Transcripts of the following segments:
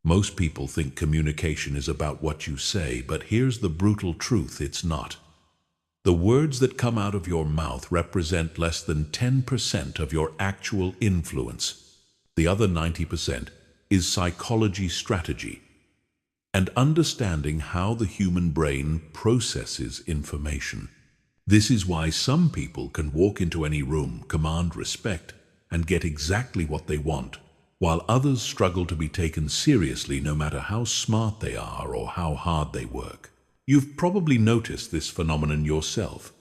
Most people think communication is about what you say, but here's the brutal truth: it's not. The words that come out of your mouth represent less than 10% of your actual influence. The other 90% is psychology, strategy, and understanding how the human brain processes information. This is why some people can walk into any room, command respect, and get exactly what they want, while others struggle to be taken seriously no matter how smart they are or how hard they work. You've probably noticed this phenomenon yourself.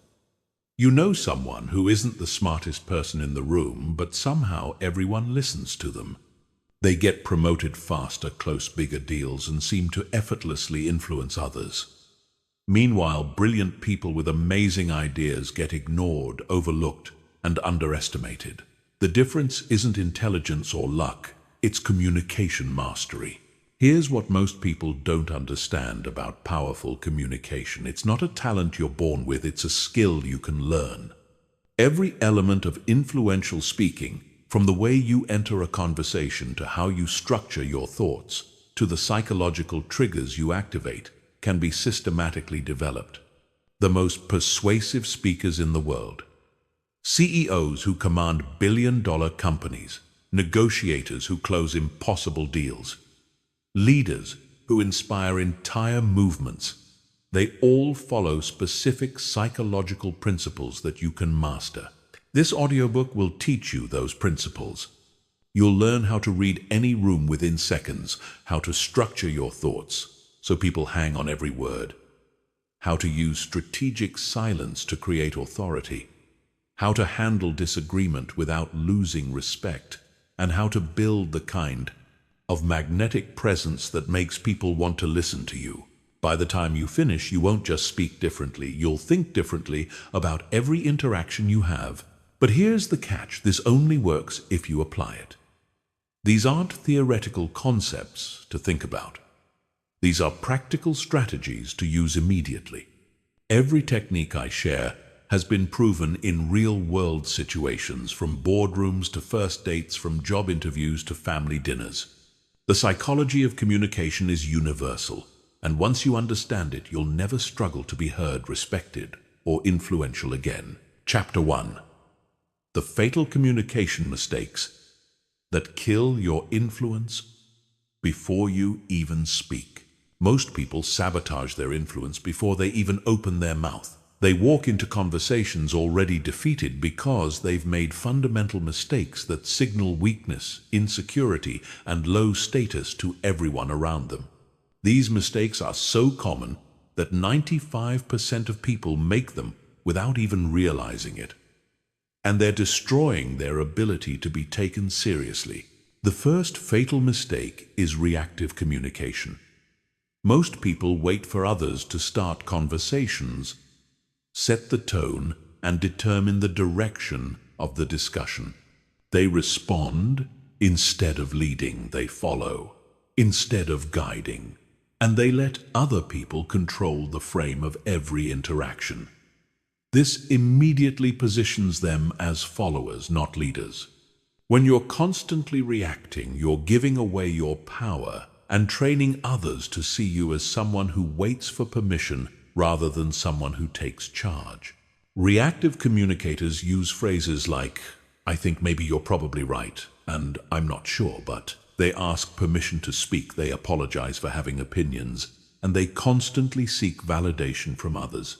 You know someone who isn't the smartest person in the room, but somehow everyone listens to them. They get promoted faster, close bigger deals, and seem to effortlessly influence others. Meanwhile, brilliant people with amazing ideas get ignored, overlooked, and underestimated. The difference isn't intelligence or luck, it's communication mastery. Here's what most people don't understand about powerful communication. It's not a talent you're born with, it's a skill you can learn. Every element of influential speaking, from the way you enter a conversation to how you structure your thoughts, to the psychological triggers you activate, can be systematically developed. The most persuasive speakers in the world, CEOs who command billion-dollar companies, negotiators who close impossible deals, leaders who inspire entire movements, they all follow specific psychological principles that you can master. This audiobook will teach you those principles. You'll learn how to read any room within seconds, how to structure your thoughts so people hang on every word, how to use strategic silence to create authority, how to handle disagreement without losing respect, and how to build the kind of magnetic presence that makes people want to listen to you. By the time you finish, you won't just speak differently, you'll think differently about every interaction you have. But here's the catch: this only works if you apply it. These aren't theoretical concepts to think about. These are practical strategies to use immediately. Every technique I share has been proven in real-world situations, from boardrooms to first dates, from job interviews to family dinners. The psychology of communication is universal, and once you understand it, you'll never struggle to be heard, respected, or influential again. Chapter 1. The fatal communication mistakes that kill your influence before you even speak. Most people sabotage their influence before they even open their mouth. They walk into conversations already defeated because they've made fundamental mistakes that signal weakness, insecurity, and low status to everyone around them. These mistakes are so common that 95% of people make them without even realizing it. And they're destroying their ability to be taken seriously. The first fatal mistake is reactive communication. Most people wait for others to start conversations, set the tone, and determine the direction of the discussion. They respond instead of leading. They follow instead of guiding. And they let other people control the frame of every interaction. This immediately positions them as followers, not leaders. When you're constantly reacting, you're giving away your power and training others to see you as someone who waits for permission rather than someone who takes charge. Reactive communicators use phrases like, "I think maybe you're probably right," and "I'm not sure," but they ask permission to speak, they apologize for having opinions, and they constantly seek validation from others.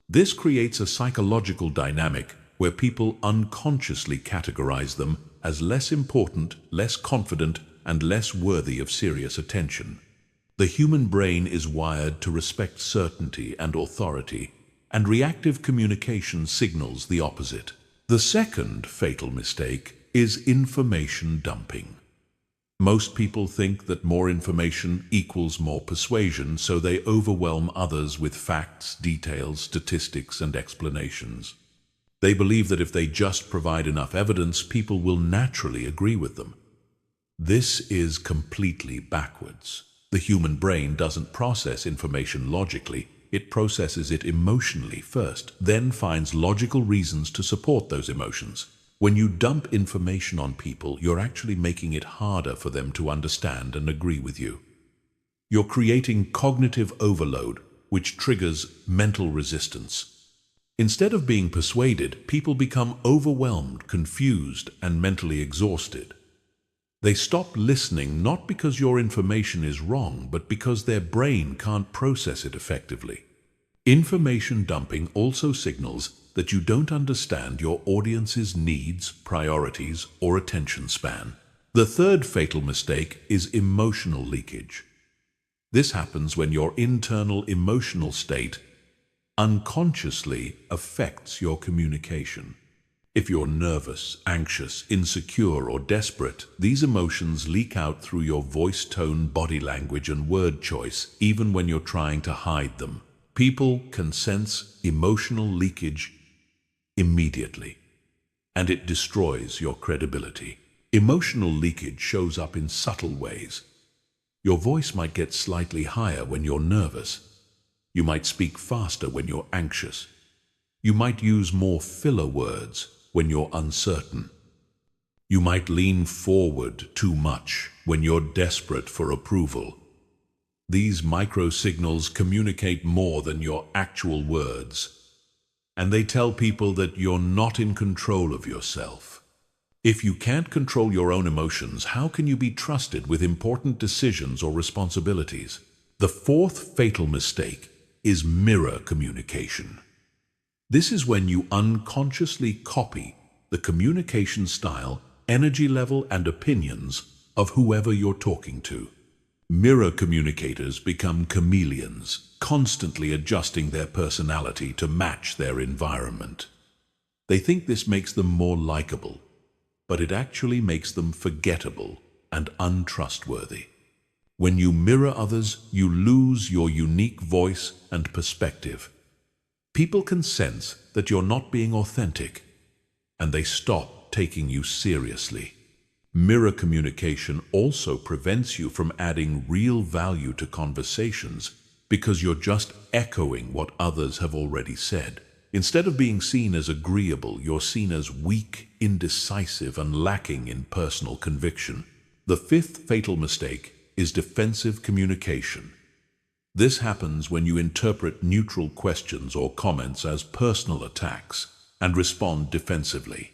This creates a psychological dynamic where people unconsciously categorize them as less important, less confident, and less worthy of serious attention. The human brain is wired to respect certainty and authority, and reactive communication signals the opposite. The second fatal mistake is information dumping. Most people think that more information equals more persuasion, so they overwhelm others with facts, details, statistics, and explanations. They believe that if they just provide enough evidence, people will naturally agree with them. This is completely backwards. The human brain doesn't process information logically, it processes it emotionally first, then finds logical reasons to support those emotions. When you dump information on people, you're actually making it harder for them to understand and agree with you. You're creating cognitive overload, which triggers mental resistance. Instead of being persuaded, people become overwhelmed, confused, and mentally exhausted. They stop listening not because your information is wrong, but because their brain can't process it effectively. Information dumping also signals that you don't understand your audience's needs, priorities, or attention span. The third fatal mistake is emotional leakage. This happens when your internal emotional state unconsciously affects your communication. If you're nervous, anxious, insecure, or desperate, these emotions leak out through your voice tone, body language, and word choice, even when you're trying to hide them. People can sense emotional leakage immediately, and it destroys your credibility. Emotional leakage shows up in subtle ways. Your voice might get slightly higher when you're nervous. You might speak faster when you're anxious. You might use more filler words when you're uncertain. You might lean forward too much when you're desperate for approval. These micro-signals communicate more than your actual words, and they tell people that you're not in control of yourself. If you can't control your own emotions, how can you be trusted with important decisions or responsibilities? The fourth fatal mistake is mirror communication. This is when you unconsciously copy the communication style, energy level, and opinions of whoever you're talking to. Mirror communicators become chameleons, constantly adjusting their personality to match their environment. They think this makes them more likable, but it actually makes them forgettable and untrustworthy. When you mirror others, you lose your unique voice and perspective. People can sense that you're not being authentic, and they stop taking you seriously. Mirror communication also prevents you from adding real value to conversations because you're just echoing what others have already said. Instead of being seen as agreeable, you're seen as weak, indecisive, and lacking in personal conviction. The fifth fatal mistake is defensive communication. This happens when you interpret neutral questions or comments as personal attacks and respond defensively.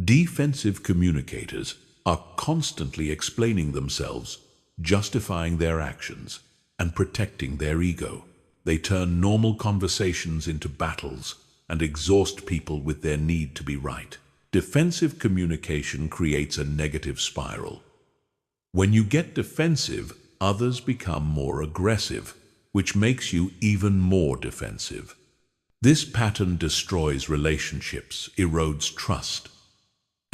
Defensive communicators are constantly explaining themselves, justifying their actions, and protecting their ego. They turn normal conversations into battles and exhaust people with their need to be right. Defensive communication creates a negative spiral. When you get defensive, others become more aggressive, which makes you even more defensive. This pattern destroys relationships, erodes trust,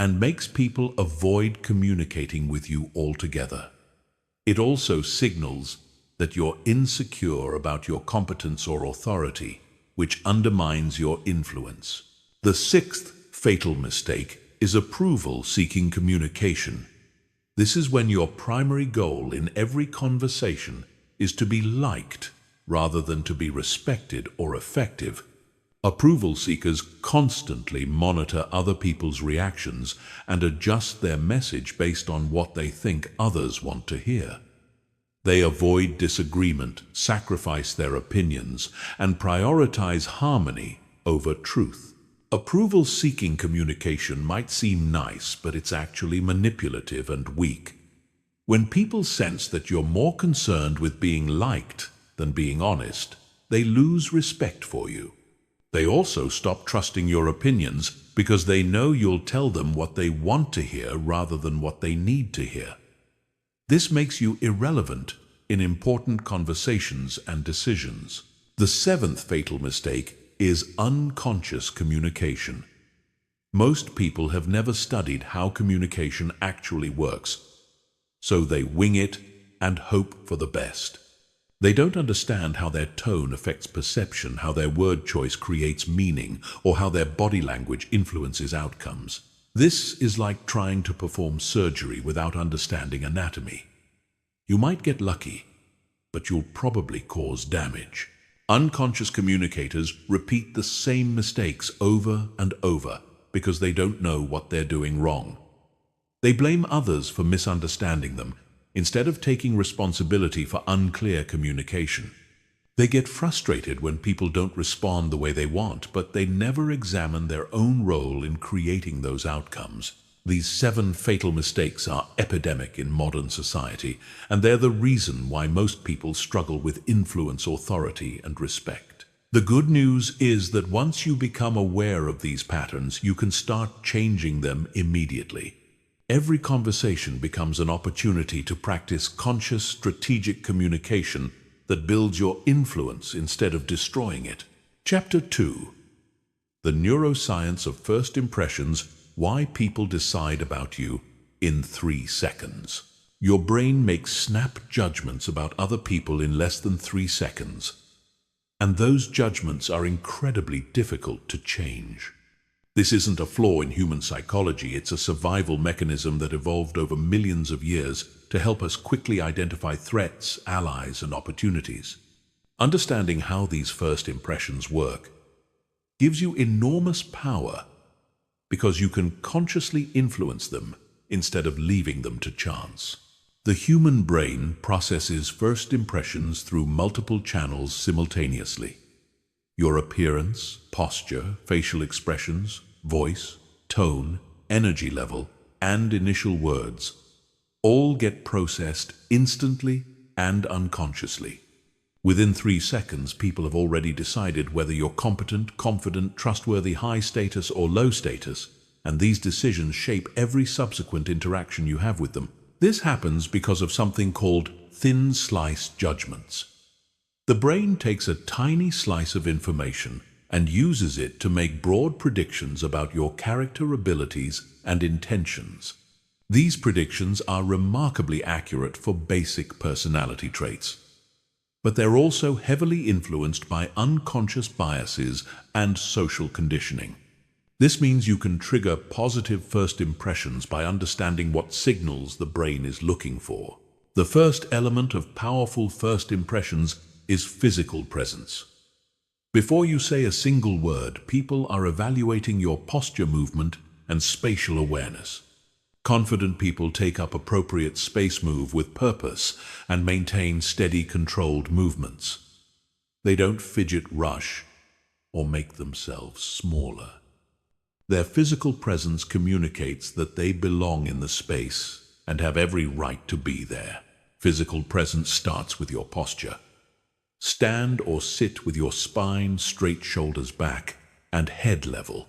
and makes people avoid communicating with you altogether. It also signals that you're insecure about your competence or authority, which undermines your influence. The sixth fatal mistake is approval-seeking communication. This is when your primary goal in every conversation is to be liked rather than to be respected or effective. Approval seekers constantly monitor other people's reactions and adjust their message based on what they think others want to hear. They avoid disagreement, sacrifice their opinions, and prioritize harmony over truth. Approval-seeking communication might seem nice, but it's actually manipulative and weak. When people sense that you're more concerned with being liked than being honest, they lose respect for you. They also stop trusting your opinions because they know you'll tell them what they want to hear rather than what they need to hear. This makes you irrelevant in important conversations and decisions. The seventh fatal mistake is unconscious communication. Most people have never studied how communication actually works, so they wing it and hope for the best. They don't understand how their tone affects perception, how their word choice creates meaning, or how their body language influences outcomes. This is like trying to perform surgery without understanding anatomy. You might get lucky, but you'll probably cause damage. Unconscious communicators repeat the same mistakes over and over, because they don't know what they're doing wrong. They blame others for misunderstanding them, instead of taking responsibility for unclear communication. They get frustrated when people don't respond the way they want, but they never examine their own role in creating those outcomes. These 7 fatal mistakes are epidemic in modern society, and they're the reason why most people struggle with influence, authority, and respect. The good news is that once you become aware of these patterns, you can start changing them immediately. Every conversation becomes an opportunity to practice conscious, strategic communication that builds your influence instead of destroying it. Chapter 2. The Neuroscience of First Impressions: Why People Decide About You in 3 Seconds. Your brain makes snap judgments about other people in less than 3 seconds, and those judgments are incredibly difficult to change. This isn't a flaw in human psychology, it's a survival mechanism that evolved over millions of years to help us quickly identify threats, allies, and opportunities. Understanding how these first impressions work gives you enormous power, because you can consciously influence them instead of leaving them to chance. The human brain processes first impressions through multiple channels simultaneously. Your appearance, posture, facial expressions, voice, tone, energy level, and initial words all get processed instantly and unconsciously. Within 3 seconds, people have already decided whether you're competent, confident, trustworthy, high status, or low status, and these decisions shape every subsequent interaction you have with them. This happens because of something called thin slice judgments. The brain takes a tiny slice of information and uses it to make broad predictions about your character, abilities, and intentions. These predictions are remarkably accurate for basic personality traits, but they're also heavily influenced by unconscious biases and social conditioning. This means you can trigger positive first impressions by understanding what signals the brain is looking for. The first element of powerful first impressions is physical presence. Before you say a single word, people are evaluating your posture, movement, and spatial awareness. Confident people take up appropriate space, move with purpose, and maintain steady, controlled movements. They don't fidget, rush, or make themselves smaller. Their physical presence communicates that they belong in the space and have every right to be there. Physical presence starts with your posture. Stand or sit with your spine straight, shoulders back, and head level.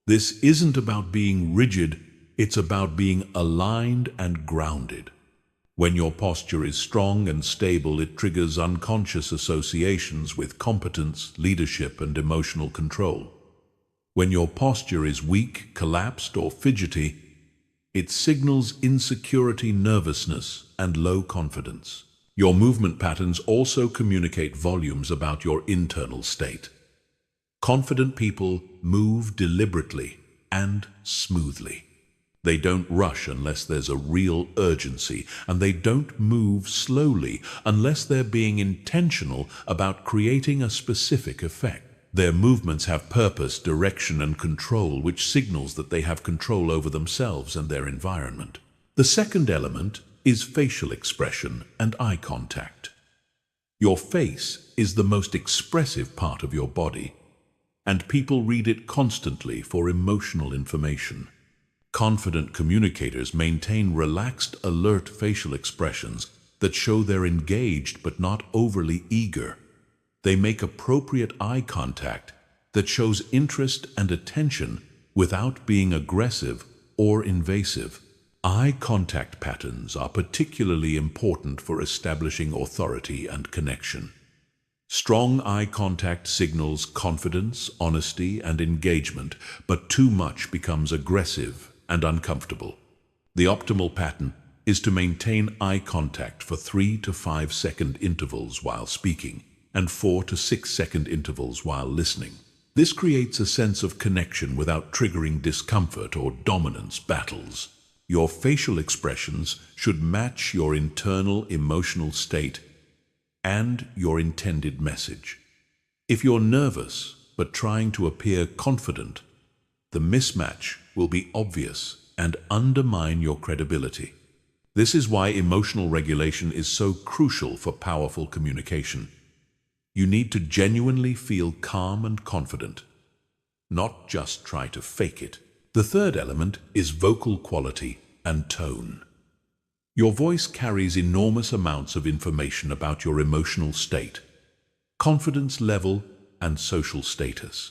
This isn't about being rigid, it's about being aligned and grounded. When your posture is strong and stable, it triggers unconscious associations with competence, leadership, and emotional control. When your posture is weak, collapsed, or fidgety, it signals insecurity, nervousness, and low confidence. Your movement patterns also communicate volumes about your internal state. Confident people move deliberately and smoothly. They don't rush unless there's a real urgency, and they don't move slowly unless they're being intentional about creating a specific effect. Their movements have purpose, direction, and control, which signals that they have control over themselves and their environment. The second element is facial expression and eye contact. Your face is the most expressive part of your body, and people read it constantly for emotional information. Confident communicators maintain relaxed, alert facial expressions that show they're engaged but not overly eager. They make appropriate eye contact that shows interest and attention without being aggressive or invasive. Eye contact patterns are particularly important for establishing authority and connection. Strong eye contact signals confidence, honesty, and engagement, but too much becomes aggressive and uncomfortable. The optimal pattern is to maintain eye contact for 3 to 5 second intervals while speaking and 4 to 6 second intervals while listening. This creates a sense of connection without triggering discomfort or dominance battles. Your facial expressions should match your internal emotional state and your intended message. If you're nervous but trying to appear confident, the mismatch will be obvious and undermine your credibility. This is why emotional regulation is so crucial for powerful communication. You need to genuinely feel calm and confident, not just try to fake it. The third element is vocal quality and tone. Your voice carries enormous amounts of information about your emotional state, confidence level, and social status.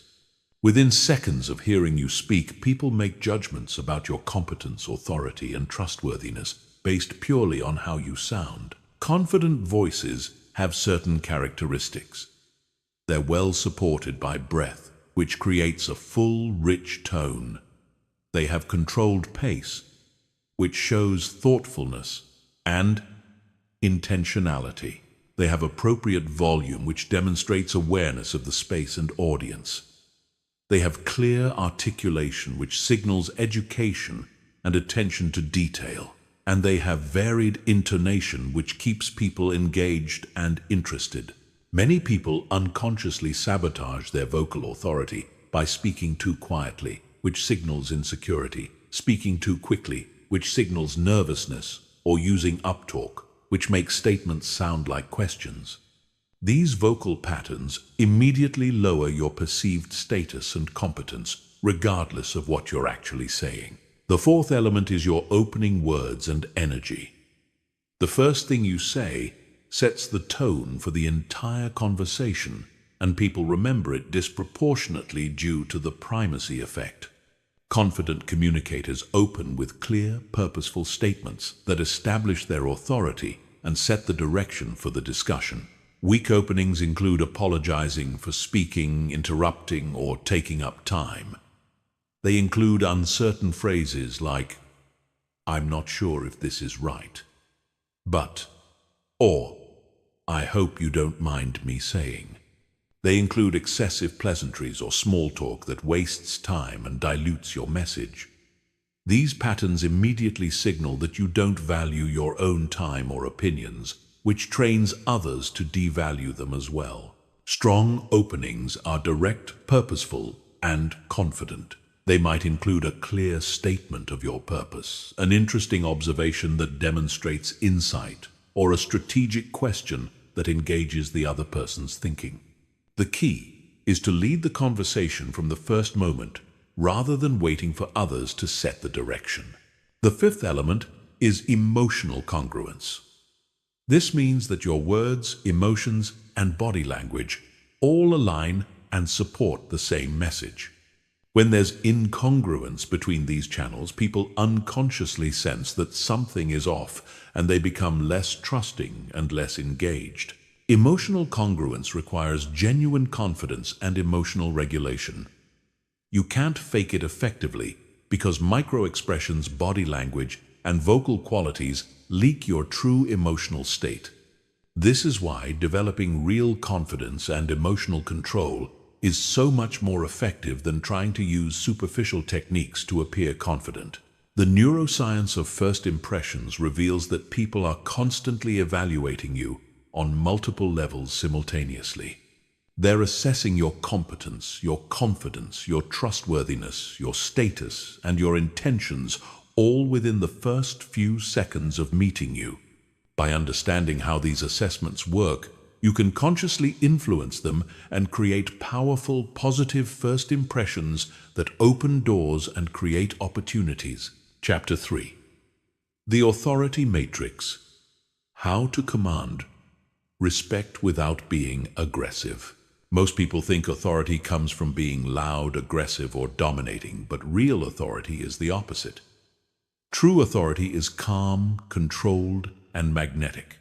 Within seconds of hearing you speak, people make judgments about your competence, authority, and trustworthiness based purely on how you sound. Confident voices have certain characteristics. They're well supported by breath, which creates a full, rich tone. They have controlled pace, which shows thoughtfulness and intentionality. They have appropriate volume, which demonstrates awareness of the space and audience. They have clear articulation, which signals education and attention to detail. And they have varied intonation, which keeps people engaged and interested. Many people unconsciously sabotage their vocal authority by speaking too quietly, which signals insecurity, speaking too quickly, which signals nervousness, or using uptalk, which makes statements sound like questions. These vocal patterns immediately lower your perceived status and competence, regardless of what you're actually saying. The fourth element is your opening words and energy. The first thing you say sets the tone for the entire conversation, and people remember it disproportionately due to the primacy effect. Confident communicators open with clear, purposeful statements that establish their authority and set the direction for the discussion. Weak openings include apologizing for speaking, interrupting, or taking up time. They include uncertain phrases like, "I'm not sure if this is right," but, or, "I hope you don't mind me saying." They include excessive pleasantries or small talk that wastes time and dilutes your message. These patterns immediately signal that you don't value your own time or opinions, which trains others to devalue them as well. Strong openings are direct, purposeful, and confident. They might include a clear statement of your purpose, an interesting observation that demonstrates insight, or a strategic question that engages the other person's thinking. The key is to lead the conversation from the first moment, rather than waiting for others to set the direction. The fifth element is emotional congruence. This means that your words, emotions, and body language all align and support the same message. When there's incongruence between these channels, people unconsciously sense that something is off, and they become less trusting and less engaged. Emotional congruence requires genuine confidence and emotional regulation. You can't fake it effectively because micro-expressions, body language, and vocal qualities leak your true emotional state. This is why developing real confidence and emotional control is so much more effective than trying to use superficial techniques to appear confident. The neuroscience of first impressions reveals that people are constantly evaluating you on multiple levels simultaneously. They're assessing your competence, your confidence, your trustworthiness, your status, and your intentions, all within the first few seconds of meeting you. By understanding how these assessments work, you can consciously influence them and create powerful, positive first impressions that open doors and create opportunities. Chapter 3. The Authority Matrix. How to command respect without being aggressive. Most people think authority comes from being loud, aggressive, or dominating, but real authority is the opposite. True authority is calm, controlled, and magnetic.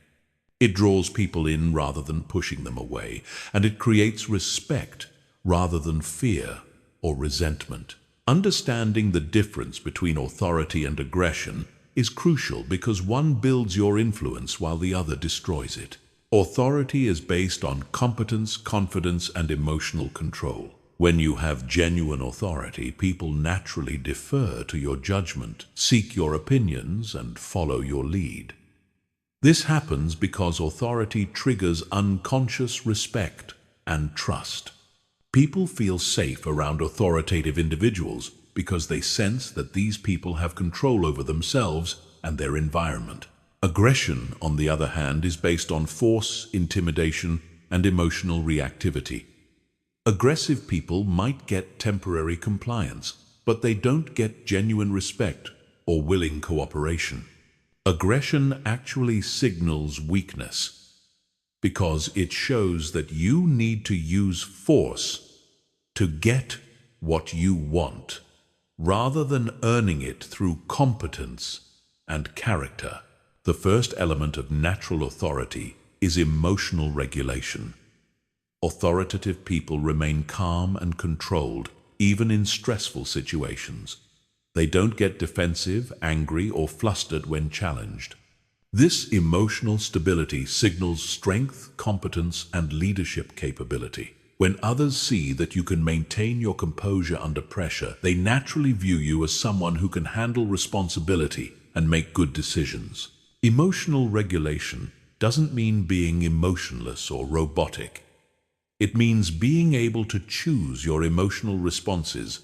It draws people in rather than pushing them away, and it creates respect rather than fear or resentment. Understanding the difference between authority and aggression is crucial because one builds your influence while the other destroys it. Authority is based on competence, confidence, and emotional control. When you have genuine authority, people naturally defer to your judgment, seek your opinions, and follow your lead. This happens because authority triggers unconscious respect and trust. People feel safe around authoritative individuals because they sense that these people have control over themselves and their environment. Aggression, on the other hand, is based on force, intimidation, and emotional reactivity. Aggressive people might get temporary compliance, but they don't get genuine respect or willing cooperation. Aggression actually signals weakness, because it shows that you need to use force to get what you want, rather than earning it through competence and character. The first element of natural authority is emotional regulation. Authoritative people remain calm and controlled, even in stressful situations. They don't get defensive, angry, or flustered when challenged. This emotional stability signals strength, competence, and leadership capability. When others see that you can maintain your composure under pressure, they naturally view you as someone who can handle responsibility and make good decisions. Emotional regulation doesn't mean being emotionless or robotic. It means being able to choose your emotional responses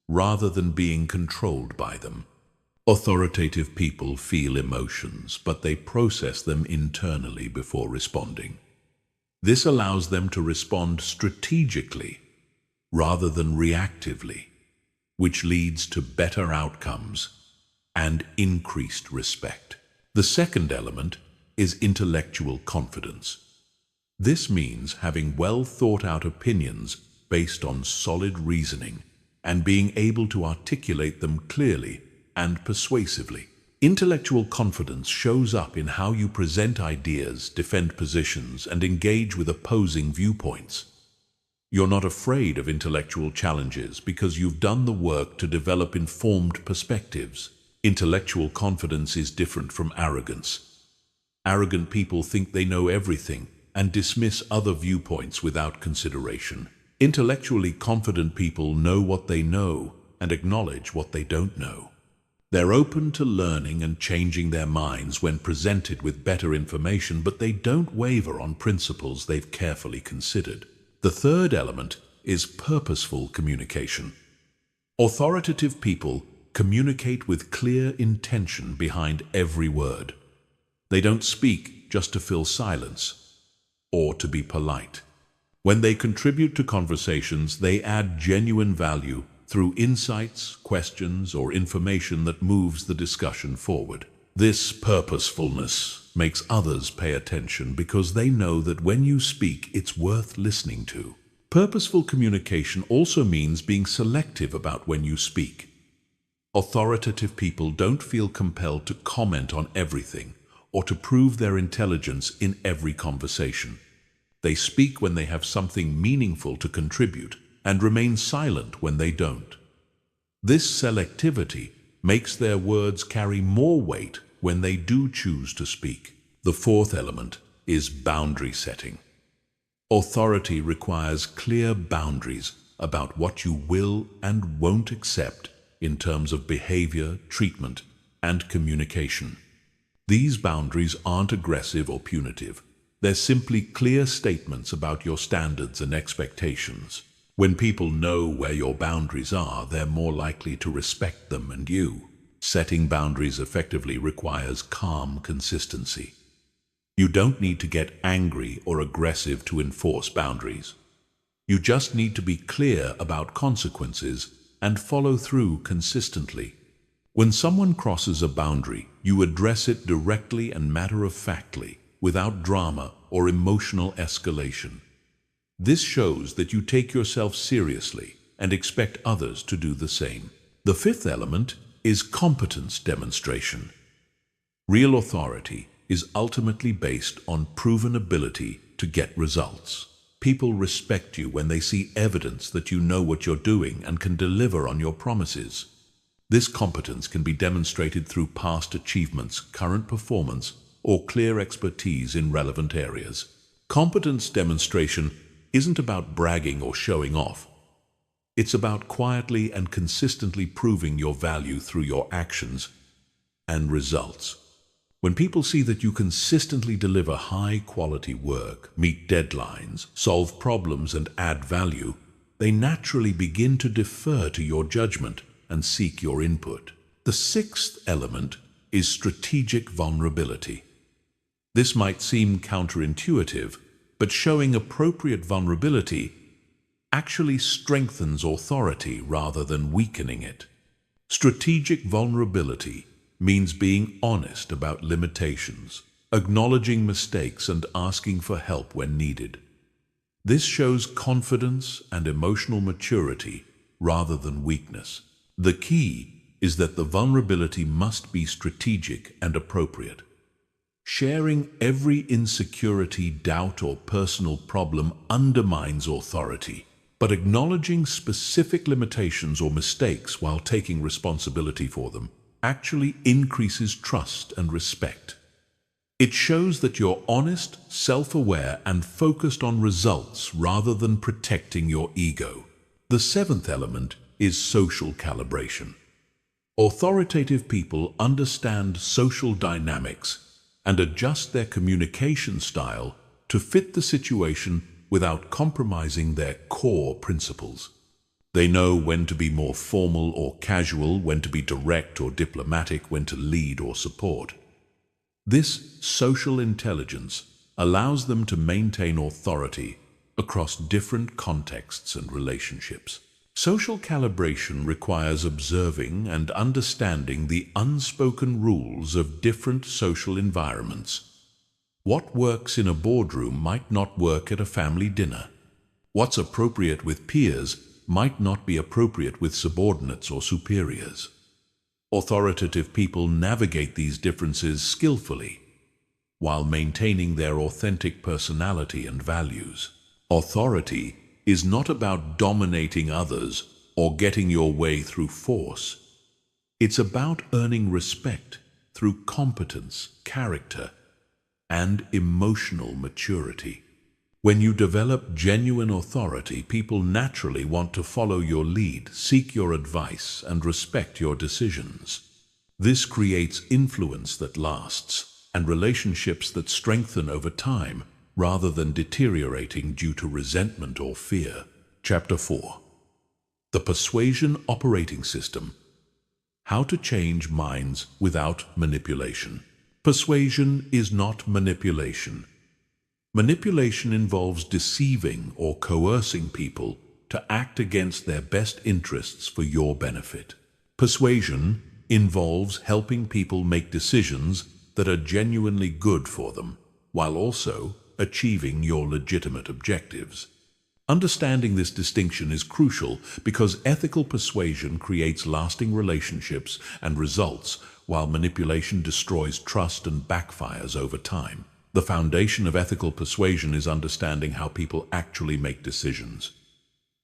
rather than being controlled by them. Authoritative people feel emotions, but they process them internally before responding. This allows them to respond strategically rather than reactively, which leads to better outcomes and increased respect. The second element is intellectual confidence. This means having well thought out opinions based on solid reasoning and being able to articulate them clearly and persuasively. Intellectual confidence shows up in how you present ideas, defend positions, and engage with opposing viewpoints. You're not afraid of intellectual challenges because you've done the work to develop informed perspectives. Intellectual confidence is different from arrogance. Arrogant people think they know everything and dismiss other viewpoints without consideration. Intellectually confident people know what they know and acknowledge what they don't know. They're open to learning and changing their minds when presented with better information, but they don't waver on principles they've carefully considered. The third element is purposeful communication. Authoritative people communicate with clear intention behind every word. They don't speak just to fill silence or to be polite. When they contribute to conversations, they add genuine value through insights, questions, or information that moves the discussion forward. This purposefulness makes others pay attention because they know that when you speak, it's worth listening to. Purposeful communication also means being selective about when you speak. Authoritative people don't feel compelled to comment on everything or to prove their intelligence in every conversation. They speak when they have something meaningful to contribute and remain silent when they don't. This selectivity makes their words carry more weight when they do choose to speak. The fourth element is boundary setting. Authority requires clear boundaries about what you will and won't accept in terms of behavior, treatment, and communication. These boundaries aren't aggressive or punitive. They're simply clear statements about your standards and expectations. When people know where your boundaries are, they're more likely to respect them and you. Setting boundaries effectively requires calm consistency. You don't need to get angry or aggressive to enforce boundaries. You just need to be clear about consequences and follow through consistently. When someone crosses a boundary, you address it directly and matter-of-factly, without drama or emotional escalation. This shows that you take yourself seriously and expect others to do the same. The fifth element is competence demonstration. Real authority is ultimately based on proven ability to get results. People respect you when they see evidence that you know what you're doing and can deliver on your promises. This competence can be demonstrated through past achievements, current performance, or clear expertise in relevant areas. Competence demonstration isn't about bragging or showing off. It's about quietly and consistently proving your value through your actions and results. When people see that you consistently deliver high-quality work, meet deadlines, solve problems, and add value, they naturally begin to defer to your judgment and seek your input. The sixth element is strategic vulnerability. This might seem counterintuitive, but showing appropriate vulnerability actually strengthens authority rather than weakening it. Strategic vulnerability means being honest about limitations, acknowledging mistakes, and asking for help when needed. This shows confidence and emotional maturity rather than weakness. The key is that the vulnerability must be strategic and appropriate. Sharing every insecurity, doubt, or personal problem undermines authority, but acknowledging specific limitations or mistakes while taking responsibility for them actually increases trust and respect. It shows that you're honest, self-aware, and focused on results rather than protecting your ego. The seventh element is social calibration. Authoritative people understand social dynamics and adjust their communication style to fit the situation without compromising their core principles. They know when to be more formal or casual, when to be direct or diplomatic, when to lead or support. This social intelligence allows them to maintain authority across different contexts and relationships. Social calibration requires observing and understanding the unspoken rules of different social environments. What works in a boardroom might not work at a family dinner. What's appropriate with peers might not be appropriate with subordinates or superiors. Authoritative people navigate these differences skillfully, while maintaining their authentic personality and values. Authority is not about dominating others or getting your way through force. It's about earning respect through competence, character, and emotional maturity. When you develop genuine authority, people naturally want to follow your lead, seek your advice, and respect your decisions. This creates influence that lasts and relationships that strengthen over time rather than deteriorating due to resentment or fear. Chapter 4. The Persuasion Operating System. How to change minds without manipulation. Persuasion is not manipulation. Manipulation involves deceiving or coercing people to act against their best interests for your benefit. Persuasion involves helping people make decisions that are genuinely good for them, while also achieving your legitimate objectives. Understanding this distinction is crucial because ethical persuasion creates lasting relationships and results, while manipulation destroys trust and backfires over time. The foundation of ethical persuasion is understanding how people actually make decisions.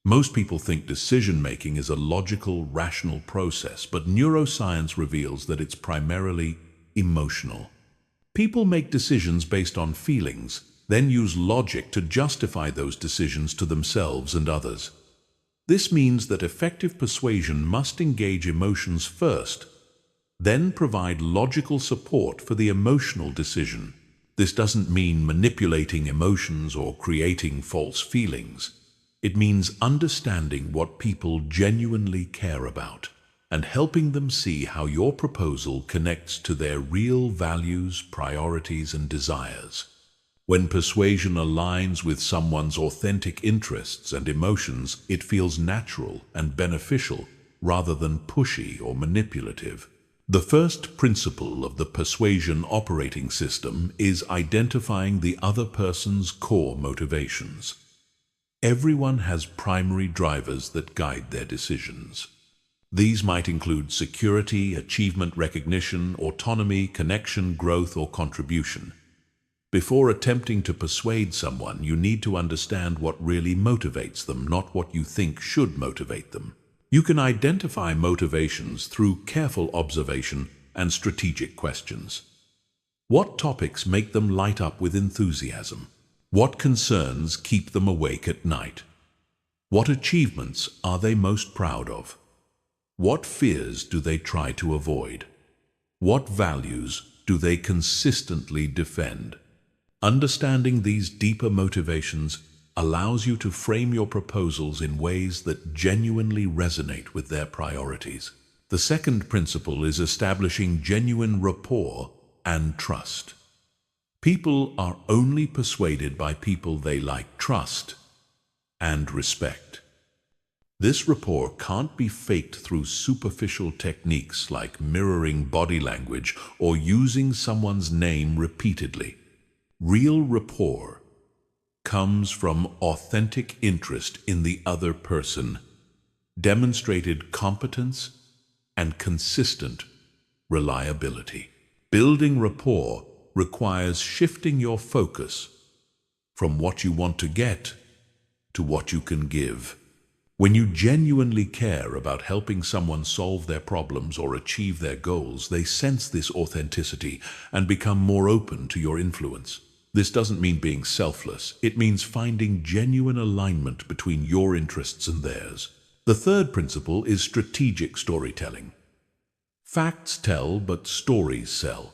Most people think decision-making is a logical, rational process, but neuroscience reveals that it's primarily emotional. People make decisions based on feelings, then use logic to justify those decisions to themselves and others. This means that effective persuasion must engage emotions first, then provide logical support for the emotional decision. This doesn't mean manipulating emotions or creating false feelings. It means understanding what people genuinely care about and helping them see how your proposal connects to their real values, priorities, and desires. When persuasion aligns with someone's authentic interests and emotions, it feels natural and beneficial rather than pushy or manipulative. The first principle of the persuasion operating system is identifying the other person's core motivations. Everyone has primary drivers that guide their decisions. These might include security, achievement, recognition, autonomy, connection, growth, or contribution. Before attempting to persuade someone, you need to understand what really motivates them, not what you think should motivate them. You can identify motivations through careful observation and strategic questions. What topics make them light up with enthusiasm? What concerns keep them awake at night? What achievements are they most proud of? What fears do they try to avoid? What values do they consistently defend? Understanding these deeper motivations allows you to frame your proposals in ways that genuinely resonate with their priorities. The second principle is establishing genuine rapport and trust. People are only persuaded by people they like, trust, and respect. This rapport can't be faked through superficial techniques like mirroring body language or using someone's name repeatedly. Real rapport comes from authentic interest in the other person, demonstrated competence, and consistent reliability. Building rapport requires shifting your focus from what you want to get to what you can give. When you genuinely care about helping someone solve their problems or achieve their goals, they sense this authenticity and become more open to your influence. This doesn't mean being selfless. It means finding genuine alignment between your interests and theirs. The third principle is strategic storytelling. Facts tell, but stories sell.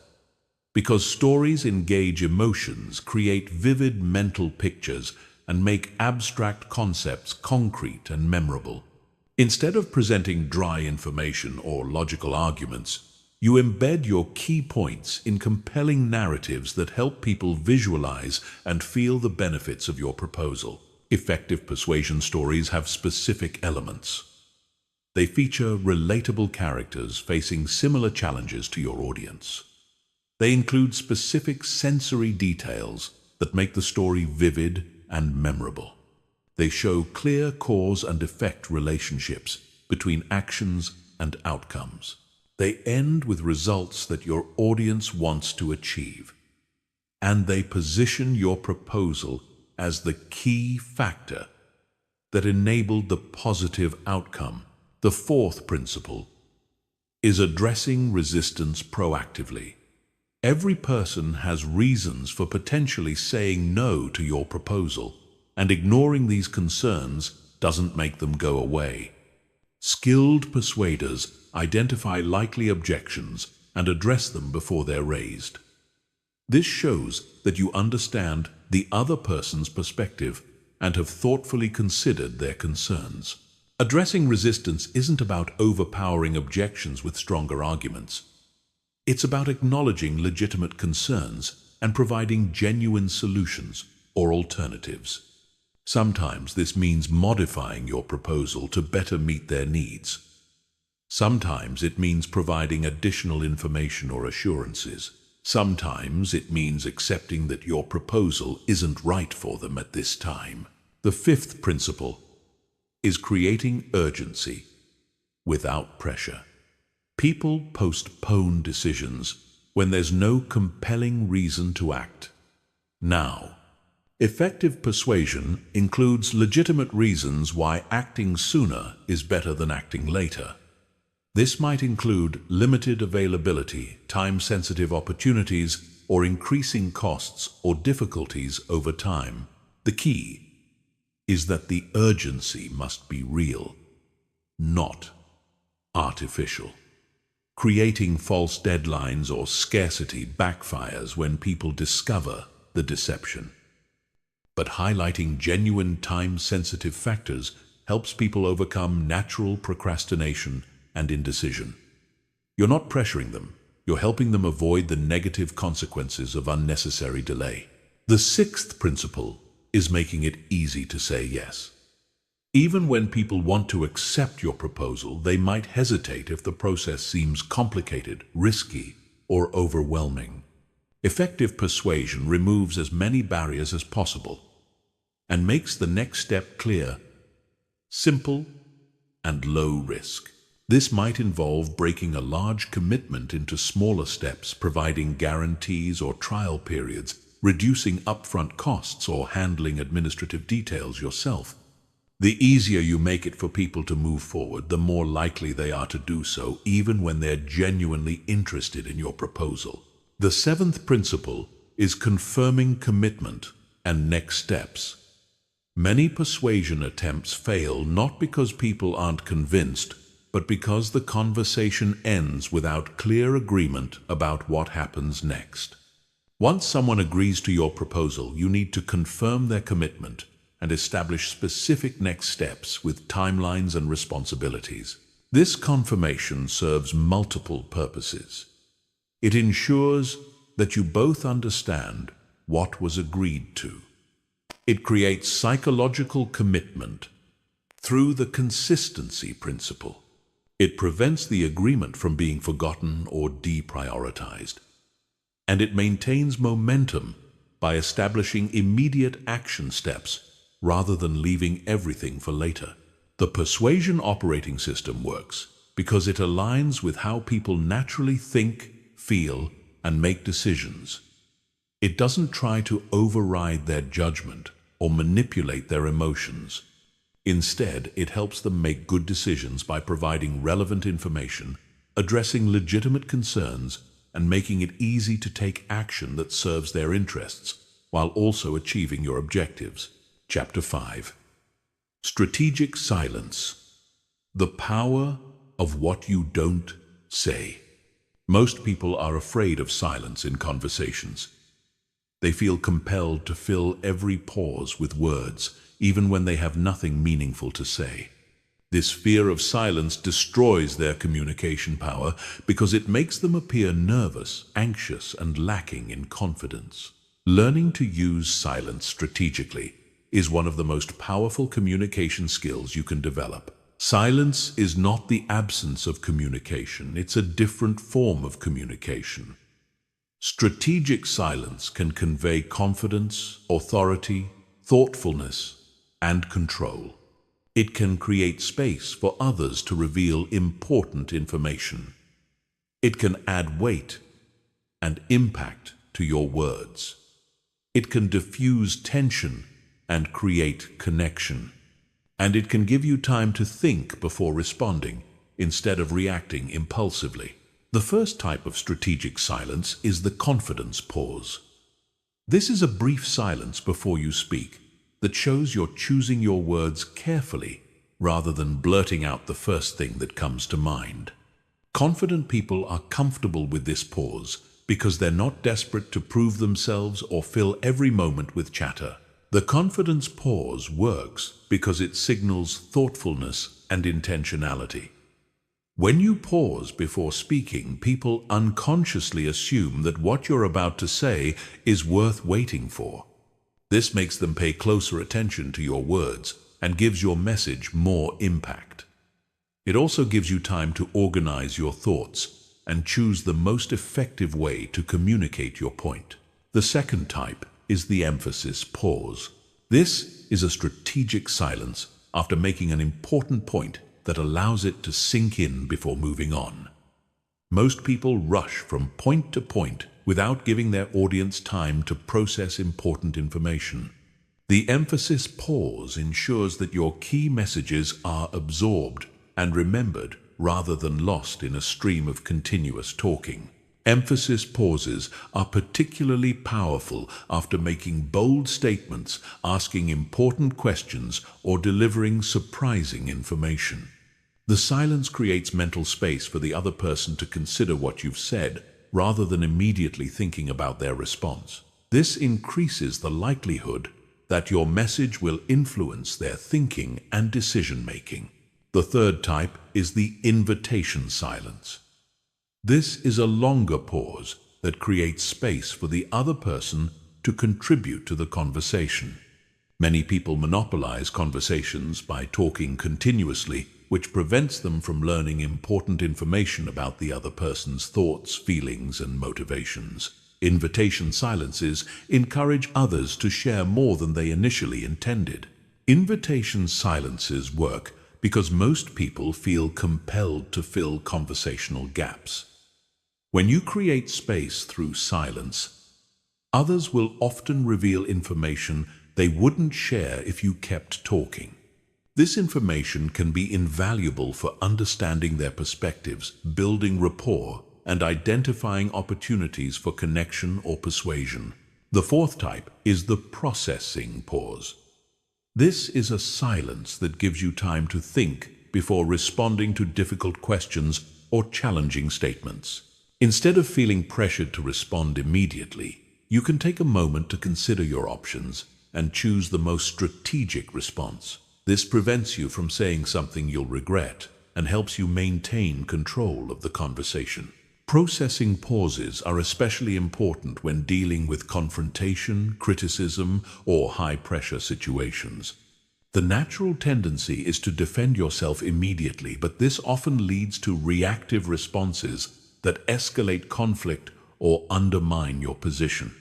Because stories engage emotions, create vivid mental pictures, and make abstract concepts concrete and memorable. Instead of presenting dry information or logical arguments, you embed your key points in compelling narratives that help people visualize and feel the benefits of your proposal. Effective persuasion stories have specific elements. They feature relatable characters facing similar challenges to your audience. They include specific sensory details that make the story vivid and memorable. They show clear cause and effect relationships between actions and outcomes. They end with results that your audience wants to achieve. And they position your proposal as the key factor that enabled the positive outcome. The fourth principle is addressing resistance proactively. Every person has reasons for potentially saying no to your proposal, and ignoring these concerns doesn't make them go away. Skilled persuaders identify likely objections and address them before they're raised. This shows that you understand the other person's perspective and have thoughtfully considered their concerns. Addressing resistance isn't about overpowering objections with stronger arguments. It's about acknowledging legitimate concerns and providing genuine solutions or alternatives. Sometimes this means modifying your proposal to better meet their needs. Sometimes it means providing additional information or assurances. Sometimes it means accepting that your proposal isn't right for them at this time. The fifth principle is creating urgency without pressure. People postpone decisions when there's no compelling reason to act now. Effective persuasion includes legitimate reasons why acting sooner is better than acting later. This might include limited availability, time-sensitive opportunities, or increasing costs or difficulties over time. The key is that the urgency must be real, not artificial. Creating false deadlines or scarcity backfires when people discover the deception. But highlighting genuine time-sensitive factors helps people overcome natural procrastination and indecision. You're not pressuring them, you're helping them avoid the negative consequences of unnecessary delay. The sixth principle is making it easy to say yes. Even when people want to accept your proposal, they might hesitate if the process seems complicated, risky, or overwhelming. Effective persuasion removes as many barriers as possible and makes the next step clear, simple, and low risk. This might involve breaking a large commitment into smaller steps, providing guarantees or trial periods, reducing upfront costs, or handling administrative details yourself. The easier you make it for people to move forward, the more likely they are to do so, even when they're genuinely interested in your proposal. The seventh principle is confirming commitment and next steps. Many persuasion attempts fail not because people aren't convinced, but because the conversation ends without clear agreement about what happens next. Once someone agrees to your proposal, you need to confirm their commitment. and establish specific next steps with timelines and responsibilities. This confirmation serves multiple purposes. It ensures that you both understand what was agreed to. It creates psychological commitment through the consistency principle. It prevents the agreement from being forgotten or deprioritized. And it maintains momentum by establishing immediate action steps rather than leaving everything for later. The persuasion operating system works because it aligns with how people naturally think, feel, and make decisions. It doesn't try to override their judgment or manipulate their emotions. Instead, it helps them make good decisions by providing relevant information, addressing legitimate concerns, and making it easy to take action that serves their interests, while also achieving your objectives. Chapter 5. Strategic silence. The power of what you don't say. Most people are afraid of silence in conversations. They feel compelled to fill every pause with words, even when they have nothing meaningful to say. This fear of silence destroys their communication power because it makes them appear nervous, anxious, and lacking in confidence. Learning to use silence strategically is one of the most powerful communication skills you can develop. Silence is not the absence of communication, it's a different form of communication. Strategic silence can convey confidence, authority, thoughtfulness, and control. It can create space for others to reveal important information. It can add weight and impact to your words. It can diffuse tension and create connection. And it can give you time to think before responding, instead of reacting impulsively. The first type of strategic silence is the confidence pause. This is a brief silence before you speak that shows you're choosing your words carefully rather than blurting out the first thing that comes to mind. Confident people are comfortable with this pause because they're not desperate to prove themselves or fill every moment with chatter. The confidence pause works because it signals thoughtfulness and intentionality. When you pause before speaking, people unconsciously assume that what you're about to say is worth waiting for. This makes them pay closer attention to your words and gives your message more impact. It also gives you time to organize your thoughts and choose the most effective way to communicate your point. The second type is the emphasis pause. This is a strategic silence after making an important point that allows it to sink in before moving on. Most people rush from point to point without giving their audience time to process important information. The emphasis pause ensures that your key messages are absorbed and remembered rather than lost in a stream of continuous talking. Emphasis pauses are particularly powerful after making bold statements, asking important questions, or delivering surprising information. The silence creates mental space for the other person to consider what you've said, rather than immediately thinking about their response. This increases the likelihood that your message will influence their thinking and decision-making. The third type is the invitation silence. This is a longer pause that creates space for the other person to contribute to the conversation. Many people monopolize conversations by talking continuously, which prevents them from learning important information about the other person's thoughts, feelings, and motivations. Invitation silences encourage others to share more than they initially intended. Invitation silences work because most people feel compelled to fill conversational gaps. When you create space through silence, others will often reveal information they wouldn't share if you kept talking. This information can be invaluable for understanding their perspectives, building rapport, and identifying opportunities for connection or persuasion. The fourth type is the processing pause. This is a silence that gives you time to think before responding to difficult questions or challenging statements. Instead of feeling pressured to respond immediately, you can take a moment to consider your options and choose the most strategic response. This prevents you from saying something you'll regret and helps you maintain control of the conversation. Processing pauses are especially important when dealing with confrontation, criticism, or high-pressure situations. The natural tendency is to defend yourself immediately, but this often leads to reactive responses that escalate conflict or undermine your position.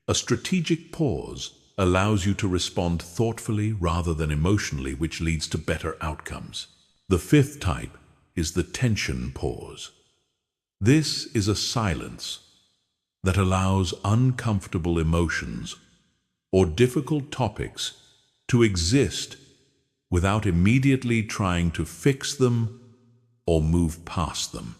A strategic pause allows you to respond thoughtfully rather than emotionally, which leads to better outcomes. The fifth type is the tension pause. This is a silence that allows uncomfortable emotions or difficult topics to exist without immediately trying to fix them or move past them.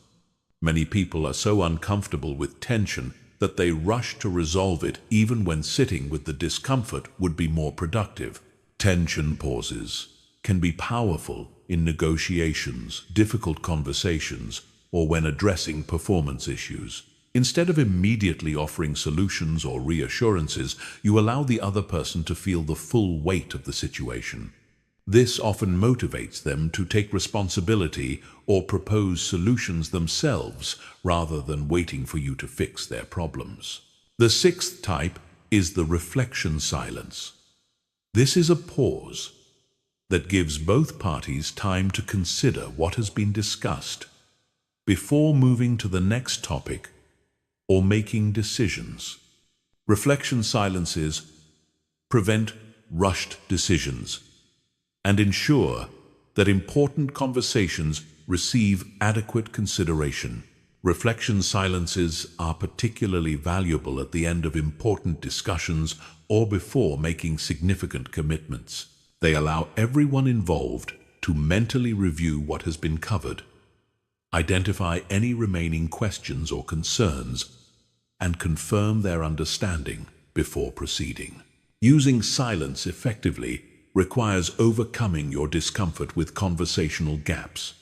Many people are so uncomfortable with tension that they rush to resolve it even when sitting with the discomfort would be more productive. Tension pauses can be powerful in negotiations, difficult conversations, or when addressing performance issues. Instead of immediately offering solutions or reassurances, you allow the other person to feel the full weight of the situation. This often motivates them to take responsibility or propose solutions themselves rather than waiting for you to fix their problems. The sixth type is the reflection silence. This is a pause that gives both parties time to consider what has been discussed before moving to the next topic or making decisions. Reflection silences prevent rushed decisions and ensure that important conversations receive adequate consideration. Reflection silences are particularly valuable at the end of important discussions or before making significant commitments. They allow everyone involved to mentally review what has been covered, identify any remaining questions or concerns, and confirm their understanding before proceeding. Using silence effectively requires overcoming your discomfort with conversational gaps.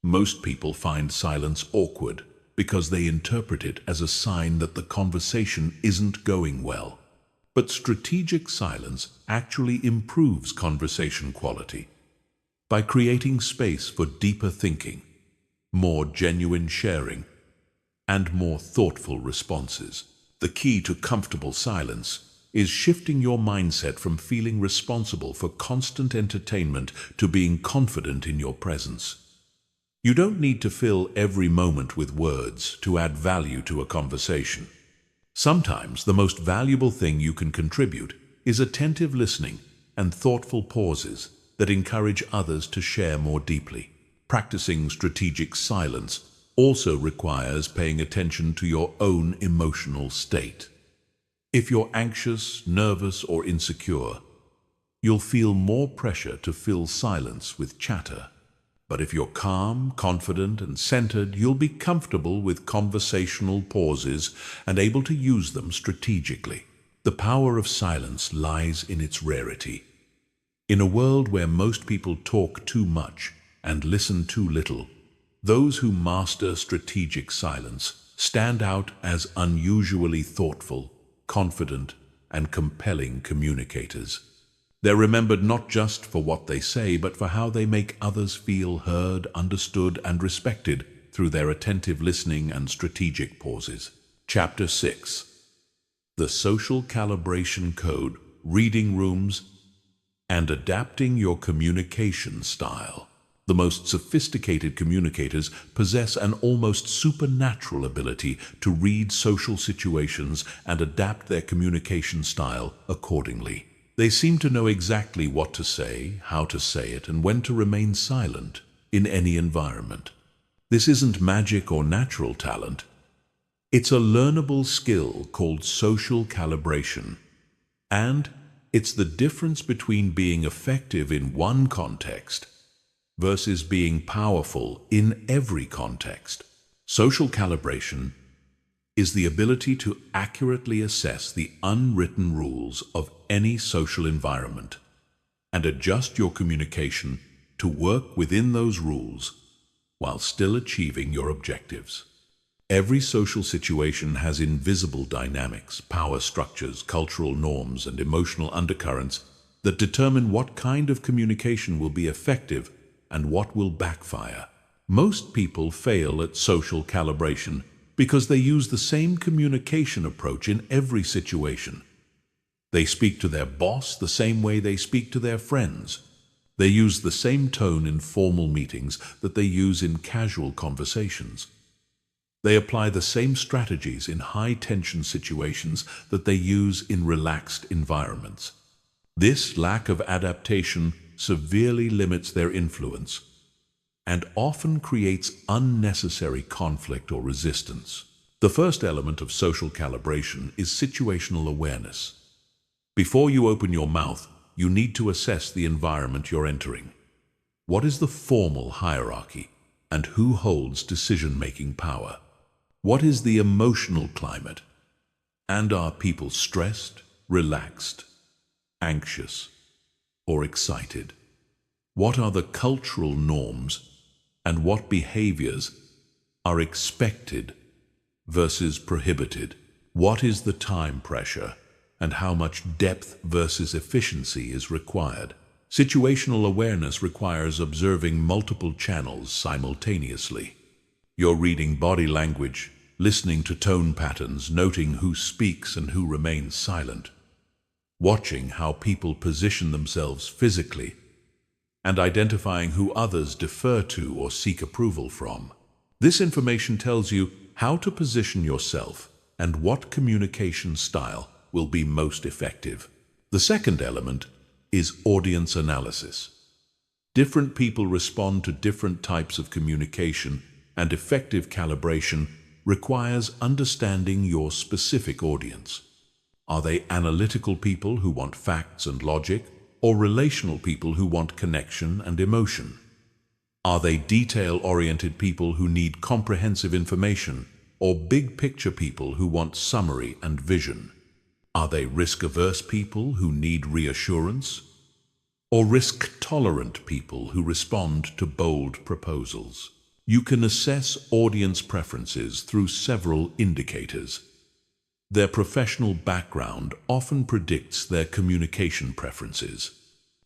Most people find silence awkward because they interpret it as a sign that the conversation isn't going well. But strategic silence actually improves conversation quality by creating space for deeper thinking, more genuine sharing, and more thoughtful responses. The key to comfortable silence is shifting your mindset from feeling responsible for constant entertainment to being confident in your presence. You don't need to fill every moment with words to add value to a conversation. Sometimes the most valuable thing you can contribute is attentive listening and thoughtful pauses that encourage others to share more deeply. Practicing strategic silence also requires paying attention to your own emotional state. If you're anxious, nervous, or insecure, you'll feel more pressure to fill silence with chatter. But if you're calm, confident, and centered, you'll be comfortable with conversational pauses and able to use them strategically. The power of silence lies in its rarity. In a world where most people talk too much and listen too little, those who master strategic silence stand out as unusually thoughtful, confident, and compelling communicators. They're remembered not just for what they say, but for how they make others feel heard, understood, and respected through their attentive listening and strategic pauses. Chapter 6. The Social Calibration Code, Reading Rooms, and Adapting Your Communication Style. The most sophisticated communicators possess an almost supernatural ability to read social situations and adapt their communication style accordingly. They seem to know exactly what to say, how to say it, and when to remain silent in any environment. This isn't magic or natural talent. It's a learnable skill called social calibration. And it's the difference between being effective in one context versus being powerful in every context. Social calibration is the ability to accurately assess the unwritten rules of any social environment and adjust your communication to work within those rules while still achieving your objectives. Every social situation has invisible dynamics, power structures, cultural norms, and emotional undercurrents that determine what kind of communication will be effective and what will backfire. Most people fail at social calibration because they use the same communication approach in every situation. They speak to their boss the same way they speak to their friends. They use the same tone in formal meetings that they use in casual conversations. They apply the same strategies in high-tension situations that they use in relaxed environments. This lack of adaptation severely limits their influence and often creates unnecessary conflict or resistance. The first element of social calibration is situational awareness. Before you open your mouth, you need to assess the environment you're entering. What is the formal hierarchy, and who holds decision-making power? What is the emotional climate? And are people stressed, relaxed, anxious, or excited? What are the cultural norms, and what behaviors are expected versus prohibited? What is the time pressure, and how much depth versus efficiency is required? Situational awareness requires observing multiple channels simultaneously. You're reading body language, listening to tone patterns, noting who speaks and who remains silent, watching how people position themselves physically, and identifying who others defer to or seek approval from. This information tells you how to position yourself and what communication style will be most effective. The second element is audience analysis. Different people respond to different types of communication, and effective calibration requires understanding your specific audience. Are they analytical people who want facts and logic, or relational people who want connection and emotion? Are they detail-oriented people who need comprehensive information, or big-picture people who want summary and vision? Are they risk-averse people who need reassurance, or risk-tolerant people who respond to bold proposals? You can assess audience preferences through several indicators. Their professional background often predicts their communication preferences.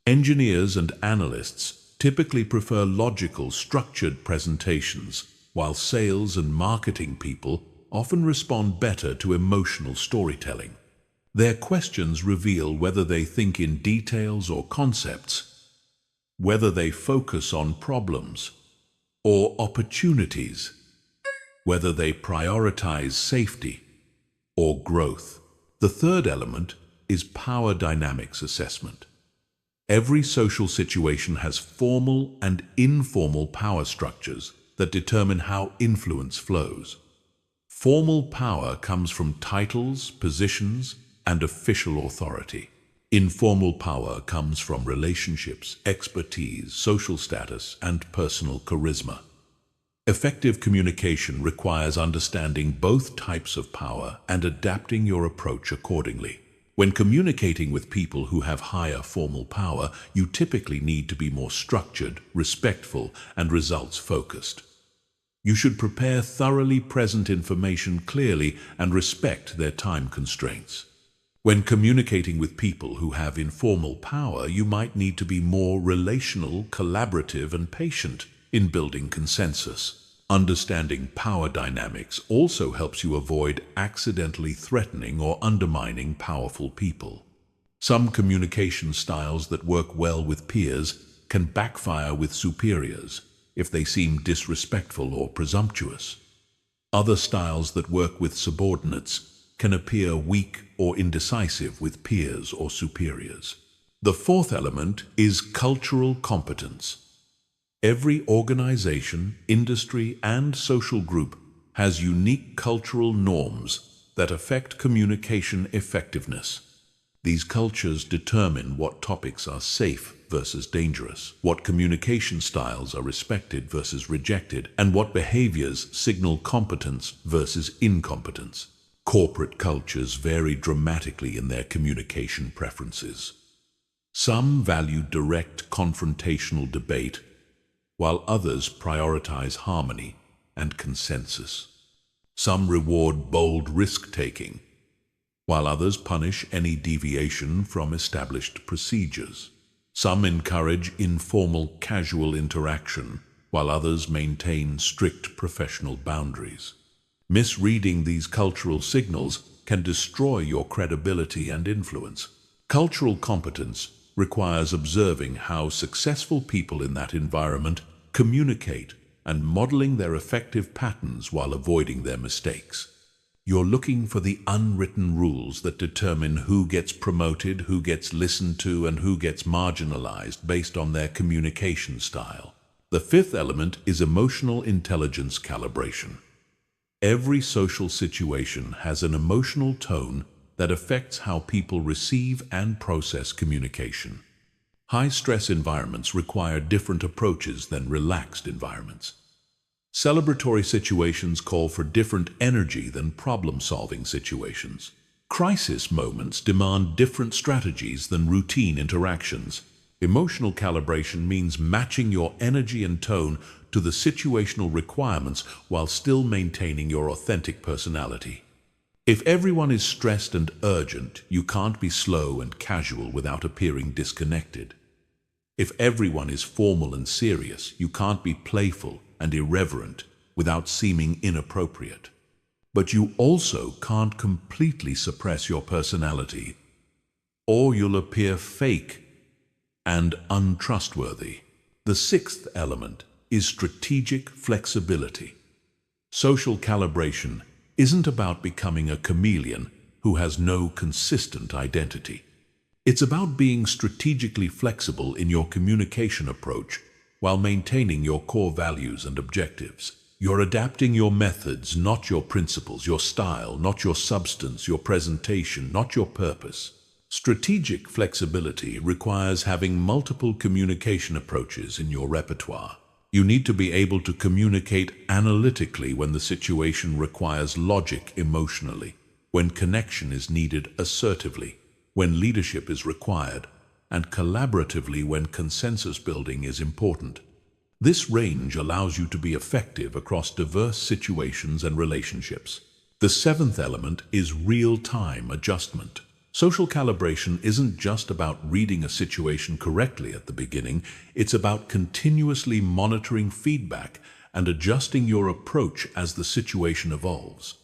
Engineers and analysts typically prefer logical, structured presentations, while sales and marketing people often respond better to emotional storytelling. Their questions reveal whether they think in details or concepts, whether they focus on problems or opportunities, whether they prioritize safety or growth. The third element is power dynamics assessment. Every social situation has formal and informal power structures that determine how influence flows. Formal power comes from titles, positions, and official authority. Informal power comes from relationships, expertise, social status, and personal charisma. Effective communication requires understanding both types of power and adapting your approach accordingly. When communicating with people who have higher formal power, you typically need to be more structured, respectful, and results-focused. You should prepare thoroughly present information clearly and respect their time constraints. When communicating with people who have informal power, you might need to be more relational, collaborative, and patient in building consensus. Understanding power dynamics also helps you avoid accidentally threatening or undermining powerful people. Some communication styles that work well with peers can backfire with superiors if they seem disrespectful or presumptuous. Other styles that work with subordinates can appear weak or indecisive with peers or superiors. The fourth element is cultural competence. Every organization, industry, and social group has unique cultural norms that affect communication effectiveness. These cultures determine what topics are safe versus dangerous, what communication styles are respected versus rejected, and what behaviors signal competence versus incompetence. Corporate cultures vary dramatically in their communication preferences. Some value direct confrontational debate, while others prioritize harmony and consensus. Some reward bold risk-taking, while others punish any deviation from established procedures. Some encourage informal, casual interaction, while others maintain strict professional boundaries. Misreading these cultural signals can destroy your credibility and influence. Cultural competence requires observing how successful people in that environment communicate and modeling their effective patterns while avoiding their mistakes. You're looking for the unwritten rules that determine who gets promoted, who gets listened to, and who gets marginalized based on their communication style. The fifth element is emotional intelligence calibration. Every social situation has an emotional tone that affects how people receive and process communication. High-stress environments require different approaches than relaxed environments. Celebratory situations call for different energy than problem-solving situations. Crisis moments demand different strategies than routine interactions. Emotional calibration means matching your energy and tone to the situational requirements while still maintaining your authentic personality. If everyone is stressed and urgent, you can't be slow and casual without appearing disconnected. If everyone is formal and serious, you can't be playful and irreverent without seeming inappropriate. But you also can't completely suppress your personality, or you'll appear fake and untrustworthy. The sixth element is strategic flexibility. Social calibration isn't about becoming a chameleon who has no consistent identity. It's about being strategically flexible in your communication approach while maintaining your core values and objectives. You're adapting your methods, not your principles, your style, not your substance, your presentation, not your purpose. Strategic flexibility requires having multiple communication approaches in your repertoire. You need to be able to communicate analytically when the situation requires logic emotionally, when connection is needed assertively, when leadership is required, and collaboratively when consensus building is important. This range allows you to be effective across diverse situations and relationships. The seventh element is real-time adjustment. Social calibration isn't just about reading a situation correctly at the beginning, it's about continuously monitoring feedback and adjusting your approach as the situation evolves.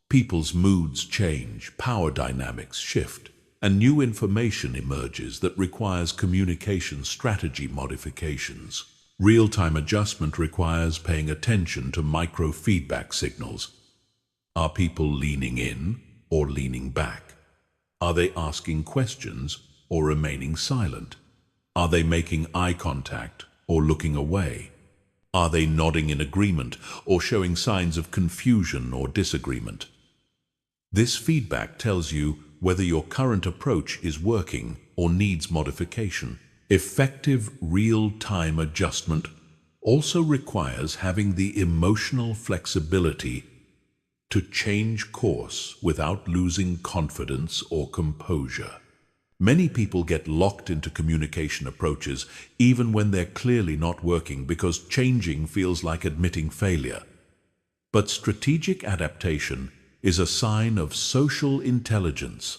People's moods change, power dynamics shift, and new information emerges that requires communication strategy modifications. Real-time adjustment requires paying attention to micro-feedback signals. Are people leaning in or leaning back? Are they asking questions or remaining silent? Are they making eye contact or looking away? Are they nodding in agreement or showing signs of confusion or disagreement? This feedback tells you whether your current approach is working or needs modification. Effective real-time adjustment also requires having the emotional flexibility to change course without losing confidence or composure. Many people get locked into communication approaches even when they're clearly not working because changing feels like admitting failure. But strategic adaptation is a sign of social intelligence,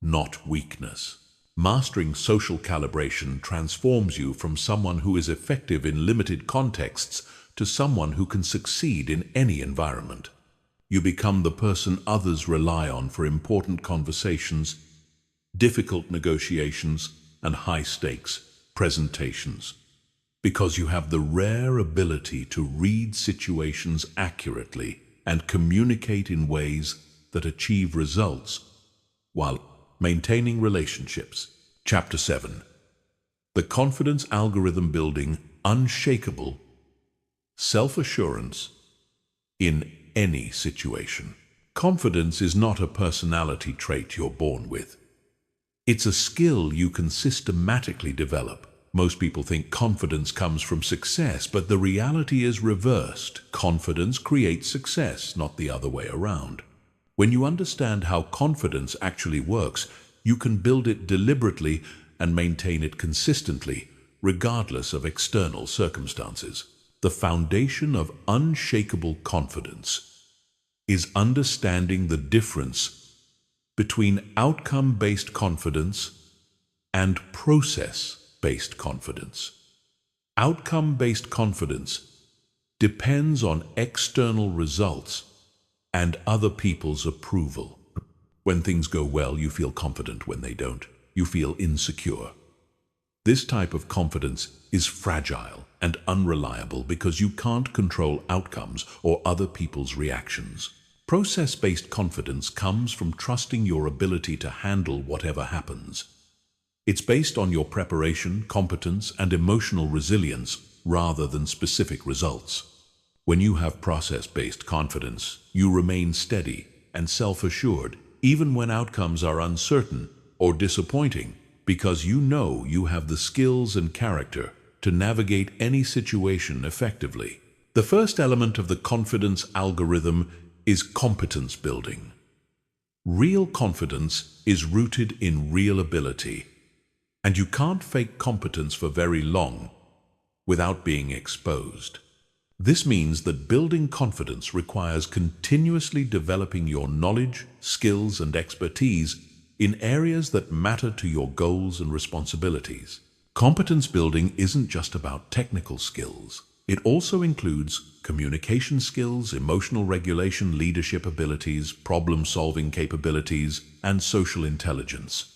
not weakness. Mastering social calibration transforms you from someone who is effective in limited contexts to someone who can succeed in any environment. You become the person others rely on for important conversations, difficult negotiations, and high-stakes presentations, because you have the rare ability to read situations accurately and communicate in ways that achieve results while maintaining relationships. Chapter 7. The Confidence Algorithm Building Unshakable Self-Assurance in any situation. Confidence is not a personality trait you're born with. It's a skill you can systematically develop. Most people think confidence comes from success, but the reality is reversed. Confidence creates success, not the other way around. When you understand how confidence actually works, you can build it deliberately and maintain it consistently, regardless of external circumstances. The foundation of unshakable confidence is understanding the difference between outcome-based confidence and process-based confidence. Outcome-based confidence depends on external results and other people's approval. When things go well, you feel confident. When they don't, you feel insecure. This type of confidence is fragile and unreliable because you can't control outcomes or other people's reactions. Process-based confidence comes from trusting your ability to handle whatever happens. It's based on your preparation, competence, and emotional resilience rather than specific results. When you have process-based confidence, you remain steady and self-assured even when outcomes are uncertain or disappointing, because you know you have the skills and character to navigate any situation effectively. The first element of the confidence algorithm is competence building. Real confidence is rooted in real ability, and you can't fake competence for very long without being exposed. This means that building confidence requires continuously developing your knowledge, skills, and expertise in areas that matter to your goals and responsibilities. Competence building isn't just about technical skills. It also includes communication skills, emotional regulation, leadership abilities, problem-solving capabilities, and social intelligence.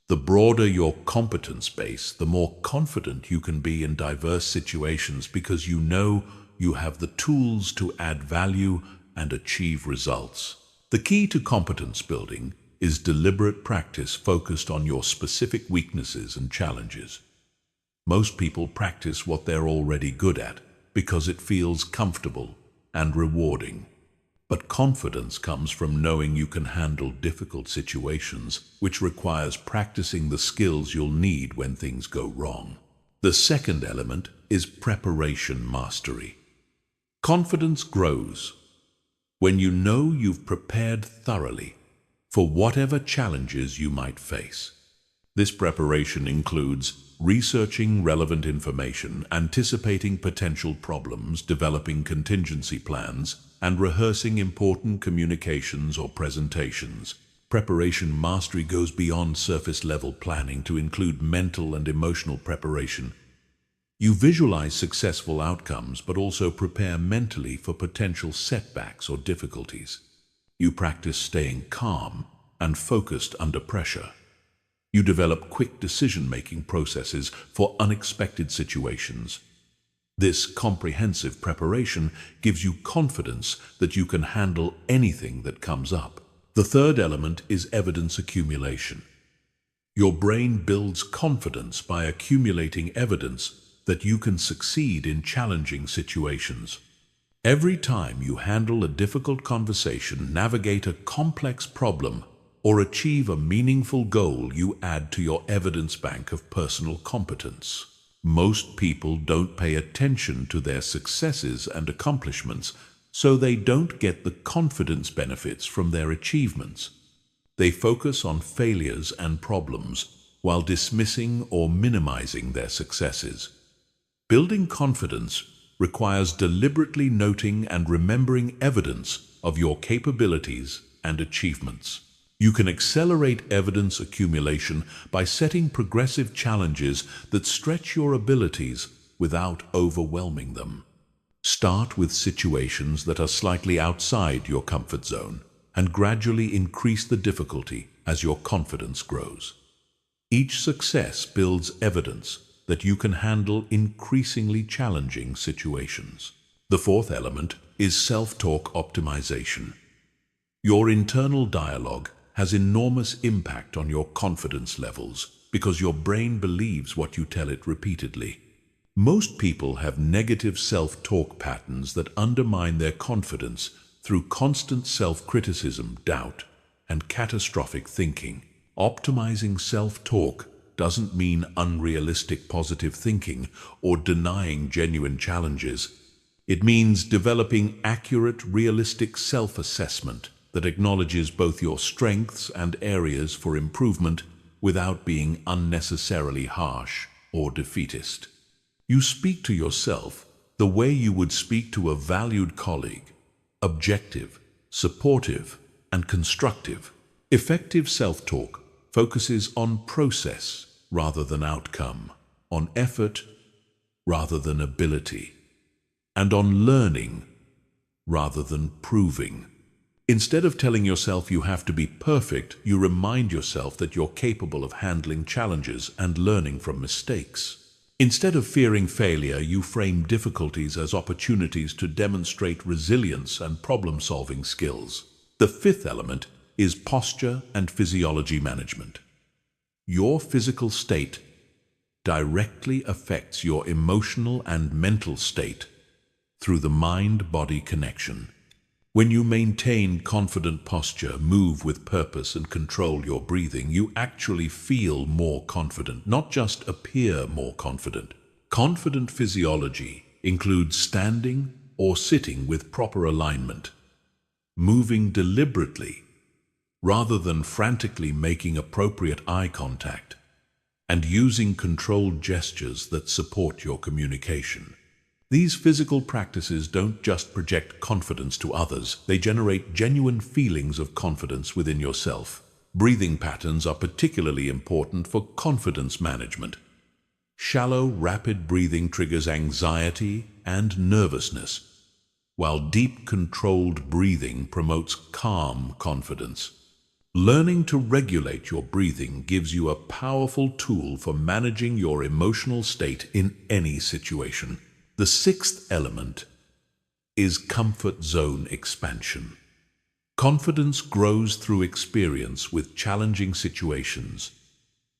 The broader your competence base, the more confident you can be in diverse situations because you know you have the tools to add value and achieve results. The key to competence building is deliberate practice focused on your specific weaknesses and challenges. Most people practice what they're already good at because it feels comfortable and rewarding. But confidence comes from knowing you can handle difficult situations, which requires practicing the skills you'll need when things go wrong. The second element is preparation mastery. Confidence grows when you know you've prepared thoroughly for whatever challenges you might face. This preparation includes researching relevant information, anticipating potential problems, developing contingency plans, and rehearsing important communications or presentations. Preparation mastery goes beyond surface-level planning to include mental and emotional preparation. You visualize successful outcomes, but also prepare mentally for potential setbacks or difficulties. You practice staying calm and focused under pressure. You develop quick decision-making processes for unexpected situations. This comprehensive preparation gives you confidence that you can handle anything that comes up. The third element is evidence accumulation. Your brain builds confidence by accumulating evidence that you can succeed in challenging situations. Every time you handle a difficult conversation, navigate a complex problem, or achieve a meaningful goal, you add to your evidence bank of personal competence. Most people don't pay attention to their successes and accomplishments, so they don't get the confidence benefits from their achievements. They focus on failures and problems while dismissing or minimizing their successes. Building confidence requires deliberately noting and remembering evidence of your capabilities and achievements. You can accelerate evidence accumulation by setting progressive challenges that stretch your abilities without overwhelming them. Start with situations that are slightly outside your comfort zone and gradually increase the difficulty as your confidence grows. Each success builds evidence that you can handle increasingly challenging situations. The fourth element is self-talk optimization. Your internal dialogue has enormous impact on your confidence levels because your brain believes what you tell it repeatedly. Most people have negative self-talk patterns that undermine their confidence through constant self-criticism, doubt, and catastrophic thinking. Optimizing self-talk doesn't mean unrealistic positive thinking or denying genuine challenges. It means developing accurate, realistic self-assessment that acknowledges both your strengths and areas for improvement without being unnecessarily harsh or defeatist. You speak to yourself the way you would speak to a valued colleague, objective supportive, and constructive. Effective self-talk focuses on process rather than outcome, on effort rather than ability, and on learning rather than proving. Instead of telling yourself you have to be perfect, you remind yourself that you're capable of handling challenges and learning from mistakes. Instead of fearing failure, you frame difficulties as opportunities to demonstrate resilience and problem-solving skills. The fifth element is posture and physiology management. Your physical state directly affects your emotional and mental state through the mind-body connection. When you maintain confident posture, move with purpose, and control your breathing, you actually feel more confident, not just appear more confident. Confident physiology includes standing or sitting with proper alignment, moving deliberately rather than frantically making appropriate eye contact, and using controlled gestures that support your communication. These physical practices don't just project confidence to others, they generate genuine feelings of confidence within yourself. Breathing patterns are particularly important for confidence management. Shallow, rapid breathing triggers anxiety and nervousness, while deep, controlled breathing promotes calm confidence. Learning to regulate your breathing gives you a powerful tool for managing your emotional state in any situation. The sixth element is comfort zone expansion. Confidence grows through experience with challenging situations,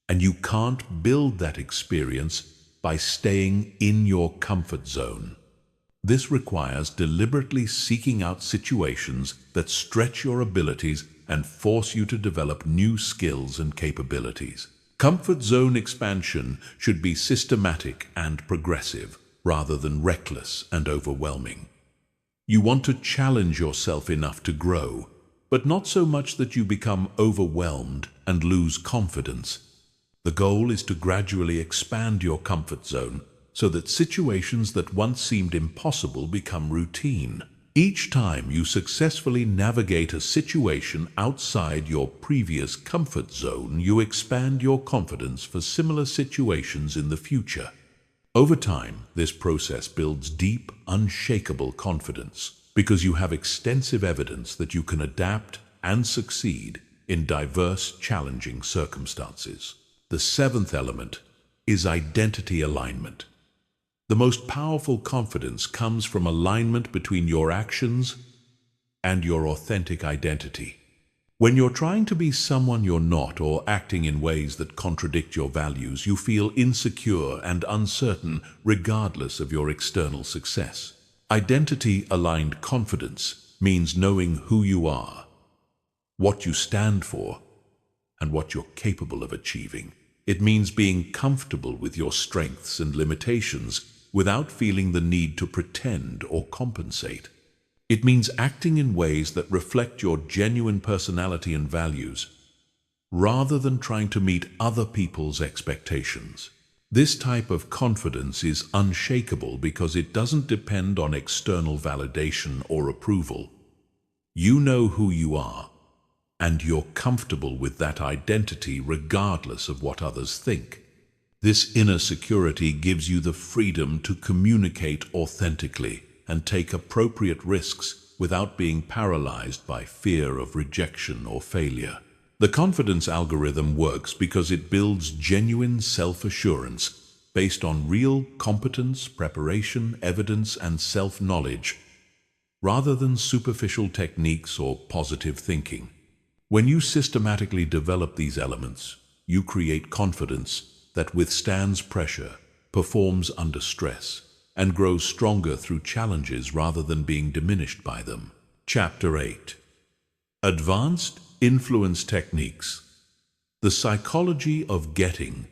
and you can't build that experience by staying in your comfort zone. This requires deliberately seeking out situations that stretch your abilities and force you to develop new skills and capabilities. Comfort zone expansion should be systematic and progressive, rather than reckless and overwhelming. You want to challenge yourself enough to grow, but not so much that you become overwhelmed and lose confidence. The goal is to gradually expand your comfort zone so that situations that once seemed impossible become routine. Each time you successfully navigate a situation outside your previous comfort zone, you expand your confidence for similar situations in the future. Over time, this process builds deep, unshakable confidence because you have extensive evidence that you can adapt and succeed in diverse, challenging circumstances. The seventh element is identity alignment. The most powerful confidence comes from alignment between your actions and your authentic identity. When you're trying to be someone you're not or acting in ways that contradict your values, you feel insecure and uncertain regardless of your external success. Identity-aligned confidence means knowing who you are, what you stand for, and what you're capable of achieving. It means being comfortable with your strengths and limitations without feeling the need to pretend or compensate. It means acting in ways that reflect your genuine personality and values, rather than trying to meet other people's expectations. This type of confidence is unshakable because it doesn't depend on external validation or approval. You know who you are, and you're comfortable with that identity regardless of what others think. This inner security gives you the freedom to communicate authentically and take appropriate risks without being paralyzed by fear of rejection or failure. The confidence algorithm works because it builds genuine self-assurance based on real competence, preparation, evidence, and self-knowledge, rather than superficial techniques or positive thinking. When you systematically develop these elements, you create confidence that withstands pressure, performs under stress, and grows stronger through challenges rather than being diminished by them. Chapter 8. Advanced Influence Techniques. The psychology of getting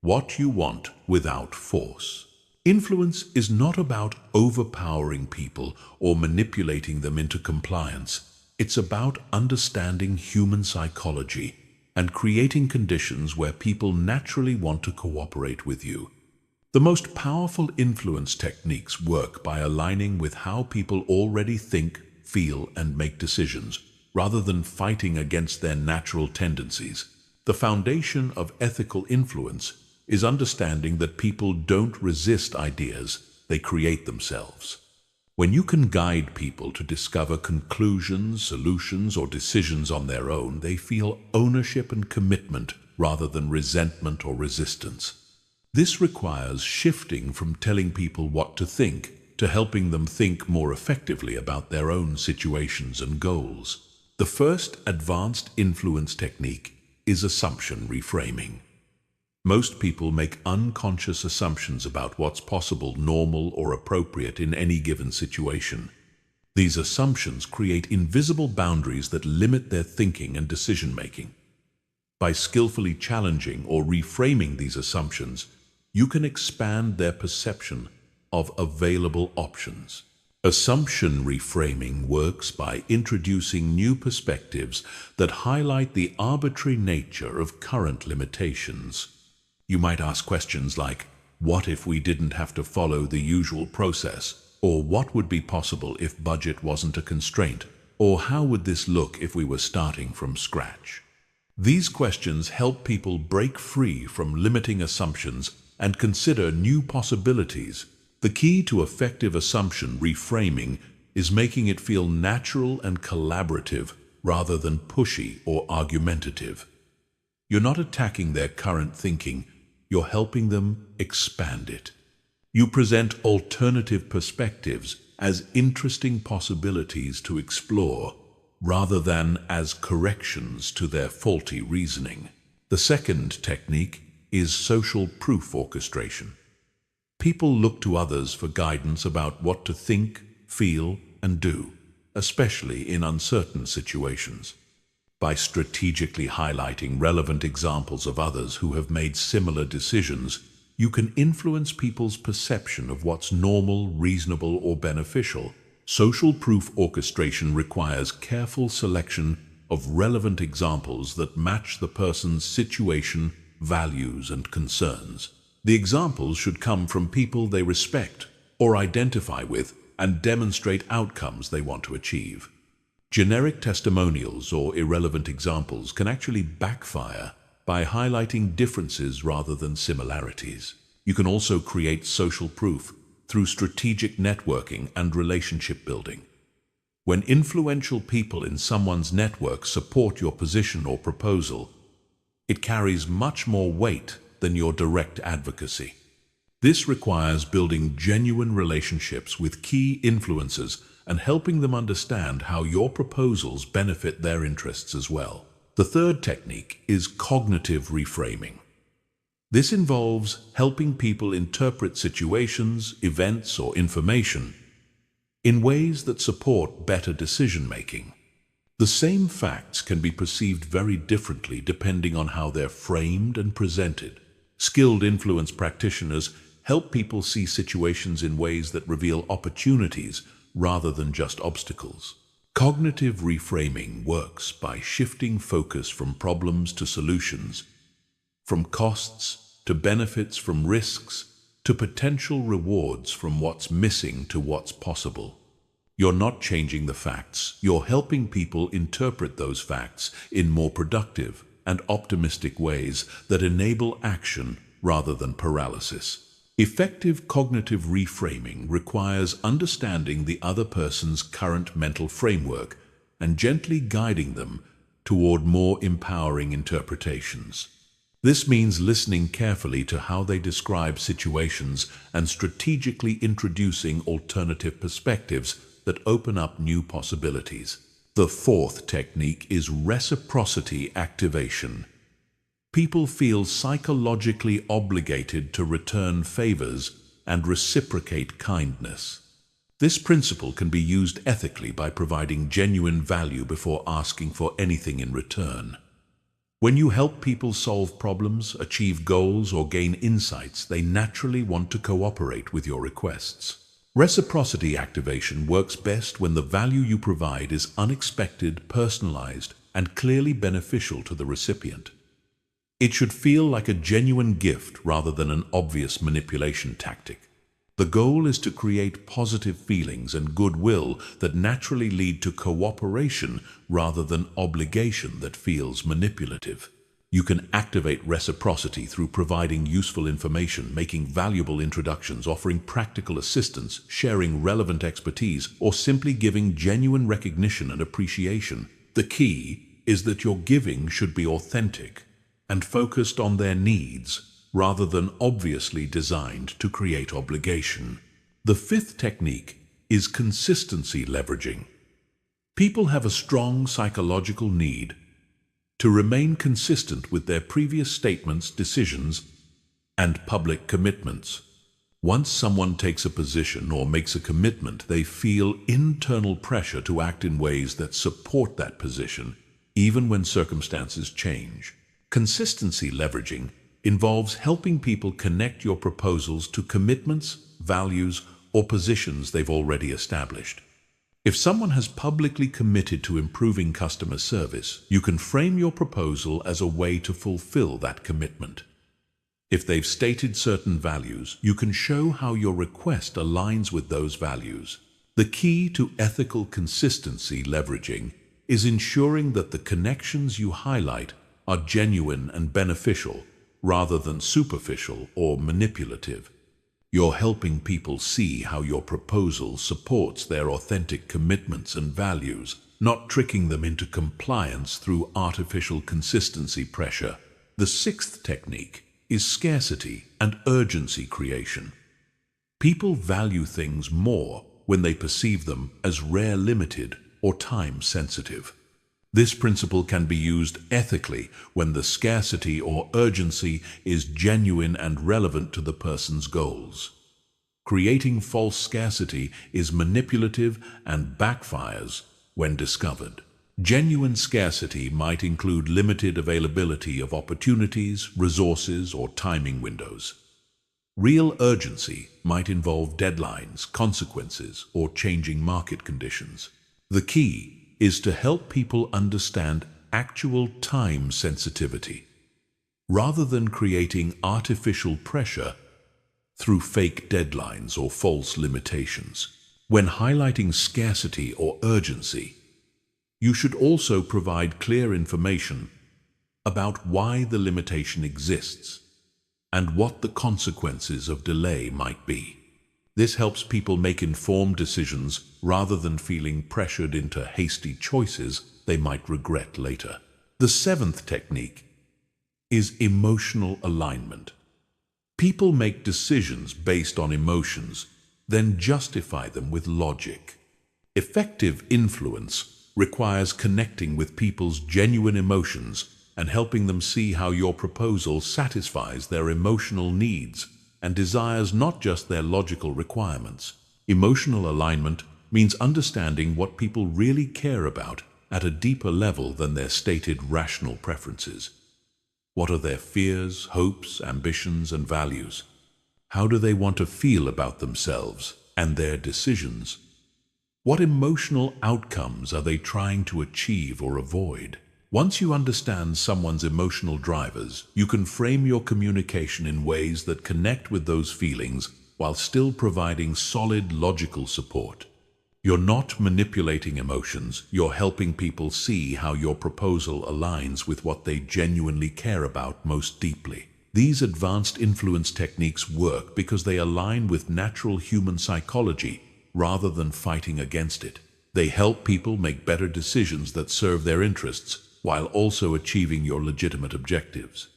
what you want without force. Influence is not about overpowering people or manipulating them into compliance. It's about understanding human psychology and creating conditions where people naturally want to cooperate with you. The most powerful influence techniques work by aligning with how people already think, feel, and make decisions, rather than fighting against their natural tendencies. The foundation of ethical influence is understanding that people don't resist ideas, they create themselves. When you can guide people to discover conclusions, solutions, or decisions on their own, they feel ownership and commitment rather than resentment or resistance. This requires shifting from telling people what to think to helping them think more effectively about their own situations and goals. The first advanced influence technique is assumption reframing. Most people make unconscious assumptions about what's possible, normal, or appropriate in any given situation. These assumptions create invisible boundaries that limit their thinking and decision-making. By skillfully challenging or reframing these assumptions, you can expand their perception of available options. Assumption reframing works by introducing new perspectives that highlight the arbitrary nature of current limitations. You might ask questions like, what if we didn't have to follow the usual process? Or what would be possible if budget wasn't a constraint? Or how would this look if we were starting from scratch? These questions help people break free from limiting assumptions and consider new possibilities. The key to effective assumption reframing is making it feel natural and collaborative rather than pushy or argumentative. You're not attacking their current thinking, you're helping them expand it. You present alternative perspectives as interesting possibilities to explore, rather than as corrections to their faulty reasoning. The second technique is social proof orchestration. People look to others for guidance about what to think, feel, and do, especially in uncertain situations. By strategically highlighting relevant examples of others who have made similar decisions, you can influence people's perception of what's normal, reasonable, or beneficial. Social proof orchestration requires careful selection of relevant examples that match the person's situation, values, and concerns. The examples should come from people they respect or identify with and demonstrate outcomes they want to achieve. Generic testimonials or irrelevant examples can actually backfire by highlighting differences rather than similarities. You can also create social proof through strategic networking and relationship building. When influential people in someone's network support your position or proposal, it carries much more weight than your direct advocacy. This requires building genuine relationships with key influencers and helping them understand how your proposals benefit their interests as well. The third technique is cognitive reframing. This involves helping people interpret situations, events, or information in ways that support better decision-making. The same facts can be perceived very differently depending on how they're framed and presented. Skilled influence practitioners help people see situations in ways that reveal opportunities rather than just obstacles. Cognitive reframing works by shifting focus from problems to solutions, from costs to benefits, from risks to potential rewards, from what's missing to what's possible. You're not changing the facts, you're helping people interpret those facts in more productive and optimistic ways that enable action rather than paralysis. Effective cognitive reframing requires understanding the other person's current mental framework and gently guiding them toward more empowering interpretations. This means listening carefully to how they describe situations and strategically introducing alternative perspectives that open up new possibilities. The fourth technique is reciprocity activation. People feel psychologically obligated to return favors and reciprocate kindness. This principle can be used ethically by providing genuine value before asking for anything in return. When you help people solve problems, achieve goals, or gain insights, they naturally want to cooperate with your requests. Reciprocity activation works best when the value you provide is unexpected, personalized, and clearly beneficial to the recipient. It should feel like a genuine gift rather than an obvious manipulation tactic. The goal is to create positive feelings and goodwill that naturally lead to cooperation rather than obligation that feels manipulative. You can activate reciprocity through providing useful information, making valuable introductions, offering practical assistance, sharing relevant expertise, or simply giving genuine recognition and appreciation. The key is that your giving should be authentic and focused on their needs, rather than obviously designed to create obligation. The fifth technique is consistency leveraging. People have a strong psychological need to remain consistent with their previous statements, decisions, and public commitments. Once someone takes a position or makes a commitment, they feel internal pressure to act in ways that support that position, even when circumstances change. Consistency leveraging involves helping people connect your proposals to commitments, values, or positions they've already established. If someone has publicly committed to improving customer service, you can frame your proposal as a way to fulfill that commitment. If they've stated certain values, you can show how your request aligns with those values. The key to ethical consistency leveraging is ensuring that the connections you highlight are genuine and beneficial, rather than superficial or manipulative. You're helping people see how your proposal supports their authentic commitments and values, not tricking them into compliance through artificial consistency pressure. The sixth technique is scarcity and urgency creation. People value things more when they perceive them as rare, limited, or time-sensitive. This principle can be used ethically when the scarcity or urgency is genuine and relevant to the person's goals. Creating false scarcity is manipulative and backfires when discovered. Genuine scarcity might include limited availability of opportunities, resources, or timing windows. Real urgency might involve deadlines, consequences, or changing market conditions. The key is to help people understand actual time sensitivity, rather than creating artificial pressure through fake deadlines or false limitations. When highlighting scarcity or urgency, you should also provide clear information about why the limitation exists and what the consequences of delay might be. This helps people make informed decisions rather than feeling pressured into hasty choices they might regret later. The seventh technique is emotional alignment. People make decisions based on emotions, then justify them with logic. Effective influence requires connecting with people's genuine emotions and helping them see how your proposal satisfies their emotional needs and desires, not just their logical requirements. Emotional alignment means understanding what people really care about at a deeper level than their stated rational preferences. What are their fears, hopes, ambitions, and values? How do they want to feel about themselves and their decisions? What emotional outcomes are they trying to achieve or avoid? Once you understand someone's emotional drivers, you can frame your communication in ways that connect with those feelings while still providing solid logical support. You're not manipulating emotions, you're helping people see how your proposal aligns with what they genuinely care about most deeply. These advanced influence techniques work because they align with natural human psychology rather than fighting against it. They help people make better decisions that serve their interests, while also achieving your legitimate objectives.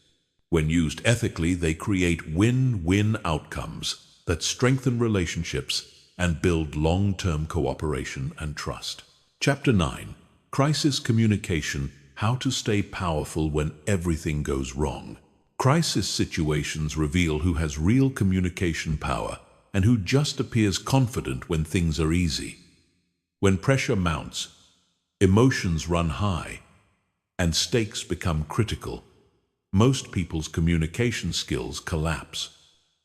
When used ethically, they create win-win outcomes that strengthen relationships and build long-term cooperation and trust. Chapter 9. Crisis Communication: How to Stay Powerful When Everything Goes Wrong. Crisis situations reveal who has real communication power and who just appears confident when things are easy. When pressure mounts, emotions run high, and stakes become critical, most people's communication skills collapse.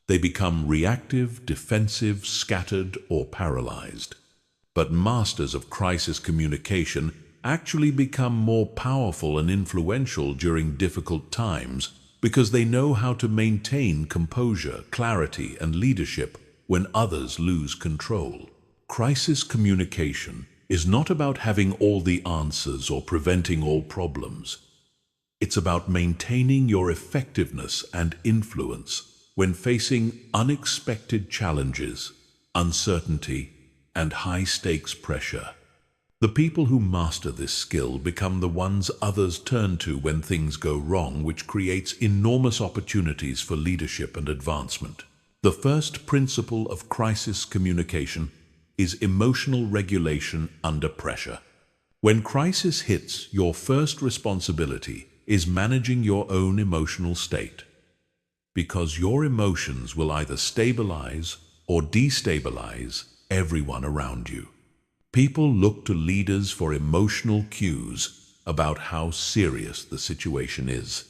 They become reactive, defensive, scattered, or paralyzed. But masters of crisis communication actually become more powerful and influential during difficult times because they know how to maintain composure, clarity, and leadership when others lose control. Crisis communication is not about having all the answers or preventing all problems. It's about maintaining your effectiveness and influence when facing unexpected challenges, uncertainty, and high-stakes pressure. The people who master this skill become the ones others turn to when things go wrong, which creates enormous opportunities for leadership and advancement. The first principle of crisis communication is emotional regulation under pressure. When crisis hits, your first responsibility is managing your own emotional state, because your emotions will either stabilize or destabilize everyone around you. People look to leaders for emotional cues about how serious the situation is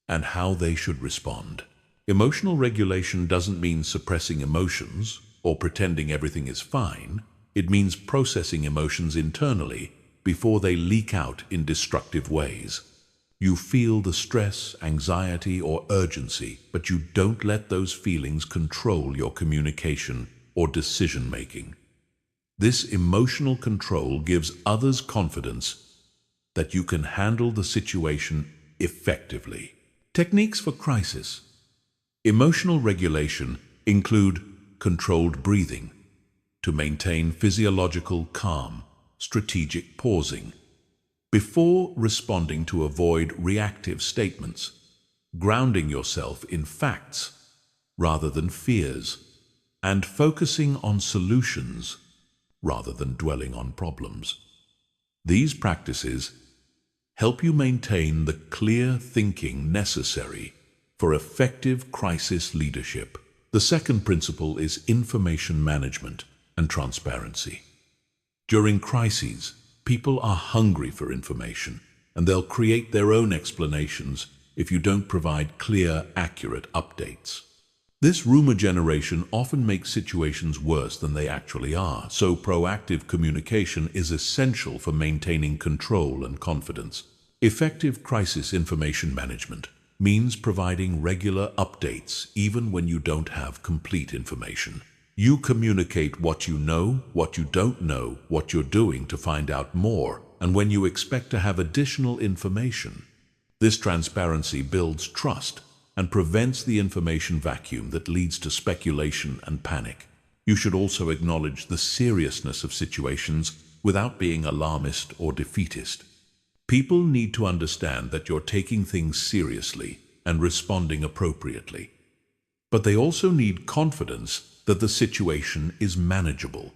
and how they should respond. Emotional regulation doesn't mean suppressing emotions or pretending everything is fine. It means processing emotions internally before they leak out in destructive ways. You feel the stress, anxiety, or urgency, but you don't let those feelings control your communication or decision-making. This emotional control gives others confidence that you can handle the situation effectively. Techniques for crisis. Emotional regulation include controlled breathing to maintain physiological calm, strategic pausing before responding to avoid reactive statements, grounding yourself in facts rather than fears, and focusing on solutions rather than dwelling on problems. These practices help you maintain the clear thinking necessary for effective crisis leadership. The second principle is information management and transparency. During crises, people are hungry for information, and they'll create their own explanations if you don't provide clear, accurate updates. This rumor generation often makes situations worse than they actually are, so proactive communication is essential for maintaining control and confidence. Effective crisis information management means providing regular updates even when you don't have complete information. You communicate what you know, what you don't know, what you're doing to find out more, and when you expect to have additional information. This transparency builds trust and prevents the information vacuum that leads to speculation and panic. You should also acknowledge the seriousness of situations without being alarmist or defeatist. People need to understand that you're taking things seriously and responding appropriately. But they also need confidence that the situation is manageable.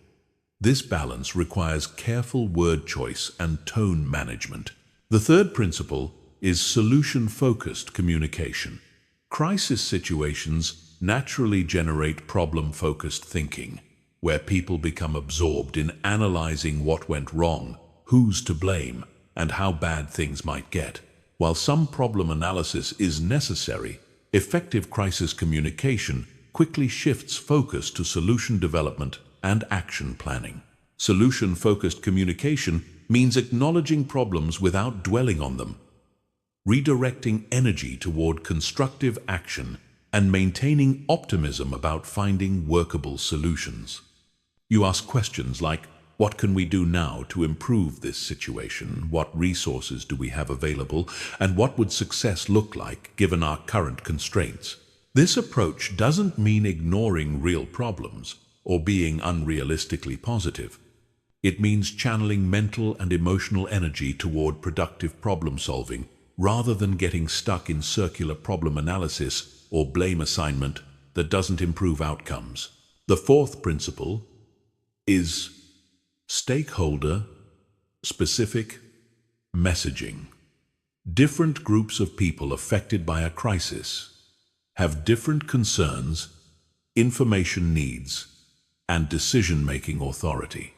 This balance requires careful word choice and tone management. The third principle is solution-focused communication. Crisis situations naturally generate problem-focused thinking, where people become absorbed in analyzing what went wrong, who's to blame, and how bad things might get. While some problem analysis is necessary, effective crisis communication quickly shifts focus to solution development and action planning. Solution-focused communication means acknowledging problems without dwelling on them, redirecting energy toward constructive action, and maintaining optimism about finding workable solutions. You ask questions like, what can we do now to improve this situation? What resources do we have available? And what would success look like given our current constraints? This approach doesn't mean ignoring real problems or being unrealistically positive. It means channeling mental and emotional energy toward productive problem solving rather than getting stuck in circular problem analysis or blame assignment that doesn't improve outcomes. The fourth principle is stakeholder-specific messaging. Different groups of people affected by a crisis have different concerns, information needs, and decision-making authority.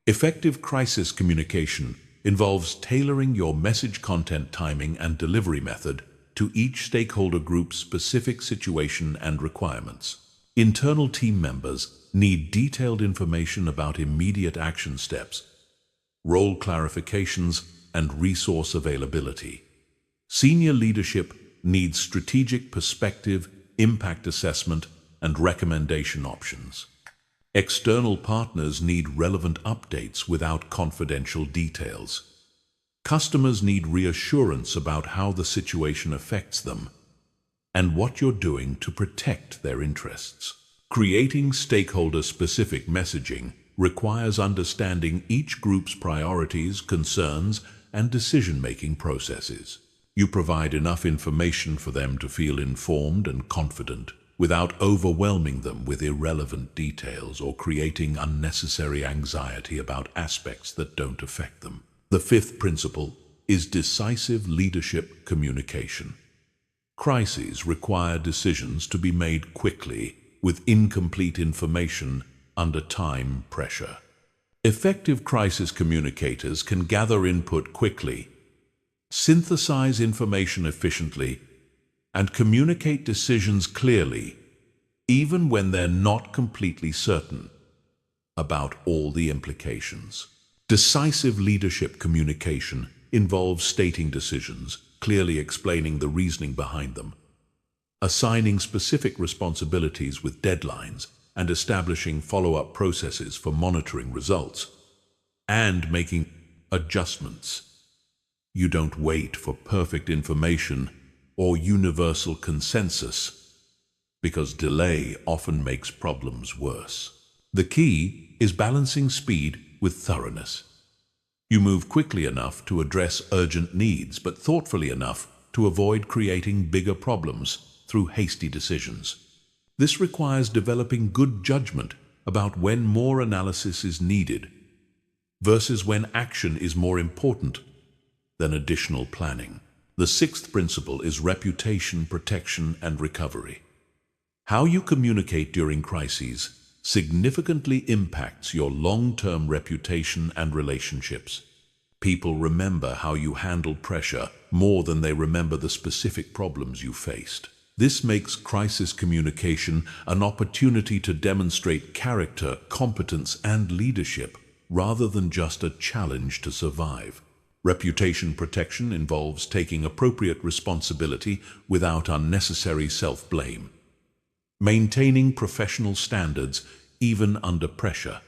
Effective crisis communication involves tailoring your message content, timing, and delivery method to each stakeholder group's specific situation and requirements. Internal team members need detailed information about immediate action steps, role clarifications, and resource availability. Senior leadership needs strategic perspective, impact assessment, and recommendation options. External partners need relevant updates without confidential details. Customers need reassurance about how the situation affects them and what you're doing to protect their interests. Creating stakeholder-specific messaging requires understanding each group's priorities, concerns, and decision-making processes. You provide enough information for them to feel informed and confident without overwhelming them with irrelevant details or creating unnecessary anxiety about aspects that don't affect them. The fifth principle is decisive leadership communication. Crises require decisions to be made quickly with incomplete information under time pressure. Effective crisis communicators can gather input quickly, synthesize information efficiently, and communicate decisions clearly, even when they're not completely certain about all the implications. Decisive leadership communication involves stating decisions, clearly explaining the reasoning behind them, assigning specific responsibilities with deadlines, and establishing follow-up processes for monitoring results, and making adjustments. You don't wait for perfect information or universal consensus, because delay often makes problems worse. The key is balancing speed with thoroughness. You move quickly enough to address urgent needs, but thoughtfully enough to avoid creating bigger problems through hasty decisions. This requires developing good judgment about when more analysis is needed versus when action is more important than additional planning. The sixth principle is reputation, protection, and recovery. How you communicate during crises significantly impacts your long-term reputation and relationships. People remember how you handled pressure more than they remember the specific problems you faced. This makes crisis communication an opportunity to demonstrate character, competence, and leadership, rather than just a challenge to survive. Reputation protection involves taking appropriate responsibility without unnecessary self-blame, maintaining professional standards even under pressure,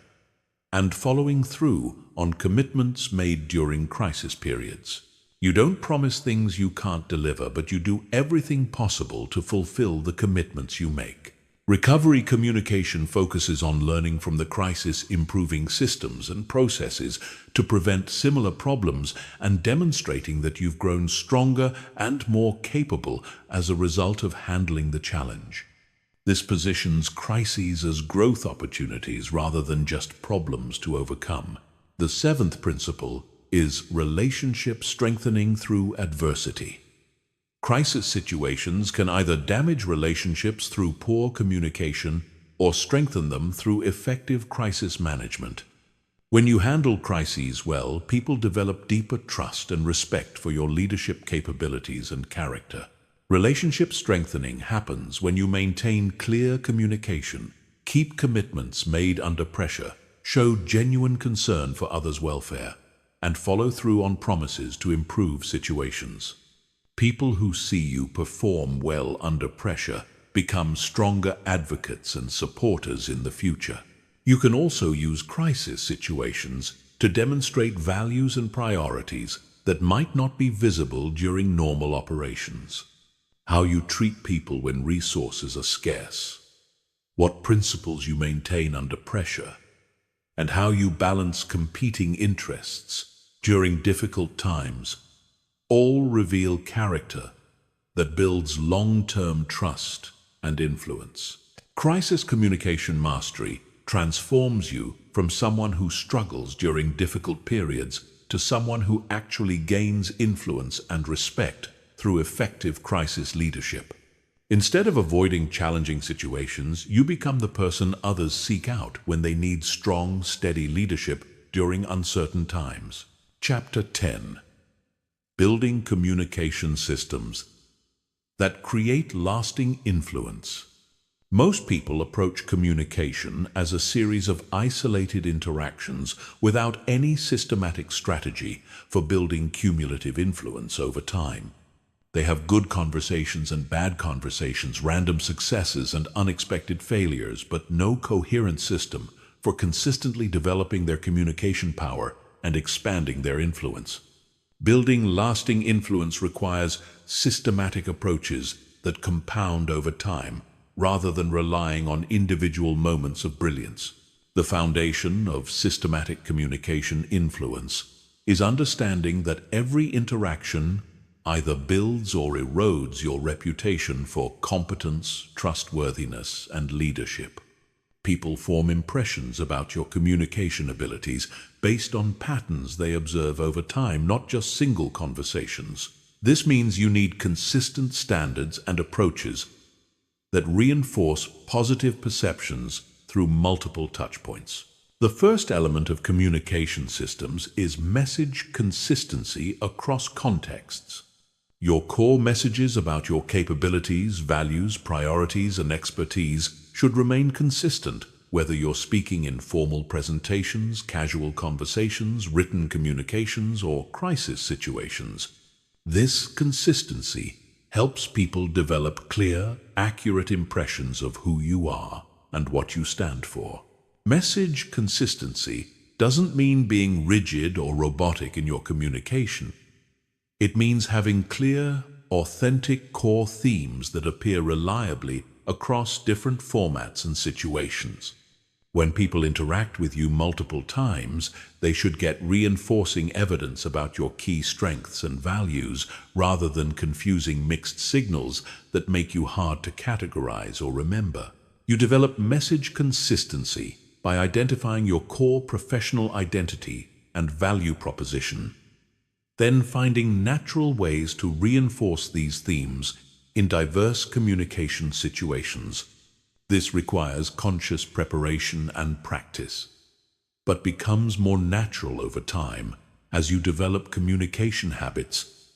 and following through on commitments made during crisis periods. You don't promise things you can't deliver, but you do everything possible to fulfill the commitments you make. Recovery communication focuses on learning from the crisis, improving systems and processes to prevent similar problems, and demonstrating that you've grown stronger and more capable as a result of handling the challenge. This positions crises as growth opportunities rather than just problems to overcome. The seventh principle is relationship strengthening through adversity. Crisis situations can either damage relationships through poor communication or strengthen them through effective crisis management. When you handle crises well, people develop deeper trust and respect for your leadership capabilities and character. Relationship strengthening happens when you maintain clear communication, keep commitments made under pressure, show genuine concern for others' welfare, and follow through on promises to improve situations. People who see you perform well under pressure become stronger advocates and supporters in the future. You can also use crisis situations to demonstrate values and priorities that might not be visible during normal operations. How you treat people when resources are scarce, what principles you maintain under pressure, and how you balance competing interests during difficult times, all reveal character that builds long-term trust and influence. Crisis communication mastery transforms you from someone who struggles during difficult periods to someone who actually gains influence and respect through effective crisis leadership. Instead of avoiding challenging situations, you become the person others seek out when they need strong, steady leadership during uncertain times. Chapter 10. Building communication systems that create lasting influence. Most people approach communication as a series of isolated interactions without any systematic strategy for building cumulative influence over time. They have good conversations and bad conversations, random successes and unexpected failures, but no coherent system for consistently developing their communication power and expanding their influence. Building lasting influence requires systematic approaches that compound over time, rather than relying on individual moments of brilliance. The foundation of systematic communication influence is understanding that every interaction either builds or erodes your reputation for competence, trustworthiness, and leadership. People form impressions about your communication abilities based on patterns they observe over time, not just single conversations. This means you need consistent standards and approaches that reinforce positive perceptions through multiple touchpoints. The first element of communication systems is message consistency across contexts. Your core messages about your capabilities, values, priorities, and expertise should remain consistent, whether you're speaking in formal presentations, casual conversations, written communications, or crisis situations. This consistency helps people develop clear, accurate impressions of who you are and what you stand for. Message consistency doesn't mean being rigid or robotic in your communication. It means having clear, authentic core themes that appear reliably across different formats and situations. When people interact with you multiple times, they should get reinforcing evidence about your key strengths and values rather than confusing mixed signals that make you hard to categorize or remember. You develop message consistency by identifying your core professional identity and value proposition, then finding natural ways to reinforce these themes in diverse communication situations. This requires conscious preparation and practice, but becomes more natural over time as you develop communication habits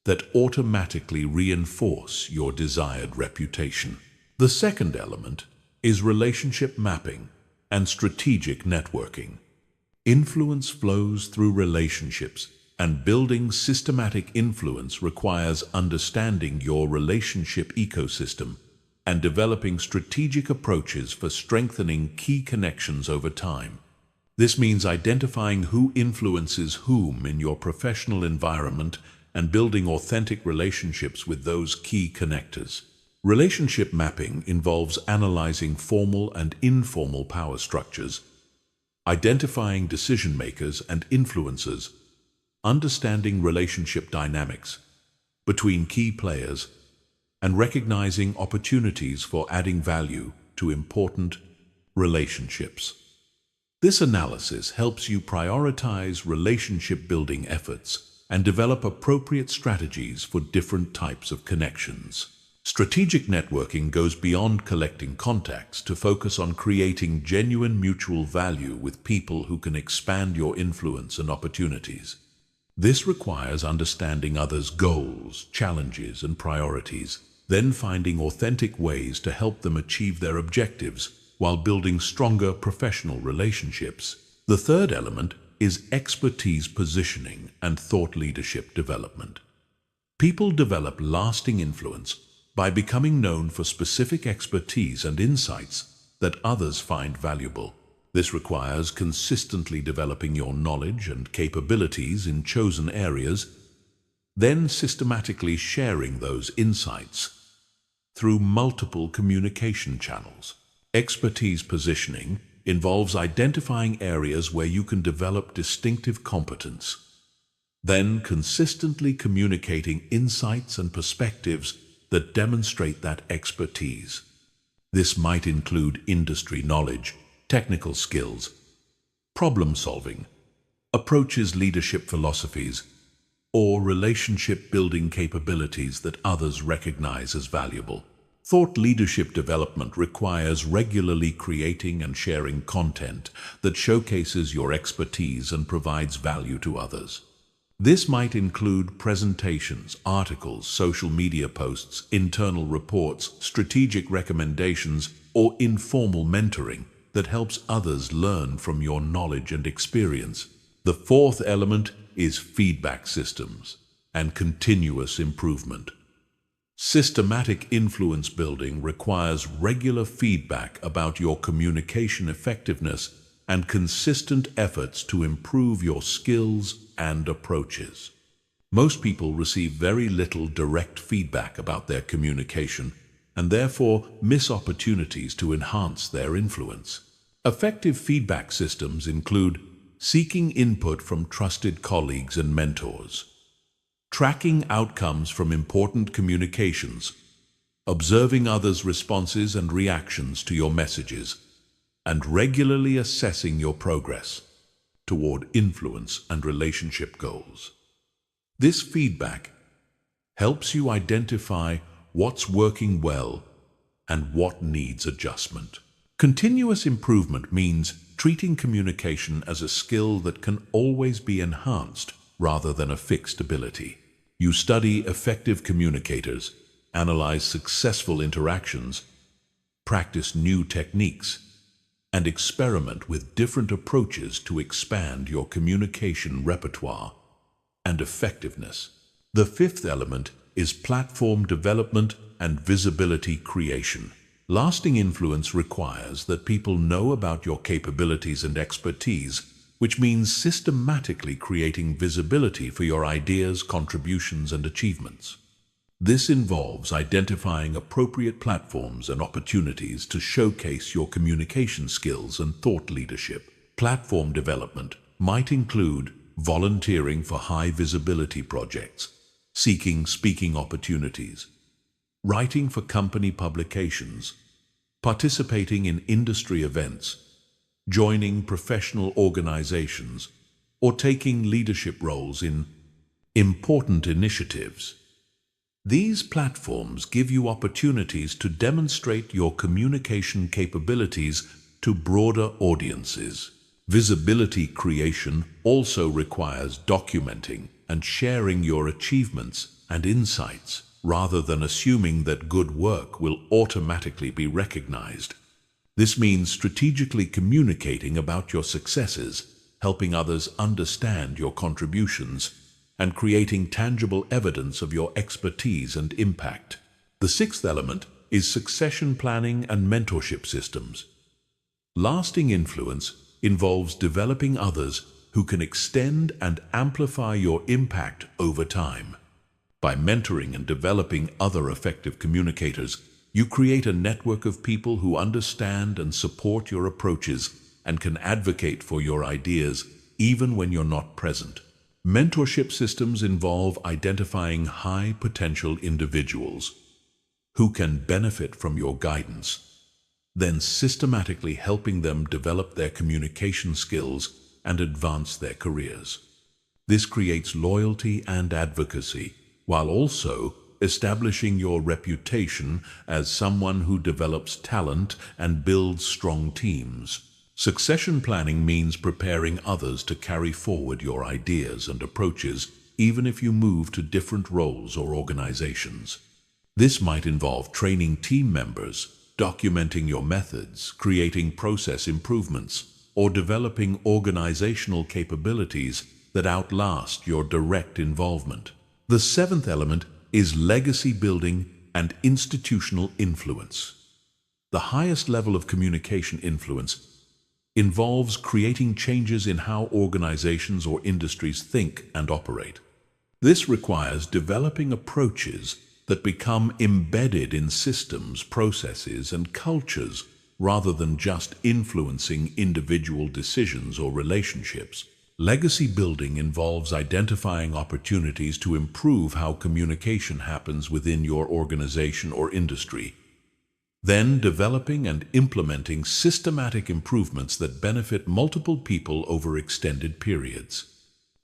that automatically reinforce your desired reputation. The second element is relationship mapping and strategic networking. Influence flows through relationships, and building systematic influence requires understanding your relationship ecosystem and developing strategic approaches for strengthening key connections over time. This means identifying who influences whom in your professional environment and building authentic relationships with those key connectors. Relationship mapping involves analyzing formal and informal power structures, identifying decision-makers and influencers, understanding relationship dynamics between key players, and recognizing opportunities for adding value to important relationships. This analysis helps you prioritize relationship-building efforts and develop appropriate strategies for different types of connections. Strategic networking goes beyond collecting contacts to focus on creating genuine mutual value with people who can expand your influence and opportunities. This requires understanding others' goals, challenges, and priorities, then finding authentic ways to help them achieve their objectives while building stronger professional relationships. The third element is expertise positioning and thought leadership development. People develop lasting influence by becoming known for specific expertise and insights that others find valuable. This requires consistently developing your knowledge and capabilities in chosen areas, then systematically sharing those insights through multiple communication channels. Expertise positioning involves identifying areas where you can develop distinctive competence, then consistently communicating insights and perspectives that demonstrate that expertise. This might include industry knowledge, technical skills, problem-solving, approaches, leadership philosophies, or relationship-building capabilities that others recognize as valuable. Thought leadership development requires regularly creating and sharing content that showcases your expertise and provides value to others. This might include presentations, articles, social media posts, internal reports, strategic recommendations, or informal mentoring that helps others learn from your knowledge and experience. The fourth element is feedback systems and continuous improvement. Systematic influence building requires regular feedback about your communication effectiveness and consistent efforts to improve your skills and approaches. Most people receive very little direct feedback about their communication and therefore miss opportunities to enhance their influence. Effective feedback systems include seeking input from trusted colleagues and mentors, tracking outcomes from important communications, observing others' responses and reactions to your messages, and regularly assessing your progress toward influence and relationship goals. This feedback helps you identify what's working well and what needs adjustment. Continuous improvement means treating communication as a skill that can always be enhanced rather than a fixed ability. You study effective communicators, analyze successful interactions, practice new techniques, and experiment with different approaches to expand your communication repertoire and effectiveness. The fifth element is platform development and visibility creation. Lasting influence requires that people know about your capabilities and expertise, which means systematically creating visibility for your ideas, contributions, and achievements. This involves identifying appropriate platforms and opportunities to showcase your communication skills and thought leadership. Platform development might include volunteering for high visibility projects, seeking speaking opportunities, writing for company publications, participating in industry events, joining professional organizations, or taking leadership roles in important initiatives. These platforms give you opportunities to demonstrate your communication capabilities to broader audiences. Visibility creation also requires documenting and sharing your achievements and insights, rather than assuming that good work will automatically be recognized. This means strategically communicating about your successes, helping others understand your contributions, and creating tangible evidence of your expertise and impact. The sixth element is succession planning and mentorship systems. Lasting influence involves developing others who can extend and amplify your impact over time. By mentoring and developing other effective communicators, you create a network of people who understand and support your approaches and can advocate for your ideas even when you're not present. Mentorship systems involve identifying high-potential individuals who can benefit from your guidance, then systematically helping them develop their communication skills and advance their careers. This creates loyalty and advocacy, while also establishing your reputation as someone who develops talent and builds strong teams. Succession planning means preparing others to carry forward your ideas and approaches, even if you move to different roles or organizations. This might involve training team members, documenting your methods, creating process improvements, or developing organizational capabilities that outlast your direct involvement. The seventh element is legacy building and institutional influence. The highest level of communication influence involves creating changes in how organizations or industries think and operate. This requires developing approaches that become embedded in systems, processes, and cultures rather than just influencing individual decisions or relationships. Legacy building involves identifying opportunities to improve how communication happens within your organization or industry, then developing and implementing systematic improvements that benefit multiple people over extended periods.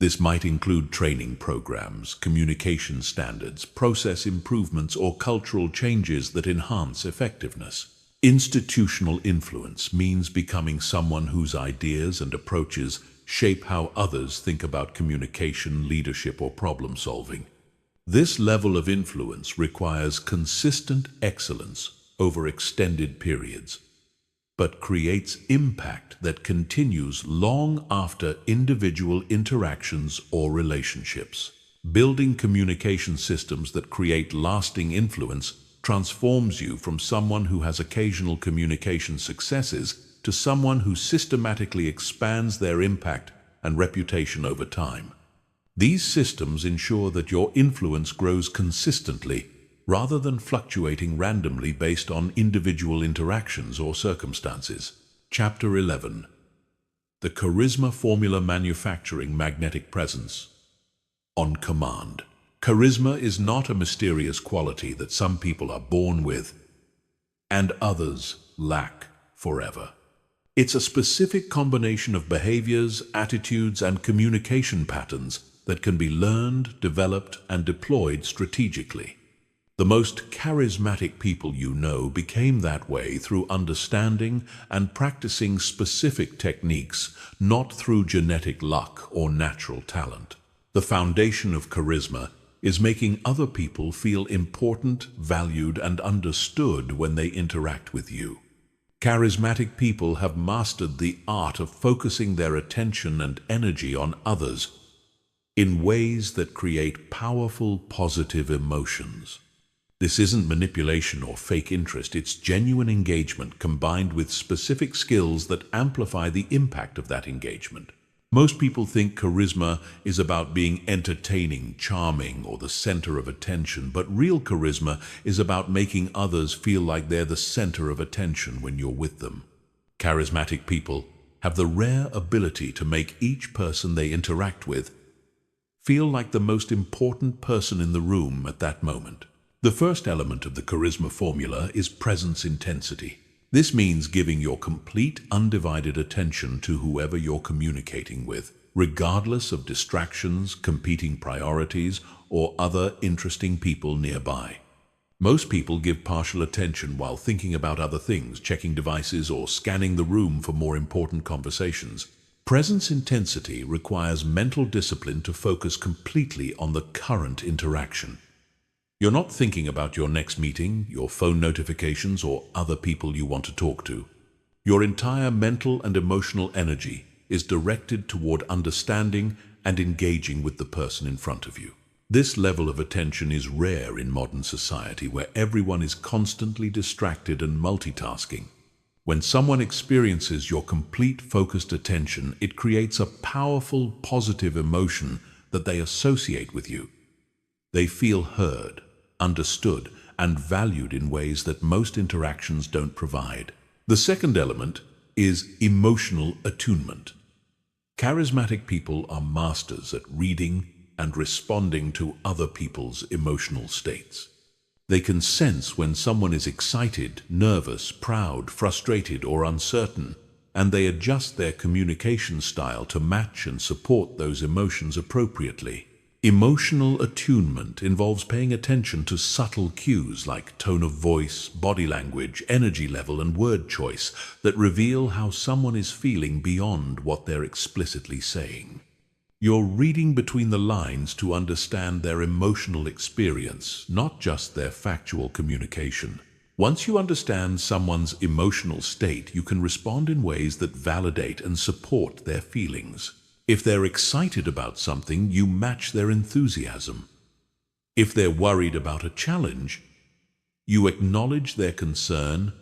This might include training programs, communication standards, process improvements, or cultural changes that enhance effectiveness. Institutional influence means becoming someone whose ideas and approaches shape how others think about communication, leadership, or problem solving. This level of influence requires consistent excellence over extended periods, but creates impact that continues long after individual interactions or relationships. Building communication systems that create lasting influence transforms you from someone who has occasional communication successes to someone who systematically expands their impact and reputation over time. These systems ensure that your influence grows consistently rather than fluctuating randomly based on individual interactions or circumstances. Chapter 11. The Charisma Formula: Manufacturing Magnetic Presence. On command. Charisma is not a mysterious quality that some people are born with and others lack forever. It's a specific combination of behaviors, attitudes, and communication patterns that can be learned, developed, and deployed strategically. The most charismatic people you know became that way through understanding and practicing specific techniques, not through genetic luck or natural talent. The foundation of charisma is making other people feel important, valued, and understood when they interact with you. Charismatic people have mastered the art of focusing their attention and energy on others in ways that create powerful, positive emotions. This isn't manipulation or fake interest, it's genuine engagement combined with specific skills that amplify the impact of that engagement. Most people think charisma is about being entertaining, charming, or the center of attention, but real charisma is about making others feel like they're the center of attention when you're with them. Charismatic people have the rare ability to make each person they interact with feel like the most important person in the room at that moment. The first element of the charisma formula is presence intensity. This means giving your complete, undivided attention to whoever you're communicating with, regardless of distractions, competing priorities, or other interesting people nearby. Most people give partial attention while thinking about other things, checking devices, or scanning the room for more important conversations. Presence intensity requires mental discipline to focus completely on the current interaction. You're not thinking about your next meeting, your phone notifications, or other people you want to talk to. Your entire mental and emotional energy is directed toward understanding and engaging with the person in front of you. This level of attention is rare in modern society where everyone is constantly distracted and multitasking. When someone experiences your complete focused attention, it creates a powerful, positive emotion that they associate with you. They feel heard, understood, and valued in ways that most interactions don't provide. The second element is emotional attunement. Charismatic people are masters at reading and responding to other people's emotional states. They can sense when someone is excited, nervous, proud, frustrated, or uncertain, and they adjust their communication style to match and support those emotions appropriately. Emotional attunement involves paying attention to subtle cues like tone of voice, body language, energy level, and word choice that reveal how someone is feeling beyond what they're explicitly saying. You're reading between the lines to understand their emotional experience, not just their factual communication. Once you understand someone's emotional state, you can respond in ways that validate and support their feelings. If they're excited about something, you match their enthusiasm. If they're worried about a challenge, you acknowledge their concern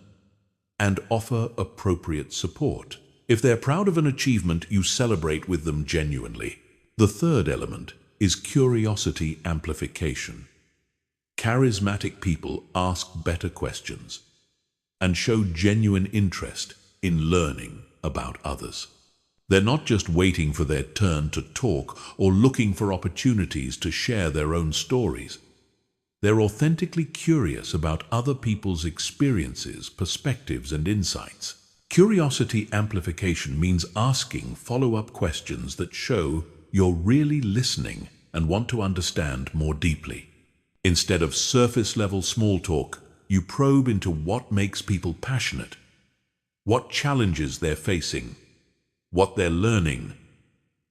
and offer appropriate support. If they're proud of an achievement, you celebrate with them genuinely. The third element is curiosity amplification. Charismatic people ask better questions and show genuine interest in learning about others. They're not just waiting for their turn to talk or looking for opportunities to share their own stories. They're authentically curious about other people's experiences, perspectives, and insights. Curiosity amplification means asking follow-up questions that show you're really listening and want to understand more deeply. Instead of surface-level small talk, you probe into what makes people passionate, what challenges they're facing, what they're learning,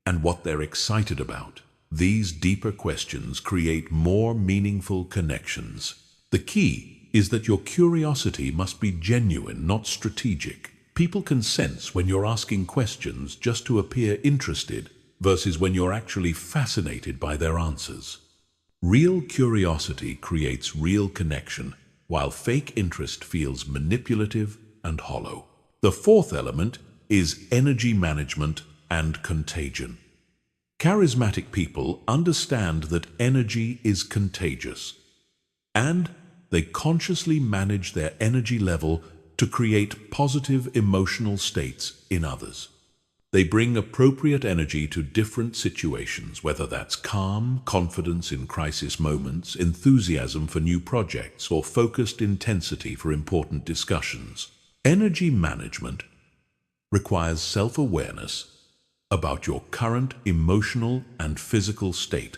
and what they're excited about. These deeper questions create more meaningful connections. The key is that your curiosity must be genuine, not strategic. People can sense when you're asking questions just to appear interested versus when you're actually fascinated by their answers. Real curiosity creates real connection, while fake interest feels manipulative and hollow. The fourth element is energy management and contagion. Charismatic people understand that energy is contagious, and they consciously manage their energy level to create positive emotional states in others. They bring appropriate energy to different situations, whether that's calm, confidence in crisis moments, enthusiasm for new projects, or focused intensity for important discussions. Energy management requires self-awareness about your current emotional and physical state,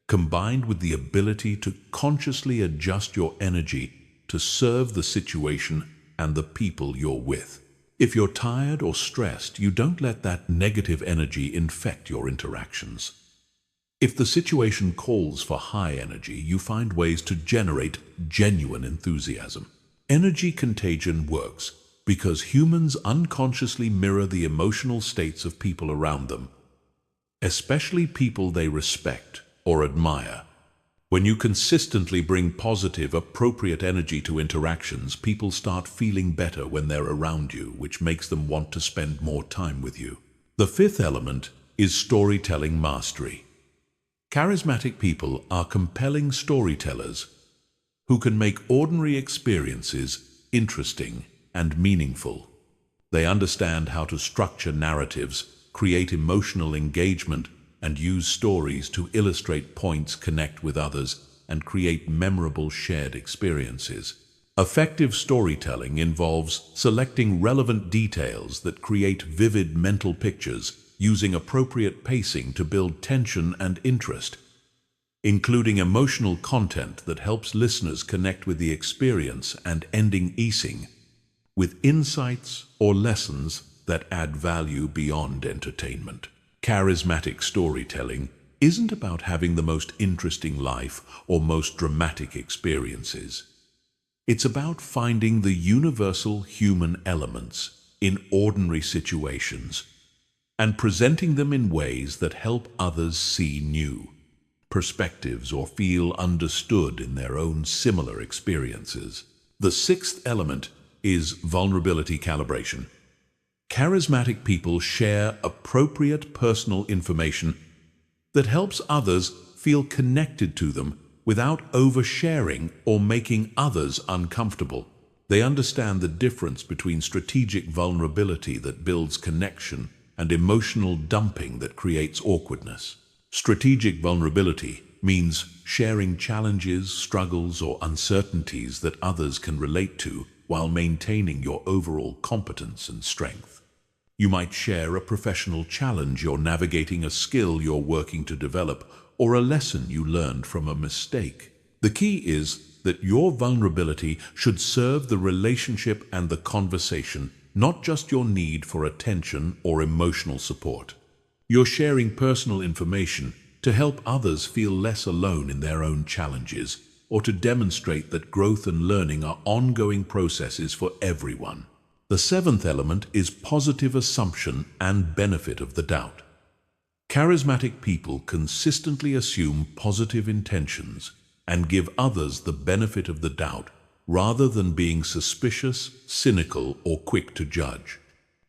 combined with the ability to consciously adjust your energy to serve the situation and the people you're with. If you're tired or stressed, you don't let that negative energy infect your interactions. If the situation calls for high energy, you find ways to generate genuine enthusiasm. Energy contagion works because humans unconsciously mirror the emotional states of people around them, especially people they respect or admire. When you consistently bring positive, appropriate energy to interactions, people start feeling better when they're around you, which makes them want to spend more time with you. The fifth element is storytelling mastery. Charismatic people are compelling storytellers who can make ordinary experiences interesting and meaningful. They understand how to structure narratives, create emotional engagement, and use stories to illustrate points, connect with others, and create memorable shared experiences. Effective storytelling involves selecting relevant details that create vivid mental pictures, using appropriate pacing to build tension and interest, including emotional content that helps listeners connect with the experience, and ending easing with insights or lessons that add value beyond entertainment. Charismatic storytelling isn't about having the most interesting life or most dramatic experiences. It's about finding the universal human elements in ordinary situations and presenting them in ways that help others see new perspectives or feel understood in their own similar experiences. The sixth element is vulnerability calibration. Charismatic people share appropriate personal information that helps others feel connected to them without oversharing or making others uncomfortable. They understand the difference between strategic vulnerability that builds connection and emotional dumping that creates awkwardness. Strategic vulnerability means sharing challenges, struggles, or uncertainties that others can relate to while maintaining your overall competence and strength. You might share a professional challenge you're navigating, a skill you're working to develop, or a lesson you learned from a mistake. The key is that your vulnerability should serve the relationship and the conversation, not just your need for attention or emotional support. You're sharing personal information to help others feel less alone in their own challenges, or to demonstrate that growth and learning are ongoing processes for everyone. The seventh element is positive assumption and benefit of the doubt. Charismatic people consistently assume positive intentions and give others the benefit of the doubt rather than being suspicious, cynical, or quick to judge.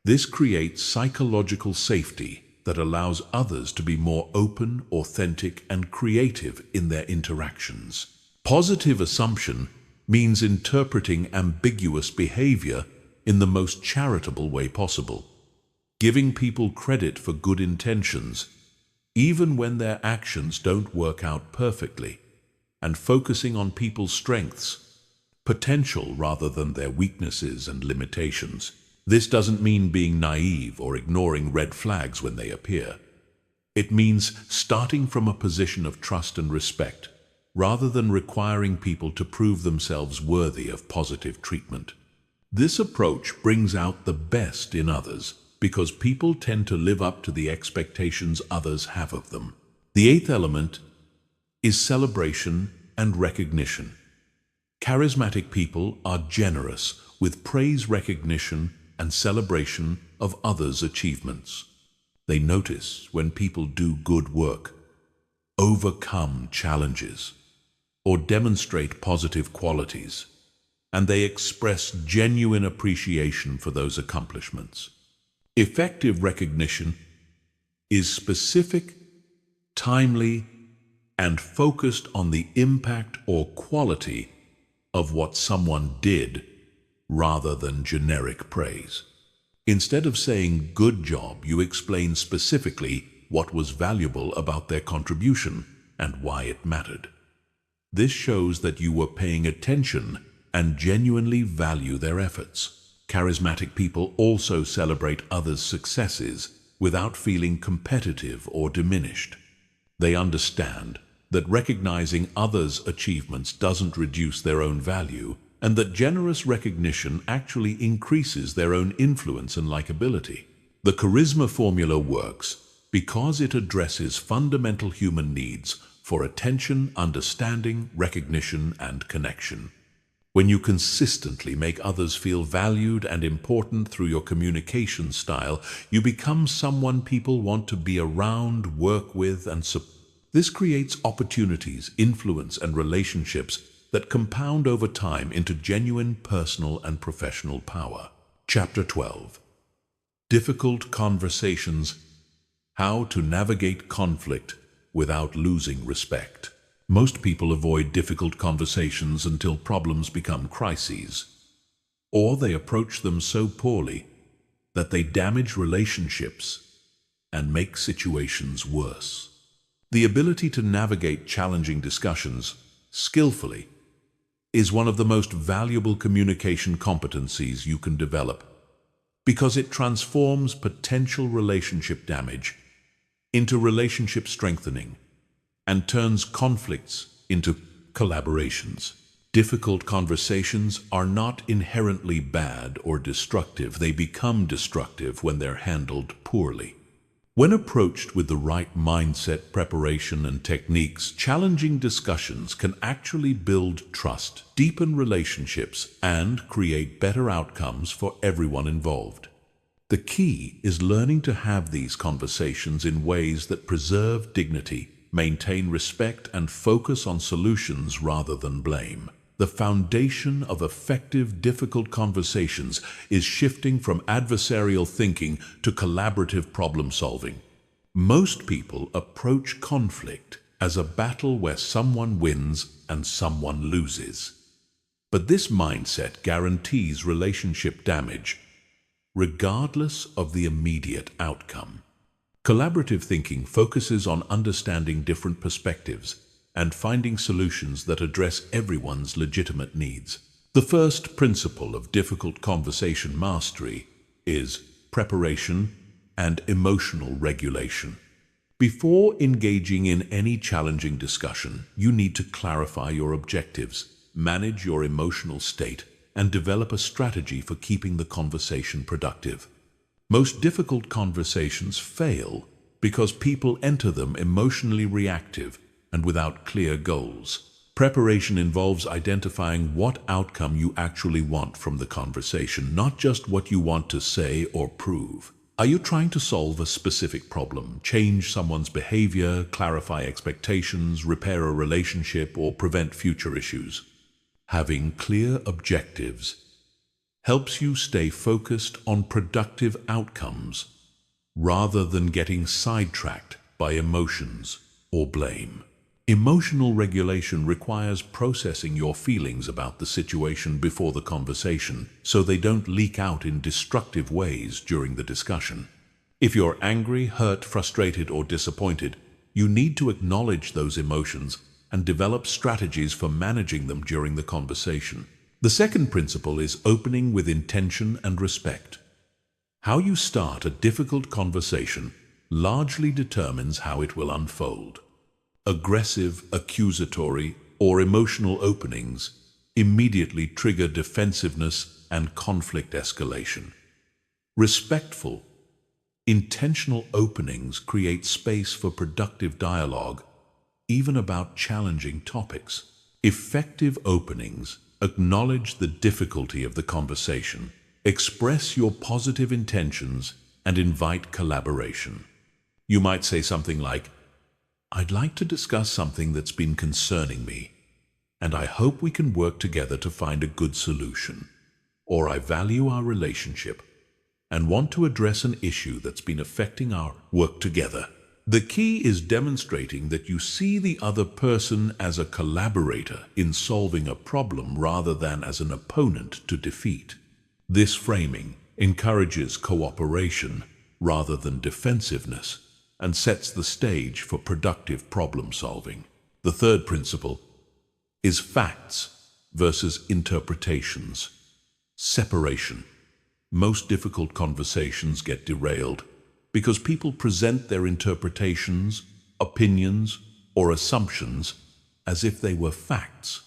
This creates psychological safety that allows others to be more open, authentic, and creative in their interactions. Positive assumption means interpreting ambiguous behavior in the most charitable way possible, giving people credit for good intentions, even when their actions don't work out perfectly, and focusing on people's strengths, potential rather than their weaknesses and limitations. This doesn't mean being naive or ignoring red flags when they appear. It means starting from a position of trust and respect, rather than requiring people to prove themselves worthy of positive treatment. This approach brings out the best in others because people tend to live up to the expectations others have of them. The eighth element is celebration and recognition. Charismatic people are generous with praise, recognition, and celebration of others' achievements. They notice when people do good work, overcome challenges, or demonstrate positive qualities, and they express genuine appreciation for those accomplishments. Effective recognition is specific, timely, and focused on the impact or quality of what someone did rather than generic praise. Instead of saying "good job," you explain specifically what was valuable about their contribution and why it mattered. This shows that you were paying attention and genuinely value their efforts. Charismatic people also celebrate others' successes without feeling competitive or diminished. They understand that recognizing others' achievements doesn't reduce their own value, and that generous recognition actually increases their own influence and likability. The charisma formula works because it addresses fundamental human needs for attention, understanding, recognition, and connection. When you consistently make others feel valued and important through your communication style, you become someone people want to be around, work with, and support. This creates opportunities, influence, and relationships that compound over time into genuine personal and professional power. Chapter 12. Difficult Conversations: How to Navigate Conflict Without Losing Respect. Most people avoid difficult conversations until problems become crises, or they approach them so poorly that they damage relationships and make situations worse. The ability to navigate challenging discussions skillfully is one of the most valuable communication competencies you can develop, because it transforms potential relationship damage into relationship strengthening and turns conflicts into collaborations. Difficult conversations are not inherently bad or destructive. They become destructive when they're handled poorly. When approached with the right mindset, preparation, and techniques, challenging discussions can actually build trust, deepen relationships, and create better outcomes for everyone involved. The key is learning to have these conversations in ways that preserve dignity, maintain respect, and focus on solutions rather than blame. The foundation of effective, difficult conversations is shifting from adversarial thinking to collaborative problem solving. Most people approach conflict as a battle where someone wins and someone loses. But this mindset guarantees relationship damage, regardless of the immediate outcome. Collaborative thinking focuses on understanding different perspectives and finding solutions that address everyone's legitimate needs. The first principle of difficult conversation mastery is preparation and emotional regulation. Before engaging in any challenging discussion, you need to clarify your objectives, manage your emotional state, and develop a strategy for keeping the conversation productive. Most difficult conversations fail because people enter them emotionally reactive and without clear goals. Preparation involves identifying what outcome you actually want from the conversation, not just what you want to say or prove. Are you trying to solve a specific problem, change someone's behavior, clarify expectations, repair a relationship, or prevent future issues? Having clear objectives helps you stay focused on productive outcomes rather than getting sidetracked by emotions or blame. Emotional regulation requires processing your feelings about the situation before the conversation so they don't leak out in destructive ways during the discussion. If you're angry, hurt, frustrated, or disappointed, you need to acknowledge those emotions and develop strategies for managing them during the conversation. The second principle is opening with intention and respect. How you start a difficult conversation largely determines how it will unfold. Aggressive, accusatory, or emotional openings immediately trigger defensiveness and conflict escalation. Respectful, intentional openings create space for productive dialogue, even about challenging topics. Effective openings acknowledge the difficulty of the conversation, express your positive intentions, and invite collaboration. You might say something like, "I'd like to discuss something that's been concerning me, and I hope we can work together to find a good solution." Or, "I value our relationship and want to address an issue that's been affecting our work together." The key is demonstrating that you see the other person as a collaborator in solving a problem rather than as an opponent to defeat. This framing encourages cooperation rather than defensiveness and sets the stage for productive problem solving. The third principle is facts versus interpretations. Separation. Most difficult conversations get derailed because people present their interpretations, opinions, or assumptions as if they were facts.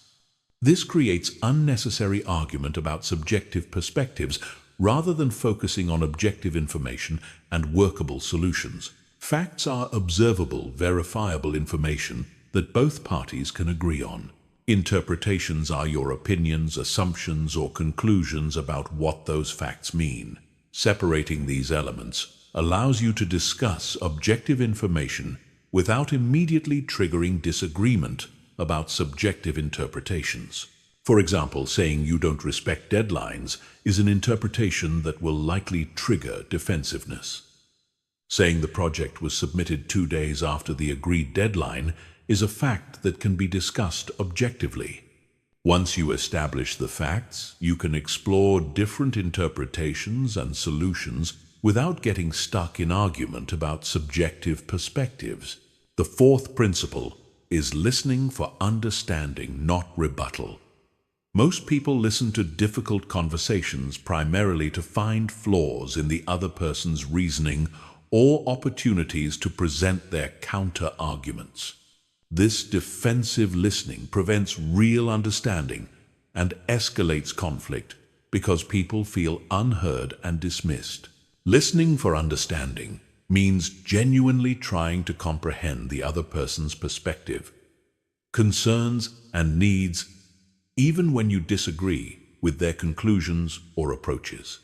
This creates unnecessary argument about subjective perspectives rather than focusing on objective information and workable solutions. Facts are observable, verifiable information that both parties can agree on. Interpretations are your opinions, assumptions, or conclusions about what those facts mean. Separating these elements allows you to discuss objective information without immediately triggering disagreement about subjective interpretations. For example, saying you don't respect deadlines is an interpretation that will likely trigger defensiveness. Saying the project was submitted 2 days after the agreed deadline is a fact that can be discussed objectively. Once you establish the facts, you can explore different interpretations and solutions without getting stuck in argument about subjective perspectives. The fourth principle is listening for understanding, not rebuttal. Most people listen to difficult conversations primarily to find flaws in the other person's reasoning or opportunities to present their counter-arguments. This defensive listening prevents real understanding and escalates conflict because people feel unheard and dismissed. Listening for understanding means genuinely trying to comprehend the other person's perspective, concerns, and needs, even when you disagree with their conclusions or approaches.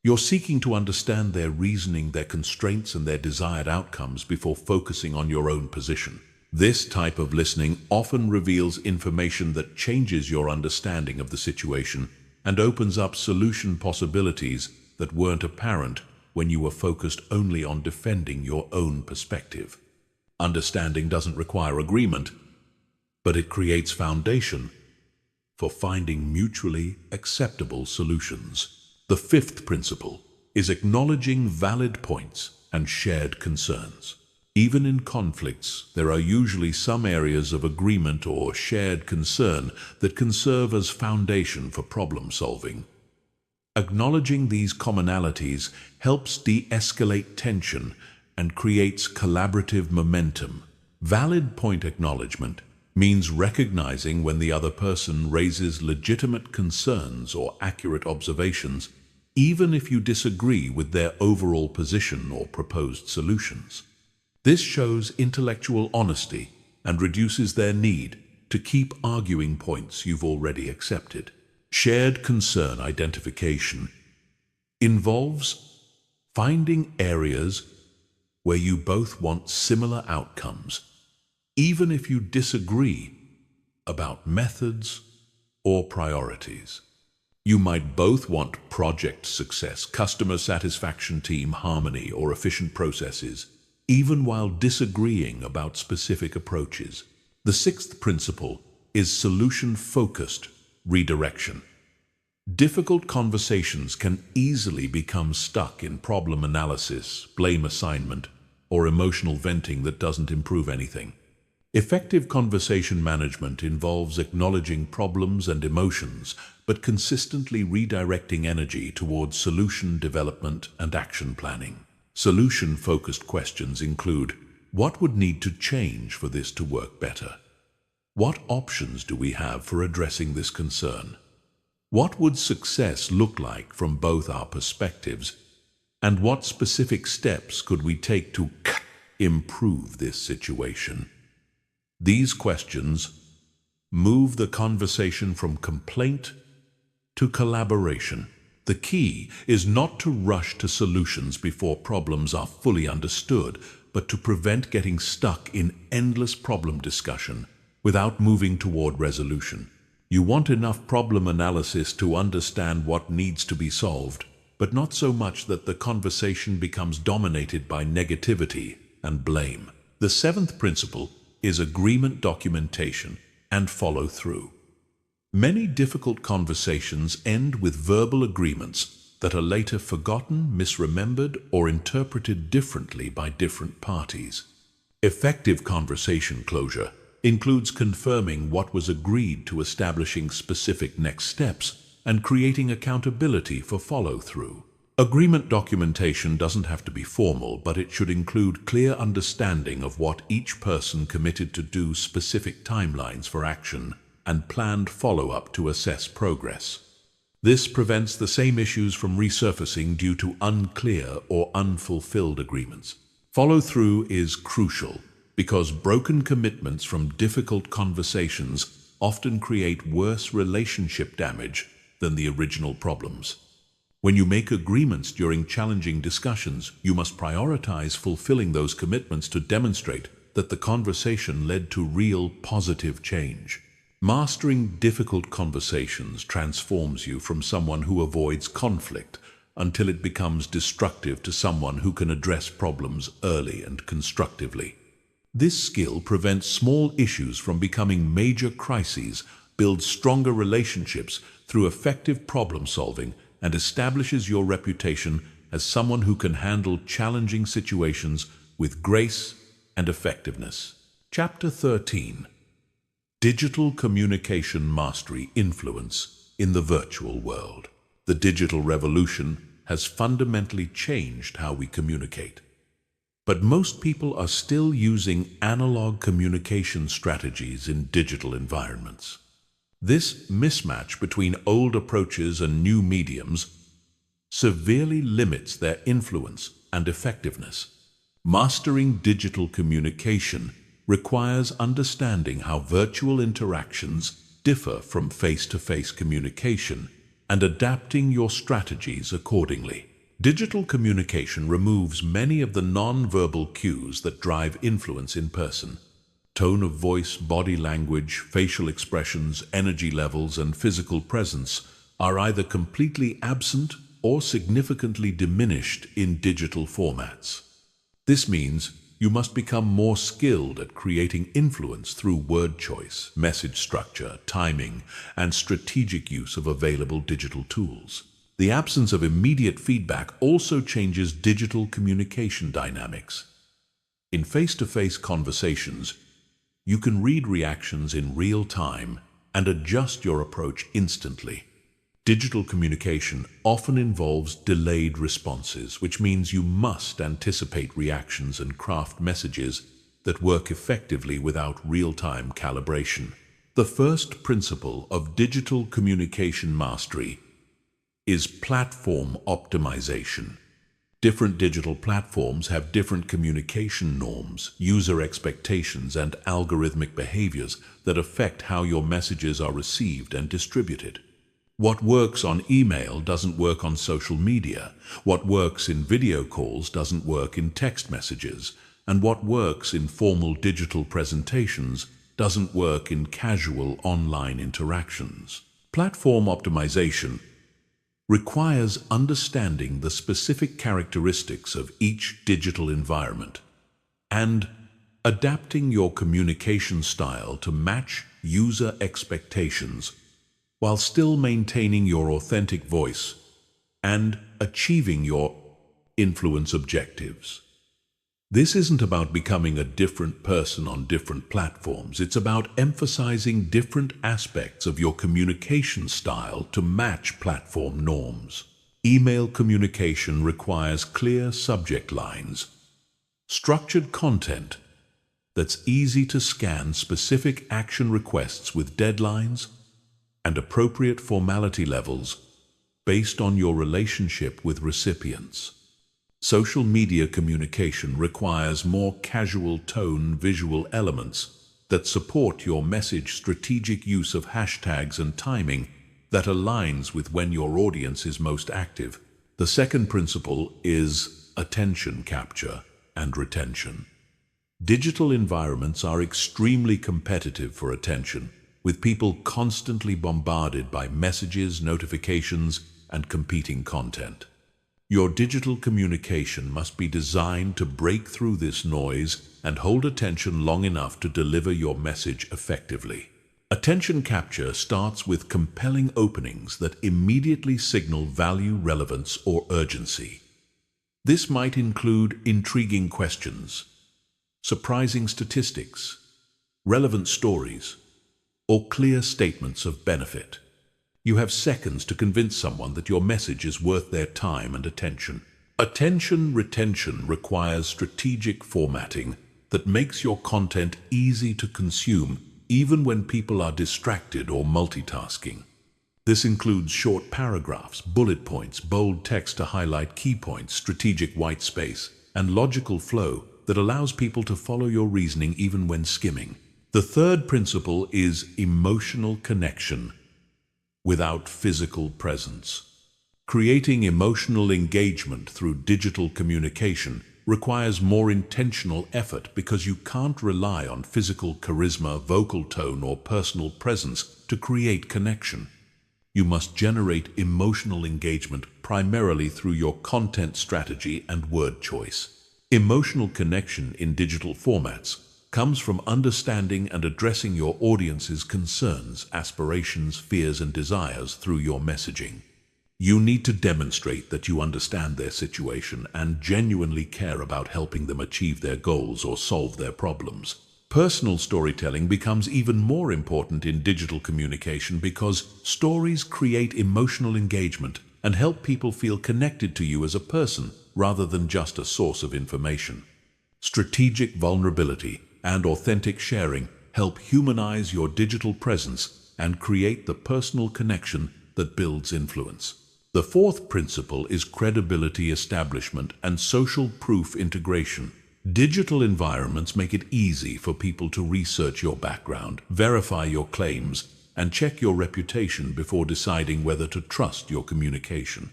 You're seeking to understand their reasoning, their constraints, and their desired outcomes before focusing on your own position. This type of listening often reveals information that changes your understanding of the situation and opens up solution possibilities that weren't apparent when you were focused only on defending your own perspective. Understanding doesn't require agreement, but it creates foundation for finding mutually acceptable solutions. The fifth principle is acknowledging valid points and shared concerns. Even in conflicts, there are usually some areas of agreement or shared concern that can serve as foundation for problem solving. Acknowledging these commonalities helps de-escalate tension and creates collaborative momentum. Valid point acknowledgement means recognizing when the other person raises legitimate concerns or accurate observations, even if you disagree with their overall position or proposed solutions. This shows intellectual honesty and reduces their need to keep arguing points you've already accepted. Shared concern identification involves finding areas where you both want similar outcomes, even if you disagree about methods or priorities. You might both want project success, customer satisfaction, team harmony, or efficient processes, even while disagreeing about specific approaches. The sixth principle is solution-focused redirection. Difficult conversations can easily become stuck in problem analysis, blame assignment, or emotional venting that doesn't improve anything. Effective conversation management involves acknowledging problems and emotions, but consistently redirecting energy towards solution development and action planning. Solution-focused questions include: what would need to change for this to work better? What options do we have for addressing this concern? What would success look like from both our perspectives? And what specific steps could we take to improve this situation? These questions move the conversation from complaint to collaboration. The key is not to rush to solutions before problems are fully understood, but to prevent getting stuck in endless problem discussion without moving toward resolution. You want enough problem analysis to understand what needs to be solved, but not so much that the conversation becomes dominated by negativity and blame. The seventh principle is agreement documentation and follow through. Many difficult conversations end with verbal agreements that are later forgotten, misremembered, or interpreted differently by different parties. Effective conversation closure includes confirming what was agreed to, establishing specific next steps, and creating accountability for follow-through. Agreement documentation doesn't have to be formal, but it should include clear understanding of what each person committed to do, specific timelines for action, and planned follow-up to assess progress. This prevents the same issues from resurfacing due to unclear or unfulfilled agreements. Follow-through is crucial because broken commitments from difficult conversations often create worse relationship damage than the original problems. When you make agreements during challenging discussions, you must prioritize fulfilling those commitments to demonstrate that the conversation led to real positive change. Mastering difficult conversations transforms you from someone who avoids conflict until it becomes destructive to someone who can address problems early and constructively. This skill prevents small issues from becoming major crises, builds stronger relationships through effective problem solving, and establishes your reputation as someone who can handle challenging situations with grace and effectiveness. Chapter 13. Digital Communication Mastery Influence in the Virtual World. The digital revolution has fundamentally changed how we communicate. But most people are still using analog communication strategies in digital environments. This mismatch between old approaches and new mediums severely limits their influence and effectiveness. Mastering digital communication requires understanding how virtual interactions differ from face-to-face communication and adapting your strategies accordingly. Digital communication removes many of the non-verbal cues that drive influence in person. Tone of voice, body language, facial expressions, energy levels, and physical presence are either completely absent or significantly diminished in digital formats. This means you must become more skilled at creating influence through word choice, message structure, timing, and strategic use of available digital tools. The absence of immediate feedback also changes digital communication dynamics. In face-to-face conversations, you can read reactions in real time and adjust your approach instantly. Digital communication often involves delayed responses, which means you must anticipate reactions and craft messages that work effectively without real-time calibration. The first principle of digital communication mastery is platform optimization. Different digital platforms have different communication norms, user expectations, and algorithmic behaviors that affect how your messages are received and distributed. What works on email doesn't work on social media. What works in video calls doesn't work in text messages. And what works in formal digital presentations doesn't work in casual online interactions. Platform optimization requires understanding the specific characteristics of each digital environment and adapting your communication style to match user expectations while still maintaining your authentic voice and achieving your influence objectives. This isn't about becoming a different person on different platforms. It's about emphasizing different aspects of your communication style to match platform norms. Email communication requires clear subject lines, structured content that's easy to scan, specific action requests with deadlines, and appropriate formality levels based on your relationship with recipients. Social media communication requires more casual tone, visual elements that support your message, strategic use of hashtags, and timing that aligns with when your audience is most active. The second principle is attention capture and retention. Digital environments are extremely competitive for attention, with people constantly bombarded by messages, notifications, and competing content. Your digital communication must be designed to break through this noise and hold attention long enough to deliver your message effectively. Attention capture starts with compelling openings that immediately signal value, relevance, or urgency. This might include intriguing questions, surprising statistics, relevant stories, or clear statements of benefit. You have seconds to convince someone that your message is worth their time and attention. Attention retention requires strategic formatting that makes your content easy to consume even when people are distracted or multitasking. This includes short paragraphs, bullet points, bold text to highlight key points, strategic white space, and logical flow that allows people to follow your reasoning even when skimming. The third principle is emotional connection without physical presence. Creating emotional engagement through digital communication requires more intentional effort because you can't rely on physical charisma, vocal tone, or personal presence to create connection. You must generate emotional engagement primarily through your content strategy and word choice. Emotional connection in digital formats comes from understanding and addressing your audience's concerns, aspirations, fears, and desires through your messaging. You need to demonstrate that you understand their situation and genuinely care about helping them achieve their goals or solve their problems. Personal storytelling becomes even more important in digital communication because stories create emotional engagement and help people feel connected to you as a person rather than just a source of information. Strategic vulnerability and authentic sharing help humanize your digital presence and create the personal connection that builds influence. The fourth principle is credibility establishment and social proof integration. Digital environments make it easy for people to research your background, verify your claims, and check your reputation before deciding whether to trust your communication.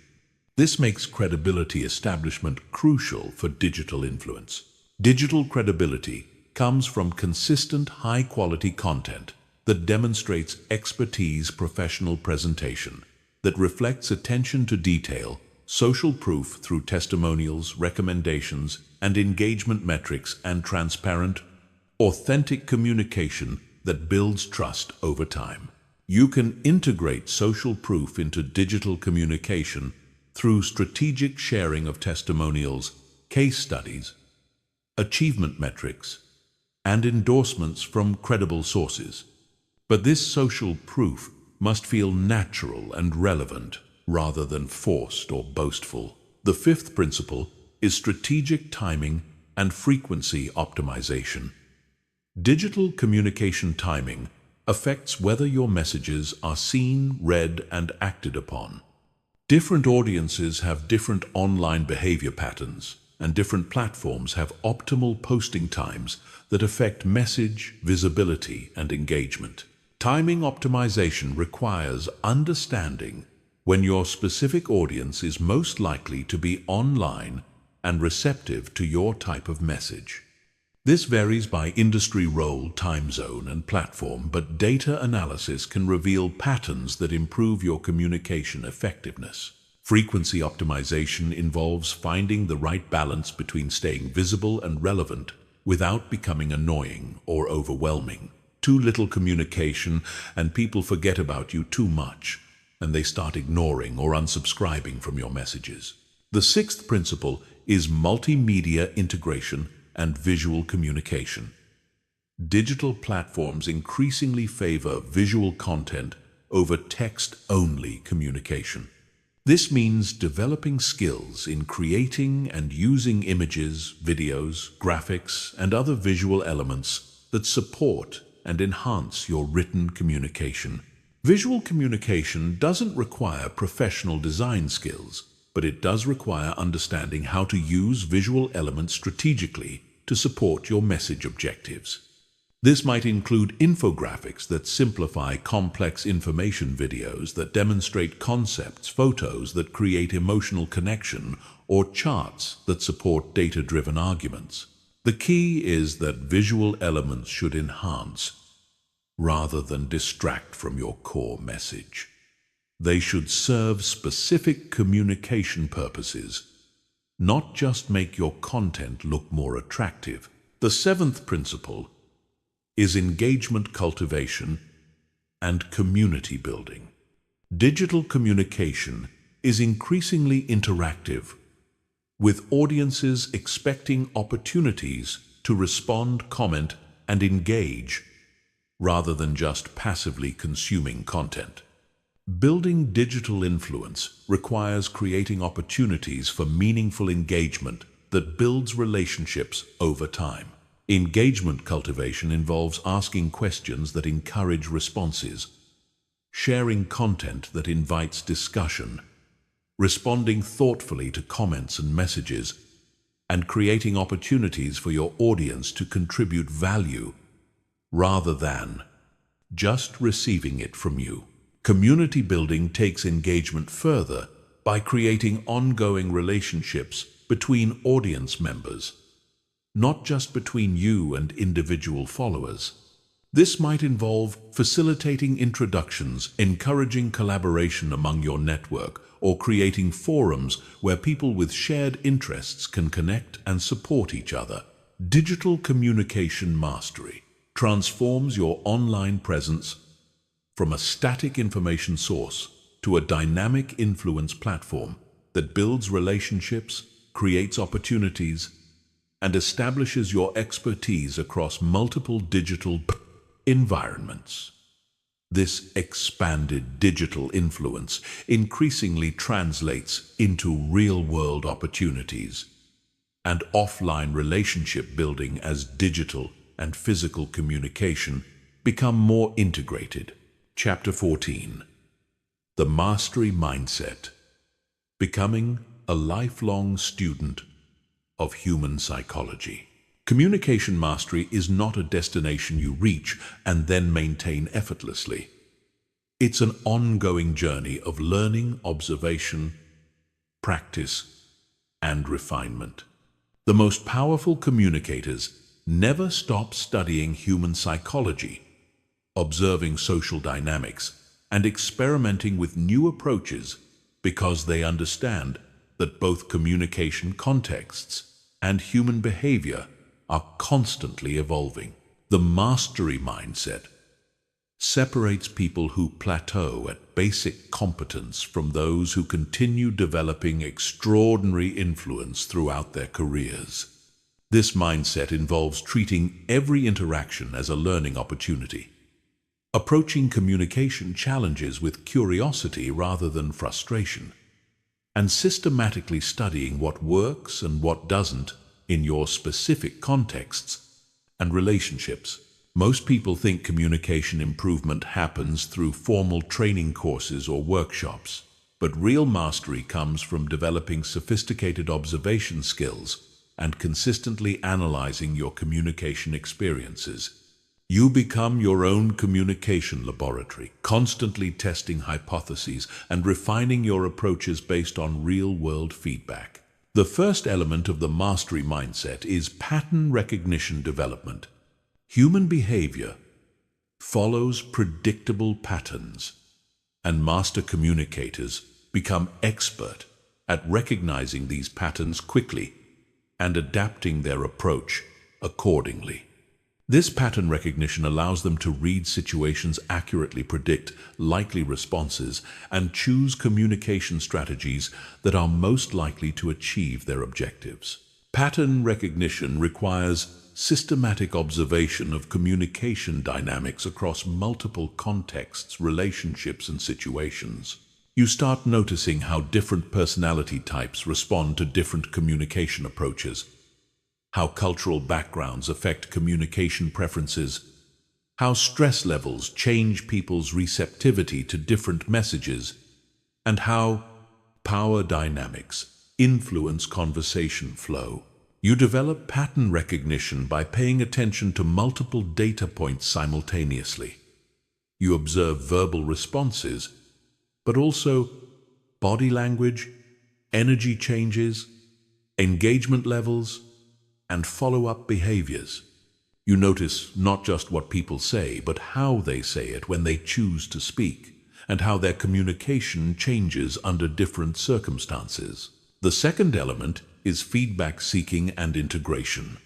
This makes credibility establishment crucial for digital influence. Digital credibility comes from consistent, high-quality content that demonstrates expertise, professional presentation, that reflects attention to detail, social proof through testimonials, recommendations, and engagement metrics, and transparent, authentic communication that builds trust over time. You can integrate social proof into digital communication through strategic sharing of testimonials, case studies, achievement metrics, and endorsements from credible sources. But this social proof must feel natural and relevant rather than forced or boastful. The fifth principle is strategic timing and frequency optimization. Digital communication timing affects whether your messages are seen, read, and acted upon. Different audiences have different online behavior patterns, and different platforms have optimal posting times that affect message, visibility, and engagement. Timing optimization requires understanding when your specific audience is most likely to be online and receptive to your type of message. This varies by industry role, time zone, and platform, but data analysis can reveal patterns that improve your communication effectiveness. Frequency optimization involves finding the right balance between staying visible and relevant without becoming annoying or overwhelming. Too little communication and people forget about you too much, and they start ignoring or unsubscribing from your messages. The sixth principle is multimedia integration and visual communication. Digital platforms increasingly favor visual content over text-only communication. This means developing skills in creating and using images, videos, graphics, and other visual elements that support and enhance your written communication. Visual communication doesn't require professional design skills, but it does require understanding how to use visual elements strategically to support your message objectives. This might include infographics that simplify complex information, videos that demonstrate concepts, photos that create emotional connection, or charts that support data-driven arguments. The key is that visual elements should enhance rather than distract from your core message. They should serve specific communication purposes, not just make your content look more attractive. The seventh principle is engagement cultivation and community building. Digital communication is increasingly interactive, with audiences expecting opportunities to respond, comment, and engage, rather than just passively consuming content. Building digital influence requires creating opportunities for meaningful engagement that builds relationships over time. Engagement cultivation involves asking questions that encourage responses, sharing content that invites discussion, responding thoughtfully to comments and messages, and creating opportunities for your audience to contribute value rather than just receiving it from you. Community building takes engagement further by creating ongoing relationships between audience members, not just between you and individual followers. This might involve facilitating introductions, encouraging collaboration among your network, or creating forums where people with shared interests can connect and support each other. Digital communication mastery transforms your online presence from a static information source to a dynamic influence platform that builds relationships, creates opportunities, and establishes your expertise across multiple digital environments. This expanded digital influence increasingly translates into real-world opportunities and offline relationship building as digital and physical communication become more integrated. Chapter 14. The Mastery Mindset. Becoming a lifelong student of human psychology. Communication mastery is not a destination you reach and then maintain effortlessly. It's an ongoing journey of learning, observation, practice, and refinement. The most powerful communicators never stop studying human psychology, observing social dynamics, and experimenting with new approaches because they understand that both communication contexts and human behavior are constantly evolving. The mastery mindset separates people who plateau at basic competence from those who continue developing extraordinary influence throughout their careers. This mindset involves treating every interaction as a learning opportunity, approaching communication challenges with curiosity rather than frustration, and systematically studying what works and what doesn't in your specific contexts and relationships. Most people think communication improvement happens through formal training courses or workshops, but real mastery comes from developing sophisticated observation skills and consistently analyzing your communication experiences. You become your own communication laboratory, constantly testing hypotheses and refining your approaches based on real-world feedback. The first element of the mastery mindset is pattern recognition development. Human behavior follows predictable patterns, and master communicators become expert at recognizing these patterns quickly and adapting their approach accordingly. This pattern recognition allows them to read situations accurately, predict likely responses, and choose communication strategies that are most likely to achieve their objectives. Pattern recognition requires systematic observation of communication dynamics across multiple contexts, relationships, and situations. You start noticing how different personality types respond to different communication approaches, how cultural backgrounds affect communication preferences, how stress levels change people's receptivity to different messages, and how power dynamics influence conversation flow. You develop pattern recognition by paying attention to multiple data points simultaneously. You observe verbal responses, but also body language, energy changes, engagement levels, and follow-up behaviors. You notice not just what people say, but how they say it when they choose to speak, and how their communication changes under different circumstances. The second element is feedback seeking and integration.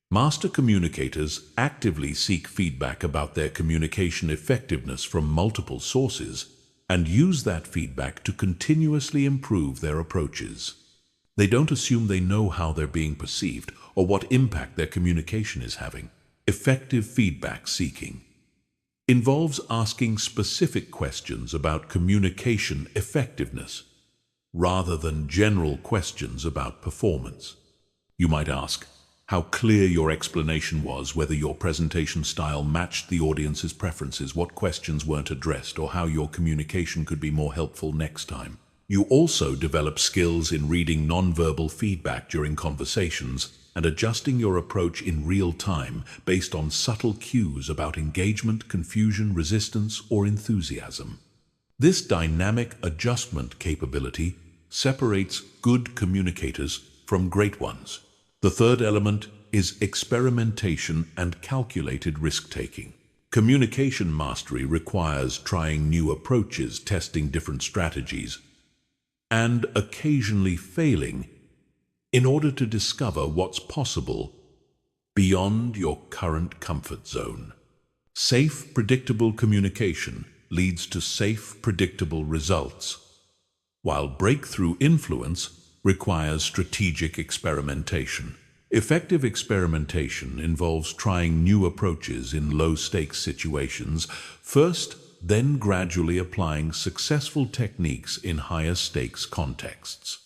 Master communicators actively seek feedback about their communication effectiveness from multiple sources and use that feedback to continuously improve their approaches. They don't assume they know how they're being perceived or what impact their communication is having. Effective feedback seeking involves asking specific questions about communication effectiveness rather than general questions about performance. You might ask how clear your explanation was, whether your presentation style matched the audience's preferences, what questions weren't addressed, or how your communication could be more helpful next time. You also develop skills in reading nonverbal feedback during conversations and adjusting your approach in real time based on subtle cues about engagement, confusion, resistance, or enthusiasm. This dynamic adjustment capability separates good communicators from great ones. The third element is experimentation and calculated risk-taking. Communication mastery requires trying new approaches, testing different strategies, and occasionally failing in order to discover what's possible beyond your current comfort zone. Safe, predictable communication leads to safe, predictable results, while breakthrough influence requires strategic experimentation. Effective experimentation involves trying new approaches in low-stakes situations first, then gradually applying successful techniques in higher-stakes contexts.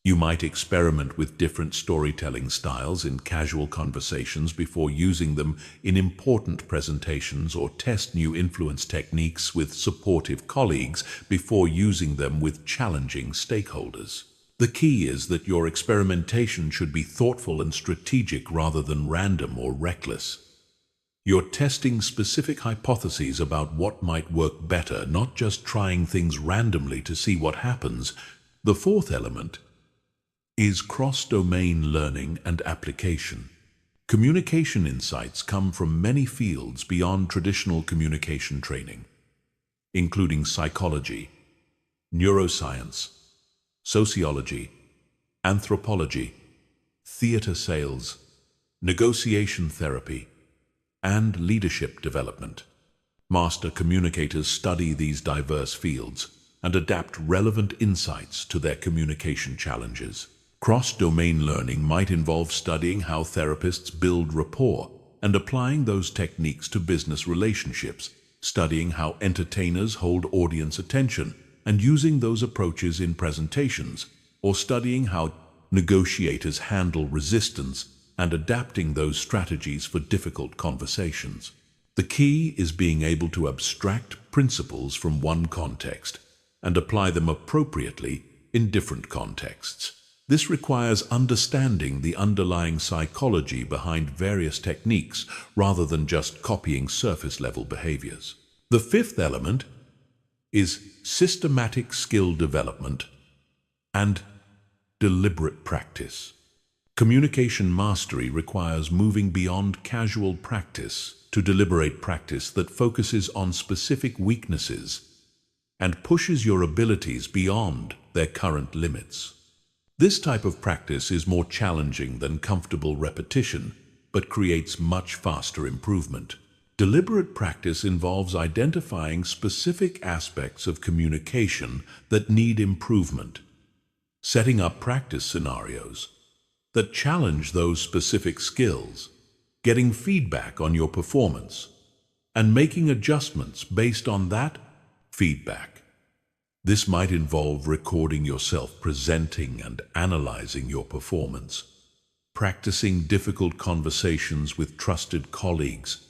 You might experiment with different storytelling styles in casual conversations before using them in important presentations, or test new influence techniques with supportive colleagues before using them with challenging stakeholders. The key is that your experimentation should be thoughtful and strategic rather than random or reckless. You're testing specific hypotheses about what might work better, not just trying things randomly to see what happens. The fourth element is cross-domain learning and application. Communication insights come from many fields beyond traditional communication training, including psychology, neuroscience, sociology, anthropology, theater sales, negotiation therapy, and leadership development. Master communicators study these diverse fields and adapt relevant insights to their communication challenges. Cross-domain learning might involve studying how therapists build rapport and applying those techniques to business relationships, studying how entertainers hold audience attention and using those approaches in presentations, or studying how negotiators handle resistance and adapting those strategies for difficult conversations. The key is being able to abstract principles from one context and apply them appropriately in different contexts. This requires understanding the underlying psychology behind various techniques rather than just copying surface-level behaviors. The fifth element is systematic skill development and deliberate practice. Communication mastery requires moving beyond casual practice to deliberate practice that focuses on specific weaknesses and pushes your abilities beyond their current limits. This type of practice is more challenging than comfortable repetition, but creates much faster improvement. Deliberate practice involves identifying specific aspects of communication that need improvement, setting up practice scenarios that challenge those specific skills, getting feedback on your performance, and making adjustments based on that feedback. This might involve recording yourself presenting and analyzing your performance, practicing difficult conversations with trusted colleagues,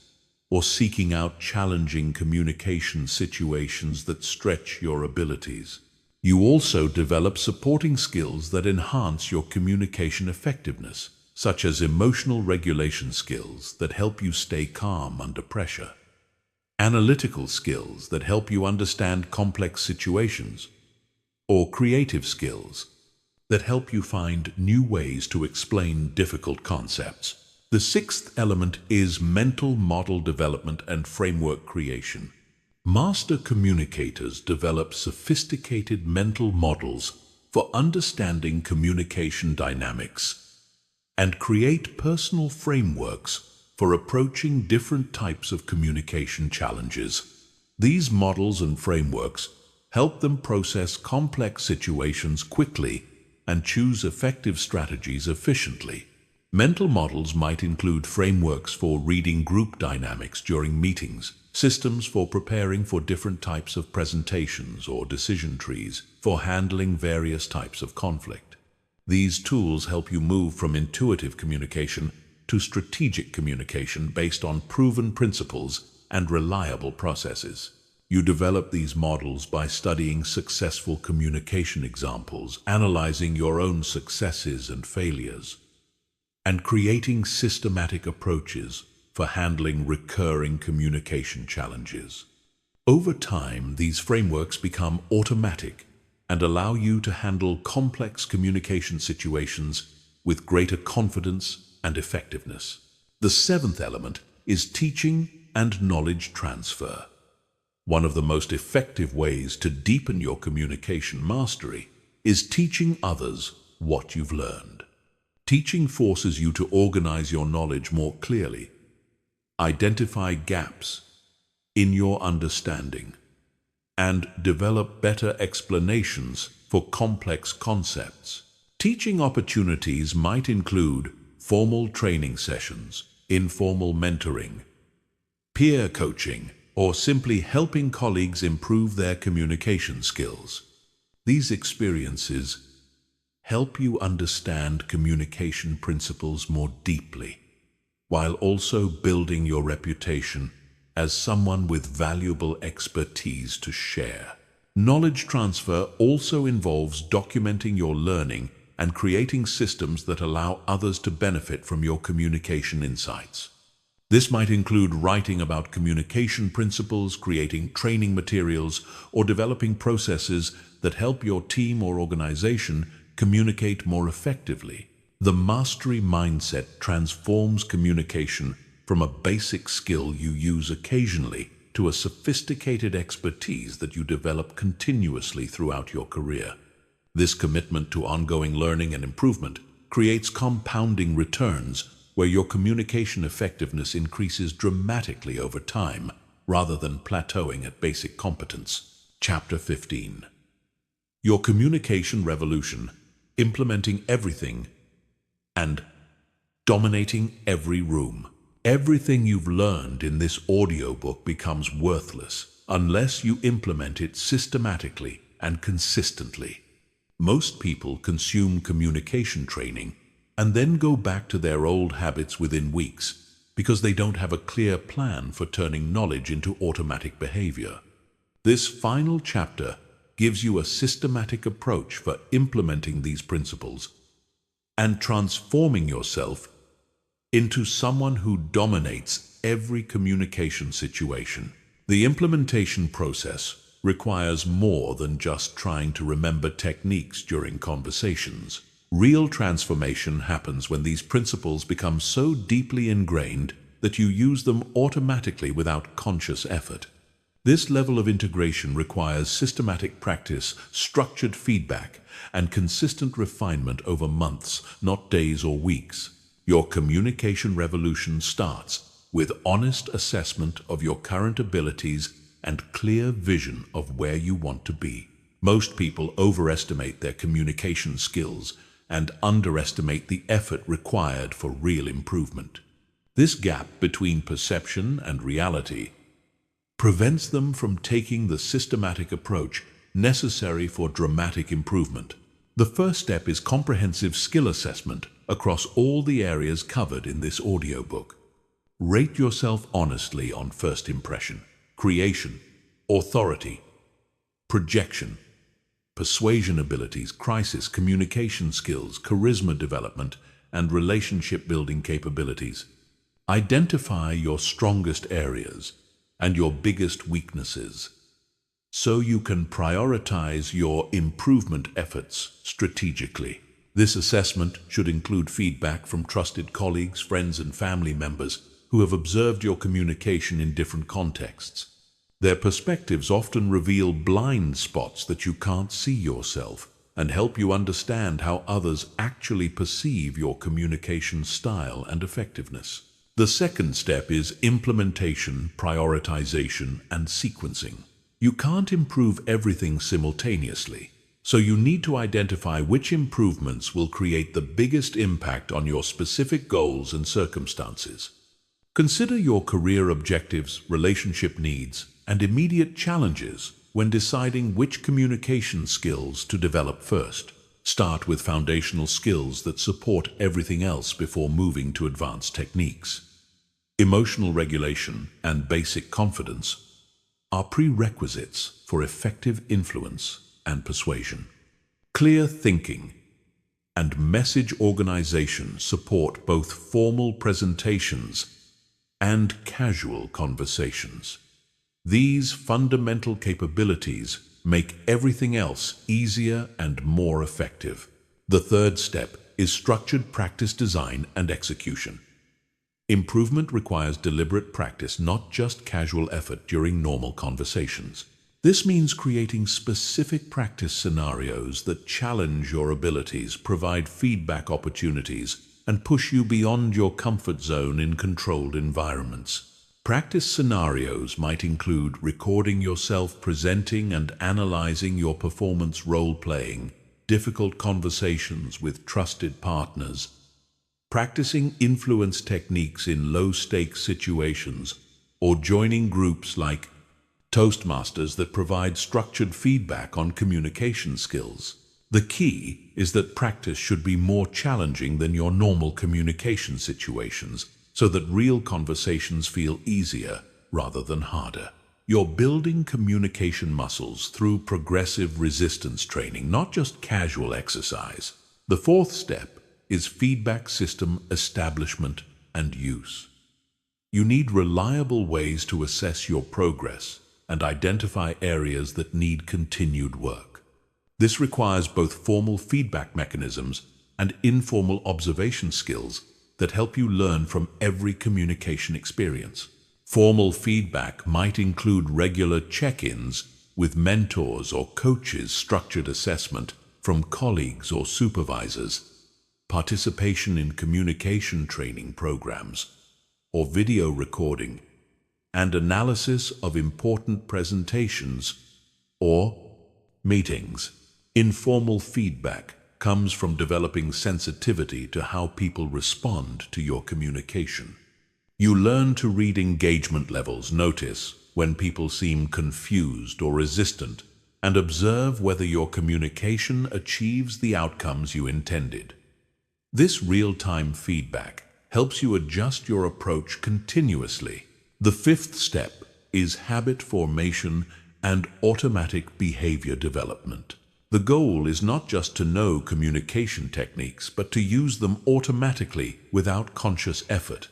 or seeking out challenging communication situations that stretch your abilities. You also develop supporting skills that enhance your communication effectiveness, such as emotional regulation skills that help you stay calm under pressure, analytical skills that help you understand complex situations, or creative skills that help you find new ways to explain difficult concepts. The sixth element is mental model development and framework creation. Master communicators develop sophisticated mental models for understanding communication dynamics and create personal frameworks for approaching different types of communication challenges. These models and frameworks help them process complex situations quickly and choose effective strategies efficiently. Mental models might include frameworks for reading group dynamics during meetings, systems for preparing for different types of presentations, or decision trees for handling various types of conflict. These tools help you move from intuitive communication to strategic communication based on proven principles and reliable processes. You develop these models by studying successful communication examples, analyzing your own successes and failures, and creating systematic approaches for handling recurring communication challenges. Over time, these frameworks become automatic and allow you to handle complex communication situations with greater confidence and effectiveness. The seventh element is teaching and knowledge transfer. One of the most effective ways to deepen your communication mastery is teaching others what you've learned. Teaching forces you to organize your knowledge more clearly, identify gaps in your understanding, and develop better explanations for complex concepts. Teaching opportunities might include formal training sessions, informal mentoring, peer coaching, or simply helping colleagues improve their communication skills. These experiences help you understand communication principles more deeply, while also building your reputation as someone with valuable expertise to share. Knowledge transfer also involves documenting your learning and creating systems that allow others to benefit from your communication insights. This might include writing about communication principles, creating training materials, or developing processes that help your team or organization communicate more effectively. The mastery mindset transforms communication from a basic skill you use occasionally to a sophisticated expertise that you develop continuously throughout your career. This commitment to ongoing learning and improvement creates compounding returns where your communication effectiveness increases dramatically over time rather than plateauing at basic competence. Chapter 15. Your communication revolution: implementing everything and dominating every room. Everything you've learned in this audiobook becomes worthless unless you implement it systematically and consistently. Most people consume communication training and then go back to their old habits within weeks because they don't have a clear plan for turning knowledge into automatic behavior. This final chapter gives you a systematic approach for implementing these principles and transforming yourself into someone who dominates every communication situation. The implementation process requires more than just trying to remember techniques during conversations. Real transformation happens when these principles become so deeply ingrained that you use them automatically without conscious effort. This level of integration requires systematic practice, structured feedback, and consistent refinement over months, not days or weeks. Your communication revolution starts with honest assessment of your current abilities and clear vision of where you want to be. Most people overestimate their communication skills and underestimate the effort required for real improvement. This gap between perception and reality prevents them from taking the systematic approach necessary for dramatic improvement. The first step is comprehensive skill assessment across all the areas covered in this audiobook. Rate yourself honestly on first impression, creation, authority, projection, persuasion abilities, crisis communication skills, charisma development, and relationship-building capabilities. Identify your strongest areas and your biggest weaknesses, so you can prioritize your improvement efforts strategically. This assessment should include feedback from trusted colleagues, friends, and family members who have observed your communication in different contexts. Their perspectives often reveal blind spots that you can't see yourself and help you understand how others actually perceive your communication style and effectiveness. The second step is implementation, prioritization, and sequencing. You can't improve everything simultaneously, so you need to identify which improvements will create the biggest impact on your specific goals and circumstances. Consider your career objectives, relationship needs, and immediate challenges when deciding which communication skills to develop first. Start with foundational skills that support everything else before moving to advanced techniques. Emotional regulation and basic confidence are prerequisites for effective influence and persuasion. Clear thinking and message organization support both formal presentations and casual conversations. These fundamental capabilities make everything else easier and more effective. The third step is structured practice design and execution. Improvement requires deliberate practice, not just casual effort during normal conversations. This means creating specific practice scenarios that challenge your abilities, provide feedback opportunities, and push you beyond your comfort zone in controlled environments. Practice scenarios might include recording yourself presenting and analyzing your performance, role-playing, difficult conversations with trusted partners, practicing influence techniques in low-stakes situations, or joining groups like Toastmasters that provide structured feedback on communication skills. The key is that practice should be more challenging than your normal communication situations, so that real conversations feel easier rather than harder. You're building communication muscles through progressive resistance training, not just casual exercise. The fourth step is feedback system establishment and use. You need reliable ways to assess your progress and identify areas that need continued work. This requires both formal feedback mechanisms and informal observation skills that help you learn from every communication experience. Formal feedback might include regular check-ins with mentors or coaches, structured assessment from colleagues or supervisors, participation in communication training programs, or video recording, and analysis of important presentations or meetings. Informal feedback comes from developing sensitivity to how people respond to your communication. You learn to read engagement levels, notice when people seem confused or resistant, and observe whether your communication achieves the outcomes you intended. This real-time feedback helps you adjust your approach continuously. The fifth step is habit formation and automatic behavior development. The goal is not just to know communication techniques, but to use them automatically without conscious effort.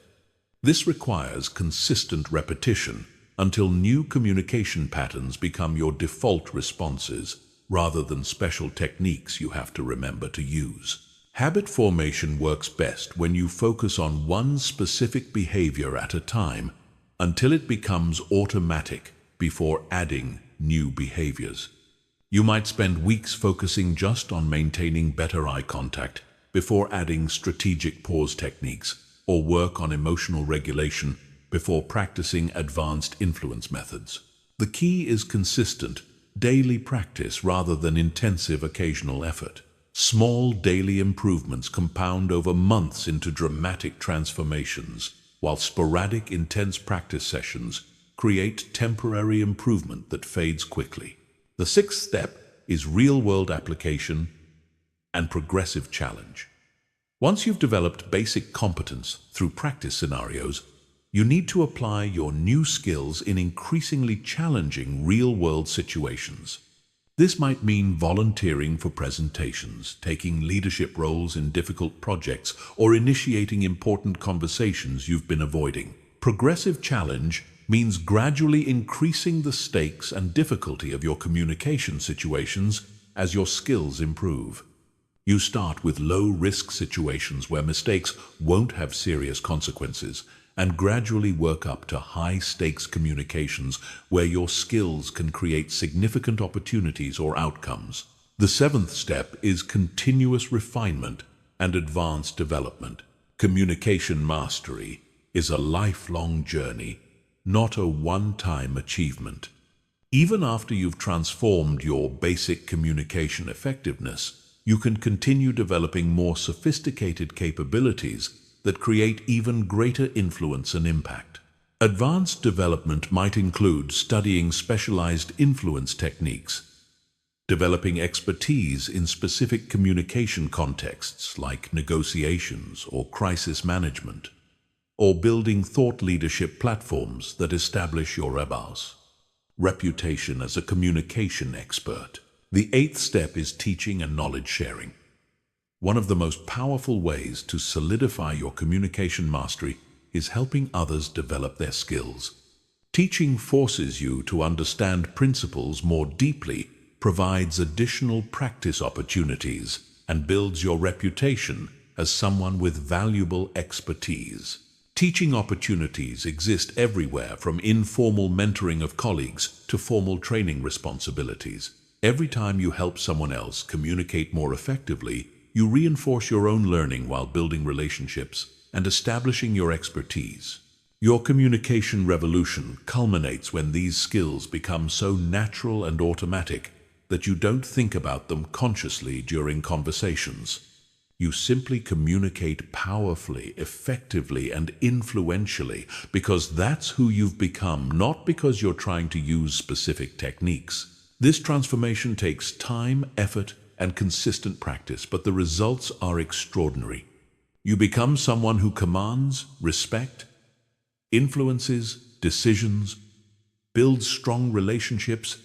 This requires consistent repetition until new communication patterns become your default responses, rather than special techniques you have to remember to use. Habit formation works best when you focus on one specific behavior at a time until it becomes automatic before adding new behaviors. You might spend weeks focusing just on maintaining better eye contact before adding strategic pause techniques, or work on emotional regulation before practicing advanced influence methods. The key is consistent, daily practice rather than intensive occasional effort. Small daily improvements compound over months into dramatic transformations, while sporadic, intense practice sessions create temporary improvement that fades quickly. The sixth step is real-world application and progressive challenge. Once you've developed basic competence through practice scenarios, you need to apply your new skills in increasingly challenging real-world situations. This might mean volunteering for presentations, taking leadership roles in difficult projects, or initiating important conversations you've been avoiding. Progressive challenge means gradually increasing the stakes and difficulty of your communication situations as your skills improve. You start with low-risk situations where mistakes won't have serious consequences, and gradually work up to high-stakes communications where your skills can create significant opportunities or outcomes. The seventh step is continuous refinement and advanced development. Communication mastery is a lifelong journey, not a one-time achievement. Even after you've transformed your basic communication effectiveness, you can continue developing more sophisticated capabilities that create even greater influence and impact. Advanced development might include studying specialized influence techniques, developing expertise in specific communication contexts like negotiations or crisis management, or building thought leadership platforms that establish your reputation as a communication expert. The eighth step is teaching and knowledge sharing. One of the most powerful ways to solidify your communication mastery is helping others develop their skills. Teaching forces you to understand principles more deeply, provides additional practice opportunities, and builds your reputation as someone with valuable expertise. Teaching opportunities exist everywhere, from informal mentoring of colleagues to formal training responsibilities. Every time you help someone else communicate more effectively, you reinforce your own learning while building relationships and establishing your expertise. Your communication revolution culminates when these skills become so natural and automatic that you don't think about them consciously during conversations. You simply communicate powerfully, effectively, and influentially because that's who you've become, not because you're trying to use specific techniques. This transformation takes time, effort, and consistent practice, but the results are extraordinary. You become someone who commands respect, influences decisions, builds strong relationships,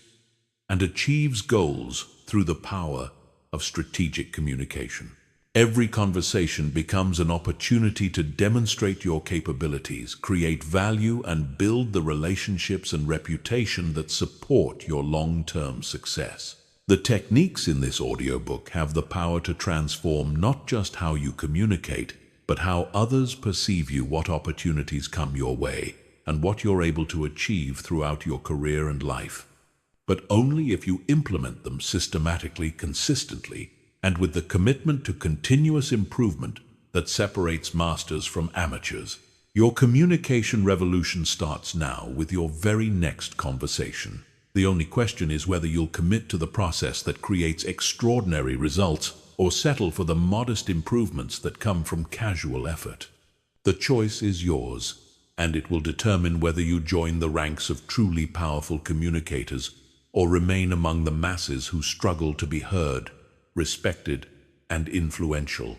and achieves goals through the power of strategic communication. Every conversation becomes an opportunity to demonstrate your capabilities, create value, and build the relationships and reputation that support your long-term success. The techniques in this audiobook have the power to transform not just how you communicate, but how others perceive you, what opportunities come your way, and what you're able to achieve throughout your career and life. But only if you implement them systematically, consistently, and with the commitment to continuous improvement that separates masters from amateurs. Your communication revolution starts now with your very next conversation. The only question is whether you'll commit to the process that creates extraordinary results or settle for the modest improvements that come from casual effort. The choice is yours, and it will determine whether you join the ranks of truly powerful communicators or remain among the masses who struggle to be heard, respected, and influential.